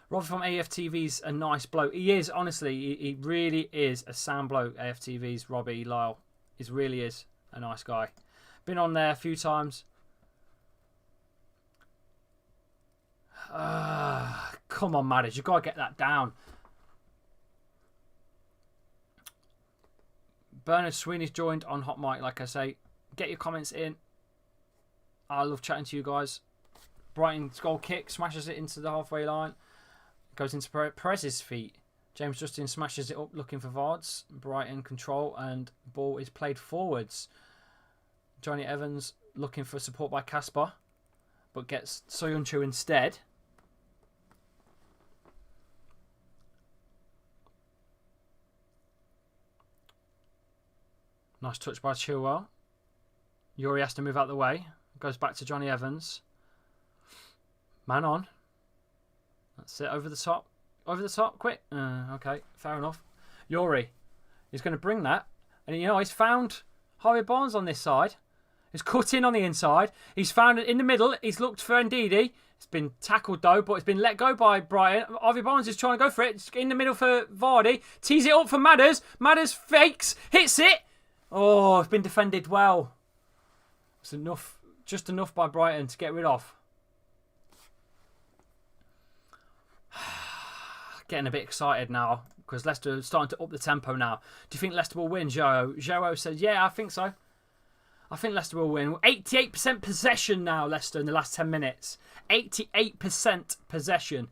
Rob from AFTV's a nice bloke. He is, honestly. He really is a sound bloke, AFTV's Robbie Lyle. He really is a nice guy. Been on there a few times. Come on, Madders. You've got to get that down. Bernard Sweeney's joined on Hot Mic, like I say. Get your comments in. I love chatting to you guys. Brighton's goal kick, smashes it into the halfway line. Goes into Perez's feet. James Justin smashes it up looking for Vards. Brighton control and ball is played forwards. Johnny Evans looking for support by Casper, but gets Soyuncu instead. Nice touch by Chilwell. Yuri has to move out the way. Goes back to Johnny Evans. Man on. That's it. Over the top. Over the top. Quick. Okay. Fair enough. Yuri. He's going to bring that. And, you know, he's found Harvey Barnes on this side. He's cut in on the inside. He's found it in the middle. He's looked for Ndidi. It's been tackled, though, but it's been let go by Brighton. Harvey Barnes is trying to go for it. It's in the middle for Vardy. Tees it up for Madders. Madders fakes. Hits it. Oh, it's been defended well. It's enough. Just enough by Brighton to get rid of. Getting a bit excited now because Leicester is starting to up the tempo now. Do you think Leicester will win, Joe? Joe says, yeah, I think so. I think Leicester will win. 88% possession now, Leicester, in the last 10 minutes. 88% possession.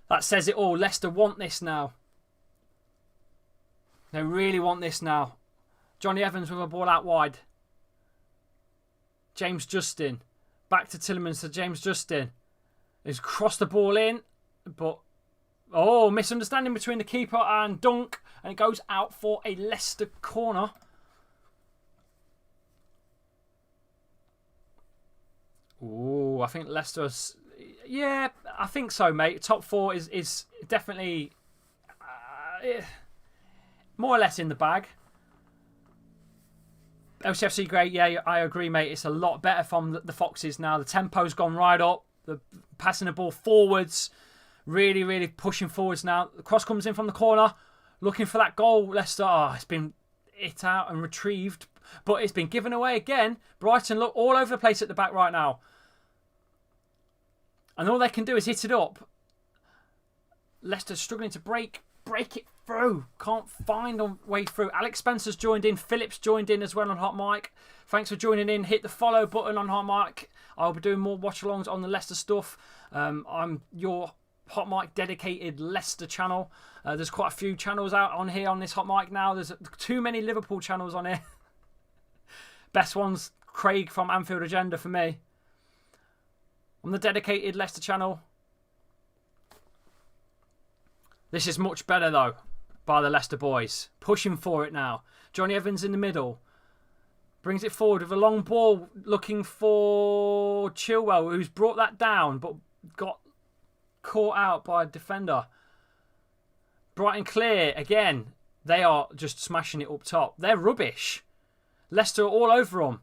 That says it all. Leicester want this now. They really want this now. Johnny Evans with a ball out wide. James Justin. Back to Tielemans to James Justin. He's crossed the ball in, but... Oh, misunderstanding between the keeper and Dunk. And it goes out for a Leicester corner. Oh, I think Leicester's... Yeah, I think so, mate. Top four is definitely more or less in the bag. LCFC great, yeah, I agree, mate. It's a lot better from the Foxes now. The tempo's gone right up. The passing the ball forwards. Really, really pushing forwards now. The cross comes in from the corner. Looking for that goal, Leicester. Oh, it's been hit out and retrieved. But it's been given away again. Brighton look all over the place at the back right now. And all they can do is hit it up. Leicester struggling to break it through. Can't find a way through. Alex Spencer's joined in. Phillips joined in as well on Hot Mic. Thanks for joining in. Hit the follow button on Hot Mic. I'll be doing more watch-alongs on the Leicester stuff. I'm your Hot Mic dedicated Leicester channel. There's quite a few channels out on here on this Hot Mic now. There's too many Liverpool channels on here. Best one's Craig from Anfield Agenda for me. On the dedicated Leicester channel. This is much better though by the Leicester boys. Pushing for it now. Johnny Evans in the middle. Brings it forward with a long ball looking for Chilwell, who's brought that down but got caught out by a defender. Brighton clear again. They are just smashing it up top. They're rubbish. Leicester are all over them.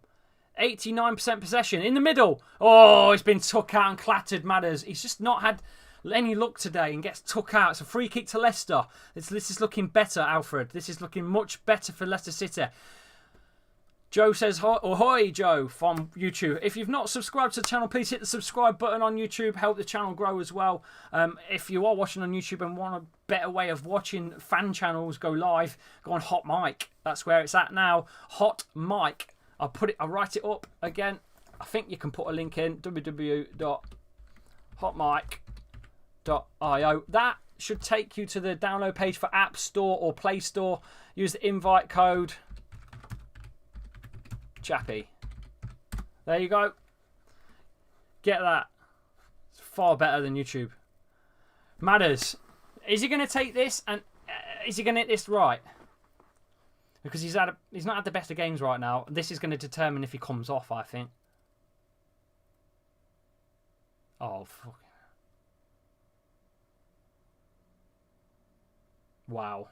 89% possession in the middle. Oh, he's been took out and clattered, Matters. He's just not had any luck today and gets took out. It's a free kick to Leicester. This is looking better, Alfred. This is looking much better for Leicester City. Joe says, ahoy, Joe, from YouTube. If you've not subscribed to the channel, please hit the subscribe button on YouTube. Help the channel grow as well. If you are watching on YouTube and want a better way of watching fan channels go live, go on Hot Mic. That's where it's at now. Hot Mic. I'll write it up again. I think you can put a link in. www.hotmic.io. That should take you to the download page for App Store or Play Store. Use the invite code Chappy. There you go. Get that. It's far better than YouTube. Matters. Is he going to take this and is he going to hit this right? Because he's not had the best of games right now. This is going to determine if he comes off, I think. Oh, fuck. Wow.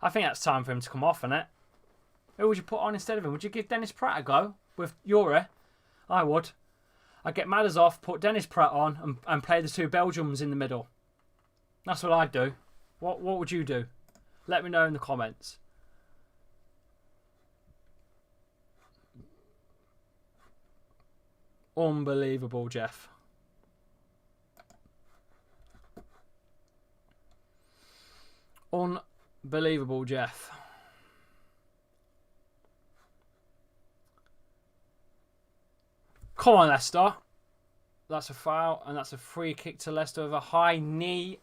I think that's time for him to come off, isn't it? Who would you put on instead of him? Would you give Dennis Pratt a go with Yuri? I would. I'd get Madders off, put Dennis Pratt on, and play the two Belgians in the middle. That's what I'd do. What would you do? Let me know in the comments. Unbelievable, Jeff. Unbelievable, Jeff. Come on, Leicester. That's a foul, and that's a free kick to Leicester with a high knee.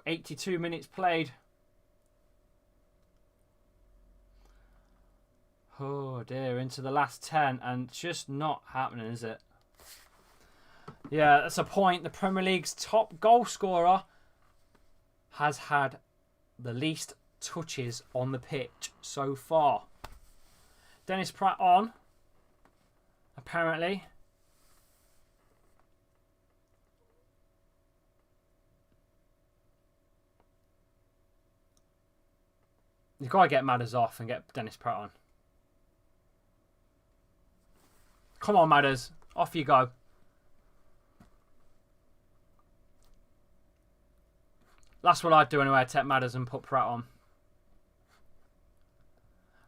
82 minutes played. Oh dear, into the last 10, and just not happening, is it? Yeah, that's a point. The Premier League's top goal scorer has had the least touches on the pitch so far. Dennis Pratt on, apparently. You've got to get Madders off and get Dennis Pratt on. Come on, Madders. Off you go. That's what I'd do anyway. I'd take Madders and put Pratt on.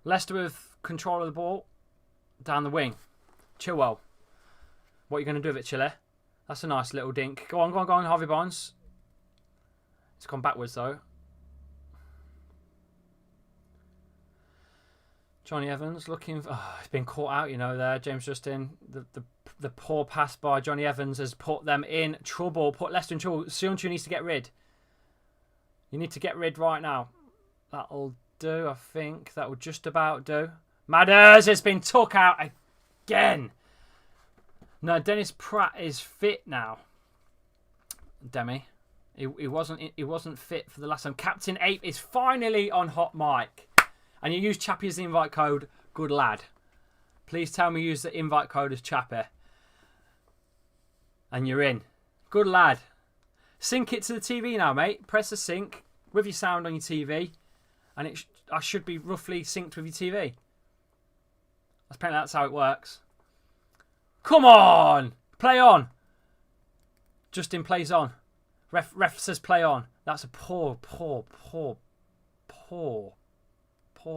Leicester with control of the ball. Down the wing. Chilwell. What are you going to do with it, Chile? That's a nice little dink. Go on, go on, go on, Harvey Barnes. It's gone backwards, though. Johnny Evans looking... Oh, he's been caught out, you know, there. James Justin. The poor pass by Johnny Evans has put them in trouble. Put Leicester in trouble. Sionchu needs to get rid. You need to get rid right now. That'll do, I think. That will just about do. Madders has been took out again. No, Dennis Pratt is fit now. Demi. He wasn't fit for the last time. Captain Ape is finally on hot mic. And you use Chappy as the invite code. Good lad. Please tell me you use the invite code as Chappy. And you're in. Good lad. Sync it to the TV now, mate. Press the sync with your sound on your TV. And I should be roughly synced with your TV. Apparently that's how it works. Come on! Play on! Justin plays on. Ref says play on. That's a poor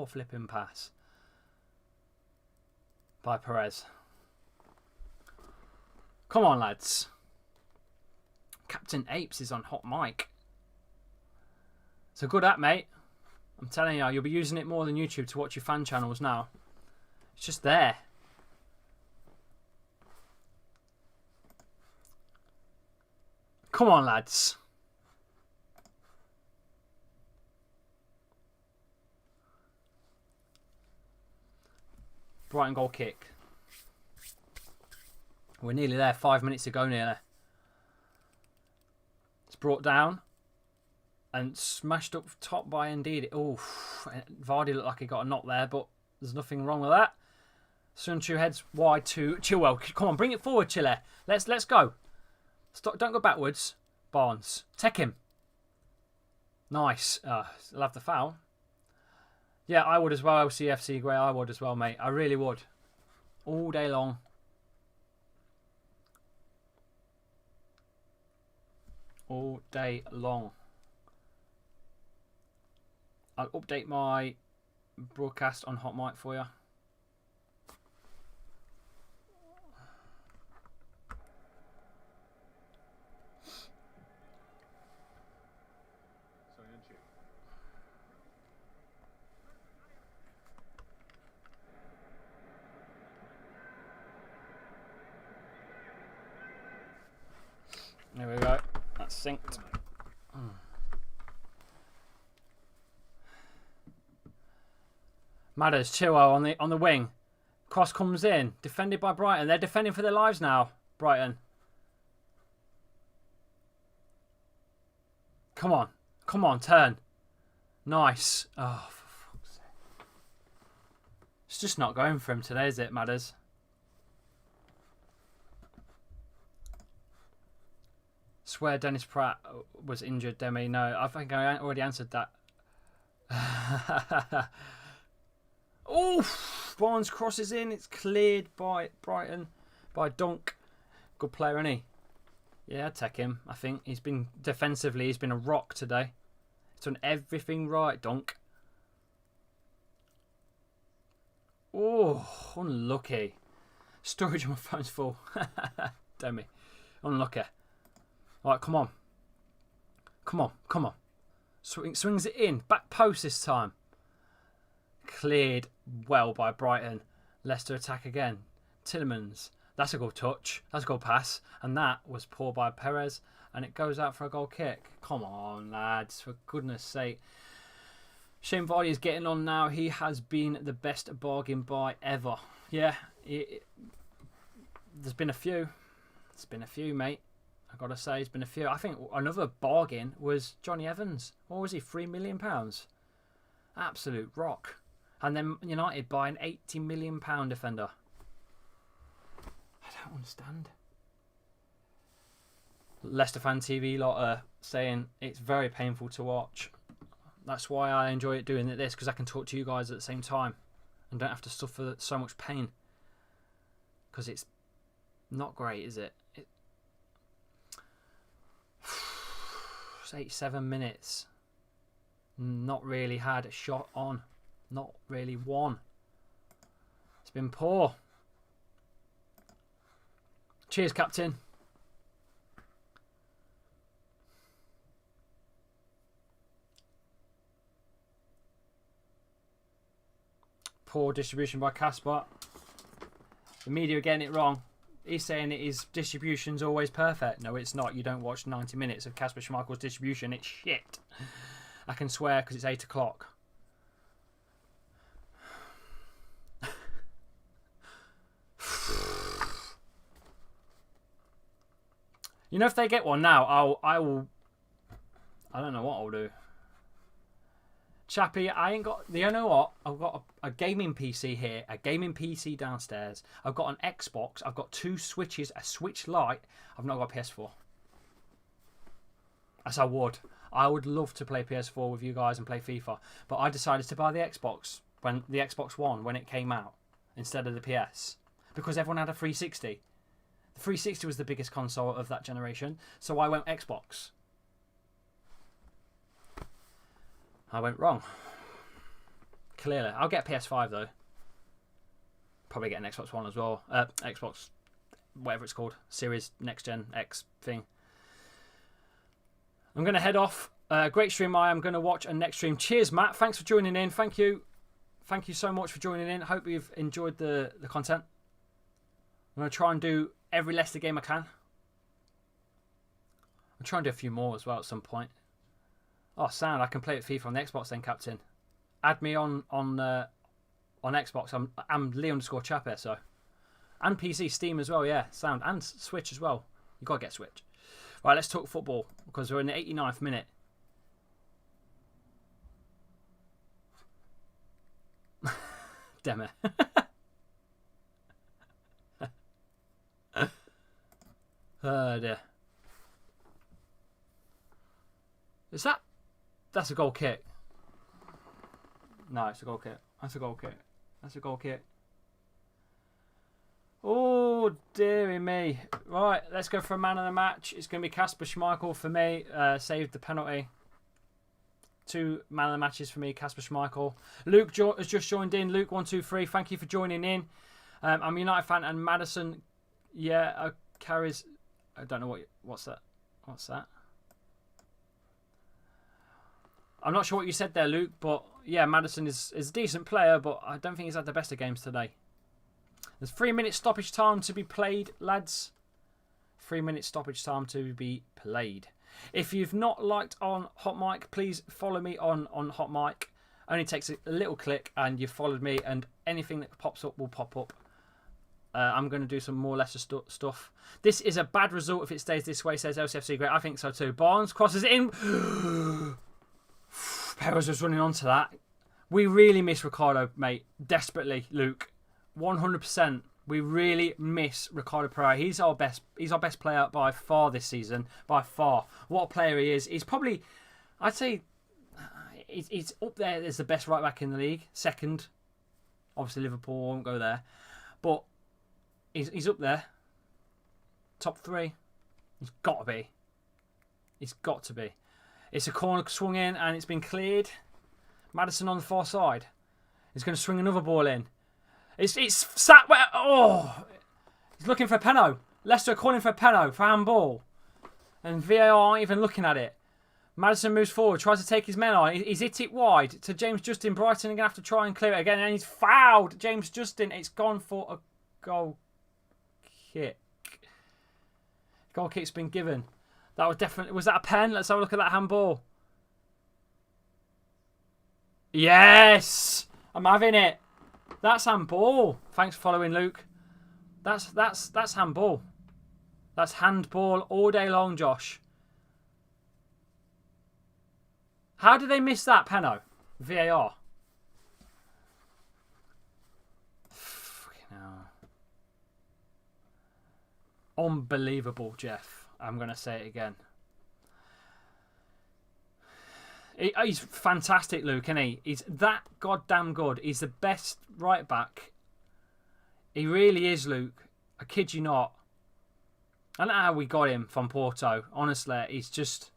flipping pass by Perez. Come on, lads. Captain Apes is on hot mic. So good at, mate. I'm telling you, you'll be using it more than YouTube to watch your fan channels now. It's just there. Come on, lads. Brighton goal kick. We're nearly there. 5 minutes to go nearly. It's brought down and smashed up top by Indeed. Oh, Vardy looked like he got a knock there, but there's nothing wrong with that. Sunchu heads wide to Chilwell. Come on, bring it forward, Chile. Let's go. Stop, don't go backwards. Barnes, take him. Nice. I'll have the foul. Yeah, I would as well, LCFC Grey. I would as well, mate. I really would. All day long. All day long. I'll update my broadcast on Hot Mic for you. There we go. That's synced. Madders, Chilwell on the wing. Cross comes in. Defended by Brighton. They're defending for their lives now, Brighton. Come on. Come on, turn. Nice. Oh, for fuck's sake. It's just not going for him today, is it, Madders? Swear Dennis Pratt was injured, Demi. No, I think I already answered that. Oof! Barnes crosses in. It's cleared by Brighton. By Dunk. Good player, isn't he? Yeah, I'd take him. I think he's been defensively. He's been a rock today. He's done everything right, Dunk. Oh, unlucky. Storage on my phone's full. Demi. Unlucky. Right, come on. Come on, come on. Swings it in. Back post this time. Cleared well by Brighton. Leicester attack again. Tielemans. That's a good touch. That's a good pass. And that was poor by Perez. And it goes out for a goal kick. Come on, lads. For goodness sake. Shane Vardy is getting on now. He has been the best bargain buy ever. Yeah. There's been a few. There's been a few, mate. I've got to say, there's been a few. I think another bargain was Johnny Evans. What was he? £3 million? Absolute rock. And then United buy an £80 million defender. I don't understand. Leicester Fan TV lot are saying it's very painful to watch. That's why I enjoy doing this, because I can talk to you guys at the same time and don't have to suffer so much pain. Because it's not great, is it? It's 87 minutes. Not really had a shot on. Not really won. It's been poor. Cheers, captain. Poor distribution by Casper. The media are getting it wrong. He's saying that his distribution's always perfect. No, it's not. You don't watch 90 minutes of Kasper Schmeichel's distribution. It's shit. I can swear because it's 8 o'clock. You know, if they get one now, I will. I don't know what I'll do. Chappy, I ain't got. You know what? I've got a gaming PC here, a gaming PC downstairs. I've got an Xbox. I've got 2 Switches, a Switch Lite. I've not got a PS4. As I would. I would love to play PS4 with you guys and play FIFA, but I decided to buy the Xbox when the Xbox One when it came out instead of the PS because everyone had a 360. The 360 was the biggest console of that generation, so I went Xbox. I went wrong. Clearly. I'll get a PS5 though. Probably get an Xbox One as well. Xbox, whatever it's called. Series Next Gen X thing. I'm going to head off. Great stream. I'm going to watch a next stream. Cheers, Matt. Thanks for joining in. Thank you. Thank you so much for joining in. Hope you've enjoyed the content. I'm going to try and do every Leicester game I can. I'll try and do a few more as well at some point. Oh, sound. I can play with FIFA on the Xbox then, Captain. Add me on Xbox. I'm Lee_Chappy, so. And PC, Steam as well, yeah. Sound. And Switch as well. You've got to get Switch. Right, let's talk football because we're in the 89th minute. Damn it. Oh dear. Is that? That's a goal kick. No, it's a goal kick. That's a goal kick. That's a goal kick. Oh, dearie me. Right, let's go for a man of the match. It's going to be Kasper Schmeichel for me. Saved the penalty. 2 man of the matches for me, Kasper Schmeichel. Luke has just joined in. Luke123, thank you for joining in. I'm a United fan and Madison, yeah, carries... I don't know what's that. What's that? I'm not sure what you said there, Luke, but yeah, Madison is a decent player, but I don't think he's had the best of games today. There's 3 minutes stoppage time to be played, lads. 3 minutes stoppage time to be played. If you've not liked on Hot Mic, please follow me on Hot Mic. Only takes a little click and you've followed me, and anything that pops up will pop up. I'm going to do some more Leicester stuff. This is a bad result if it stays this way, says LCFC. Great, I think so too. Barnes crosses it in. Perez was running onto that. We really miss Ricardo, mate. Desperately, Luke. 100%. We really miss Ricardo Pereira. He's our best player by far this season. By far. What a player he is. He's probably, I'd say, he's up there as the best right back in the league. Second. Obviously Liverpool won't go there. But he's up there. Top 3. He's got to be. He's got to be. It's a corner swung in and it's been cleared. Madison on the far side. He's going to swing another ball in. It's sat where... Oh! He's looking for a penalty. Leicester are calling for a penalty, for handball. And VAR aren't even looking at it. Madison moves forward, tries to take his men on. He's hit it wide to James Justin. Brighton are going to have to try and clear it again. And he's fouled James Justin. It's gone for a goal kick. Goal kick's been given. That was definitely... Was that a pen? Let's have a look at that handball. Yes! I'm having it. That's handball. Thanks for following, Luke. That's handball. That's handball all day long, Josh. How did they miss that, Peno? VAR. Fucking hell. Unbelievable, Jeff. I'm going to say it again. He's fantastic, Luke, isn't he? He's that goddamn good. He's the best right back. He really is, Luke. I kid you not. I don't know how we got him from Porto. Honestly, he's just...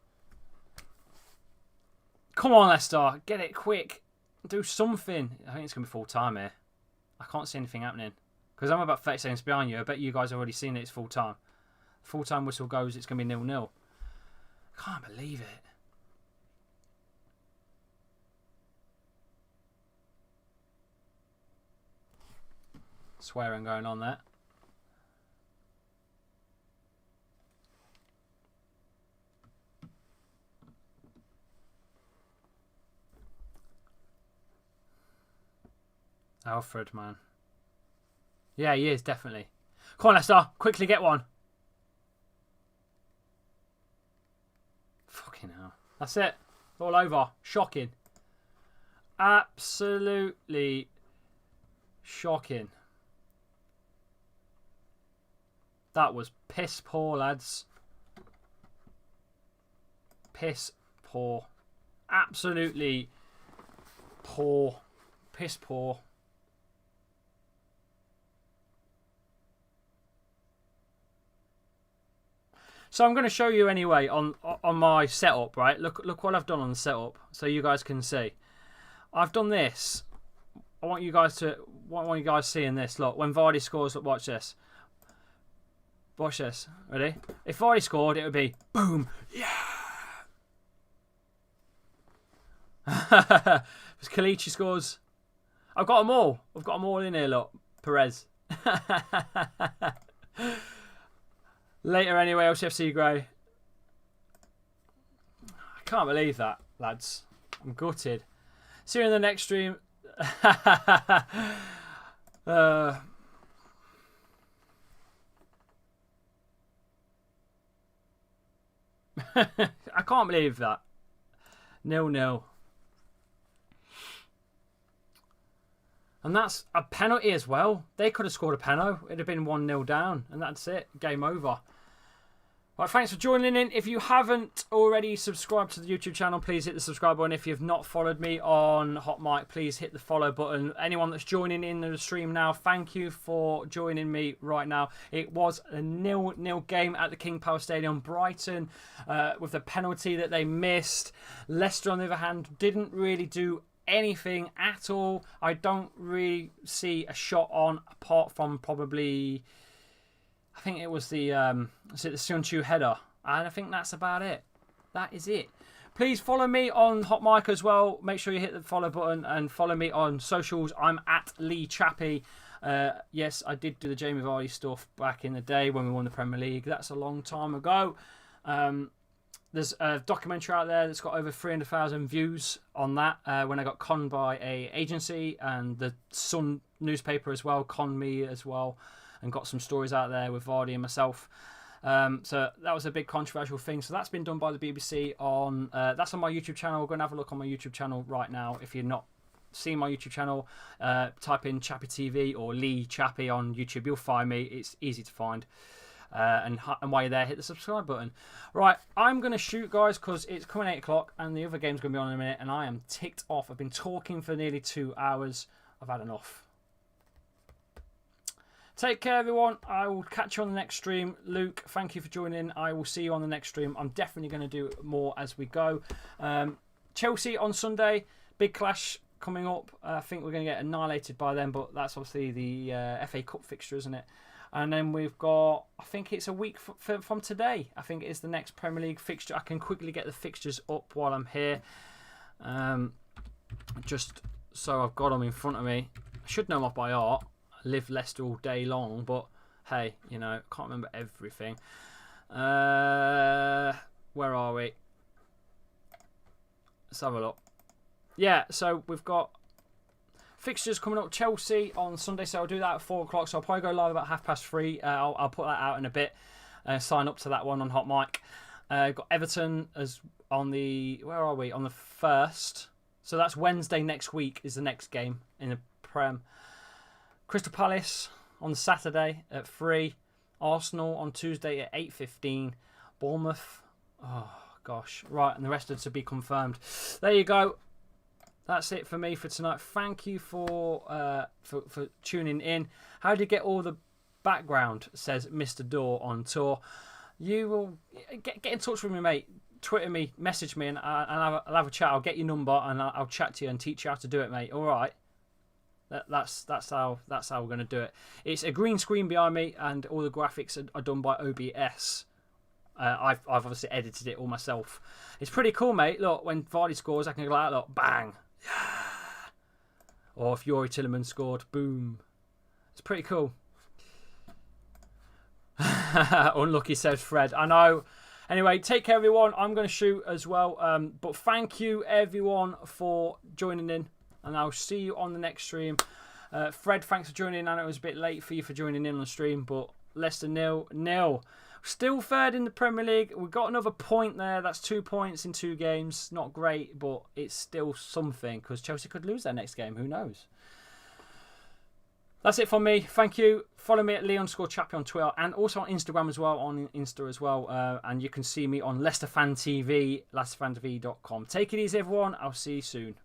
Come on, Leicester. Get it quick. Do something. I think it's going to be full time here. I can't see anything happening. Because I'm about 30 seconds behind you. I bet you guys have already seen it. It's full time. Full time whistle goes. It's going to be 0-0. I can't believe it. Swearing going on there. Alfred, man. Yeah, he is, definitely. Come on, Leicester. Quickly get one. Fucking hell. That's it. All over. Shocking. Absolutely shocking. That was piss poor, lads. Piss poor. Absolutely poor. Piss poor. So I'm going to show you anyway on my setup, right? Look what I've done on the setup, so you guys can see. I've done this. I want you guys seeing this. Look, when Vardy scores, look, watch this. Watch this. Ready? If Vardy scored, it would be boom. Yeah. If Kalichi scores, I've got them all. I've got them all in here. Look, Perez. Later anyway, LCFC Grey. I can't believe that, lads. I'm gutted. See you in the next stream. I can't believe that. 0-0. And that's a penalty as well. They could have scored a penalty. It'd have been 1-0 down. And that's it. Game over. Right, thanks for joining in. If you haven't already subscribed to the YouTube channel, please hit the subscribe button. If you've not followed me on Hot Mic, please hit the follow button. Anyone that's joining in the stream now, thank you for joining me right now. It was a 0-0 game at the King Power Stadium. Brighton, with the penalty that they missed. Leicester, on the other hand, didn't really do anything at all. I don't really see a shot on, apart from probably... I think it was the Seunchu header. And I think that's about it. That is it. Please follow me on Hot Mic as well. Make sure you hit the follow button and follow me on socials. I'm at Lee Chappy. Yes, I did do the Jamie Vardy stuff back in the day when we won the Premier League. That's a long time ago. There's a documentary out there that's got over 300,000 views on that. When I got conned by a agency, and the Sun newspaper as well conned me as well. And got some stories out there with Vardy and myself. So that was a big controversial thing. So that's been done by the BBC on... that's on my YouTube channel. Go and have a look on my YouTube channel right now. If you're not seeing my YouTube channel, type in Chappy TV or Lee Chappy on YouTube. You'll find me. It's easy to find. And while you're there, hit the subscribe button. Right, I'm going to shoot, guys, because it's coming 8 o'clock and the other game's going to be on in a minute. And I am ticked off. I've been talking for nearly 2 hours. I've had enough. Take care, everyone. I will catch you on the next stream. Luke, thank you for joining. I will see you on the next stream. I'm definitely going to do more as we go. Chelsea on Sunday. Big clash coming up. I think we're going to get annihilated by them, but that's obviously the FA Cup fixture, isn't it? And then we've got, I think it's a week from today. I think it is the next Premier League fixture. I can quickly get the fixtures up while I'm here. Just so I've got them in front of me. I should know them off by heart. I live Leicester all day long, but hey, you know, can't remember everything. Where are we? Let's have a look. Yeah, so we've got fixtures coming up. Chelsea on Sunday, so I'll do that at 4 o'clock. So I'll probably go live about 3:30. I'll put that out in a bit. Sign up to that one on Hot Mic. Got Everton as on the, where are we? On the 1st. So that's Wednesday next week is the next game in the Prem. Crystal Palace on Saturday at 3. Arsenal on Tuesday at 8:15. Bournemouth. Oh gosh, right, and the rest are to be confirmed. There you go. That's it for me for tonight. Thank you for tuning in. How do you get all the background? Says Mr. Door on tour. You will get in touch with me, mate. Twitter me, message me, and I'll have a chat. I'll get your number and I'll chat to you and teach you how to do it, mate. All right. That's how we're gonna do it. It's a green screen behind me, and all the graphics are done by OBS. I've obviously edited it all myself. It's pretty cool, mate. Look, when Vardy scores, I can go like, look, bang. Yeah. Or if Yuri Tillman scored, boom. It's pretty cool. Unlucky, says Fred. I know. Anyway, take care, everyone. I'm going to shoot as well. But thank you, everyone, for joining in. And I'll see you on the next stream. Fred, thanks for joining in. I know it was a bit late for you for joining in on the stream. But Leicester 0-0. Still third in the Premier League. We've got another point there. That's 2 points in 2 games. Not great, but it's still something. Because Chelsea could lose their next game. Who knows? That's it from me. Thank you. Follow me at Chappy on Twitter and also on Instagram as well, on Insta as well. And you can see me on Leicester Fan TV, leicesterfantv.com. Take it easy, everyone. I'll see you soon.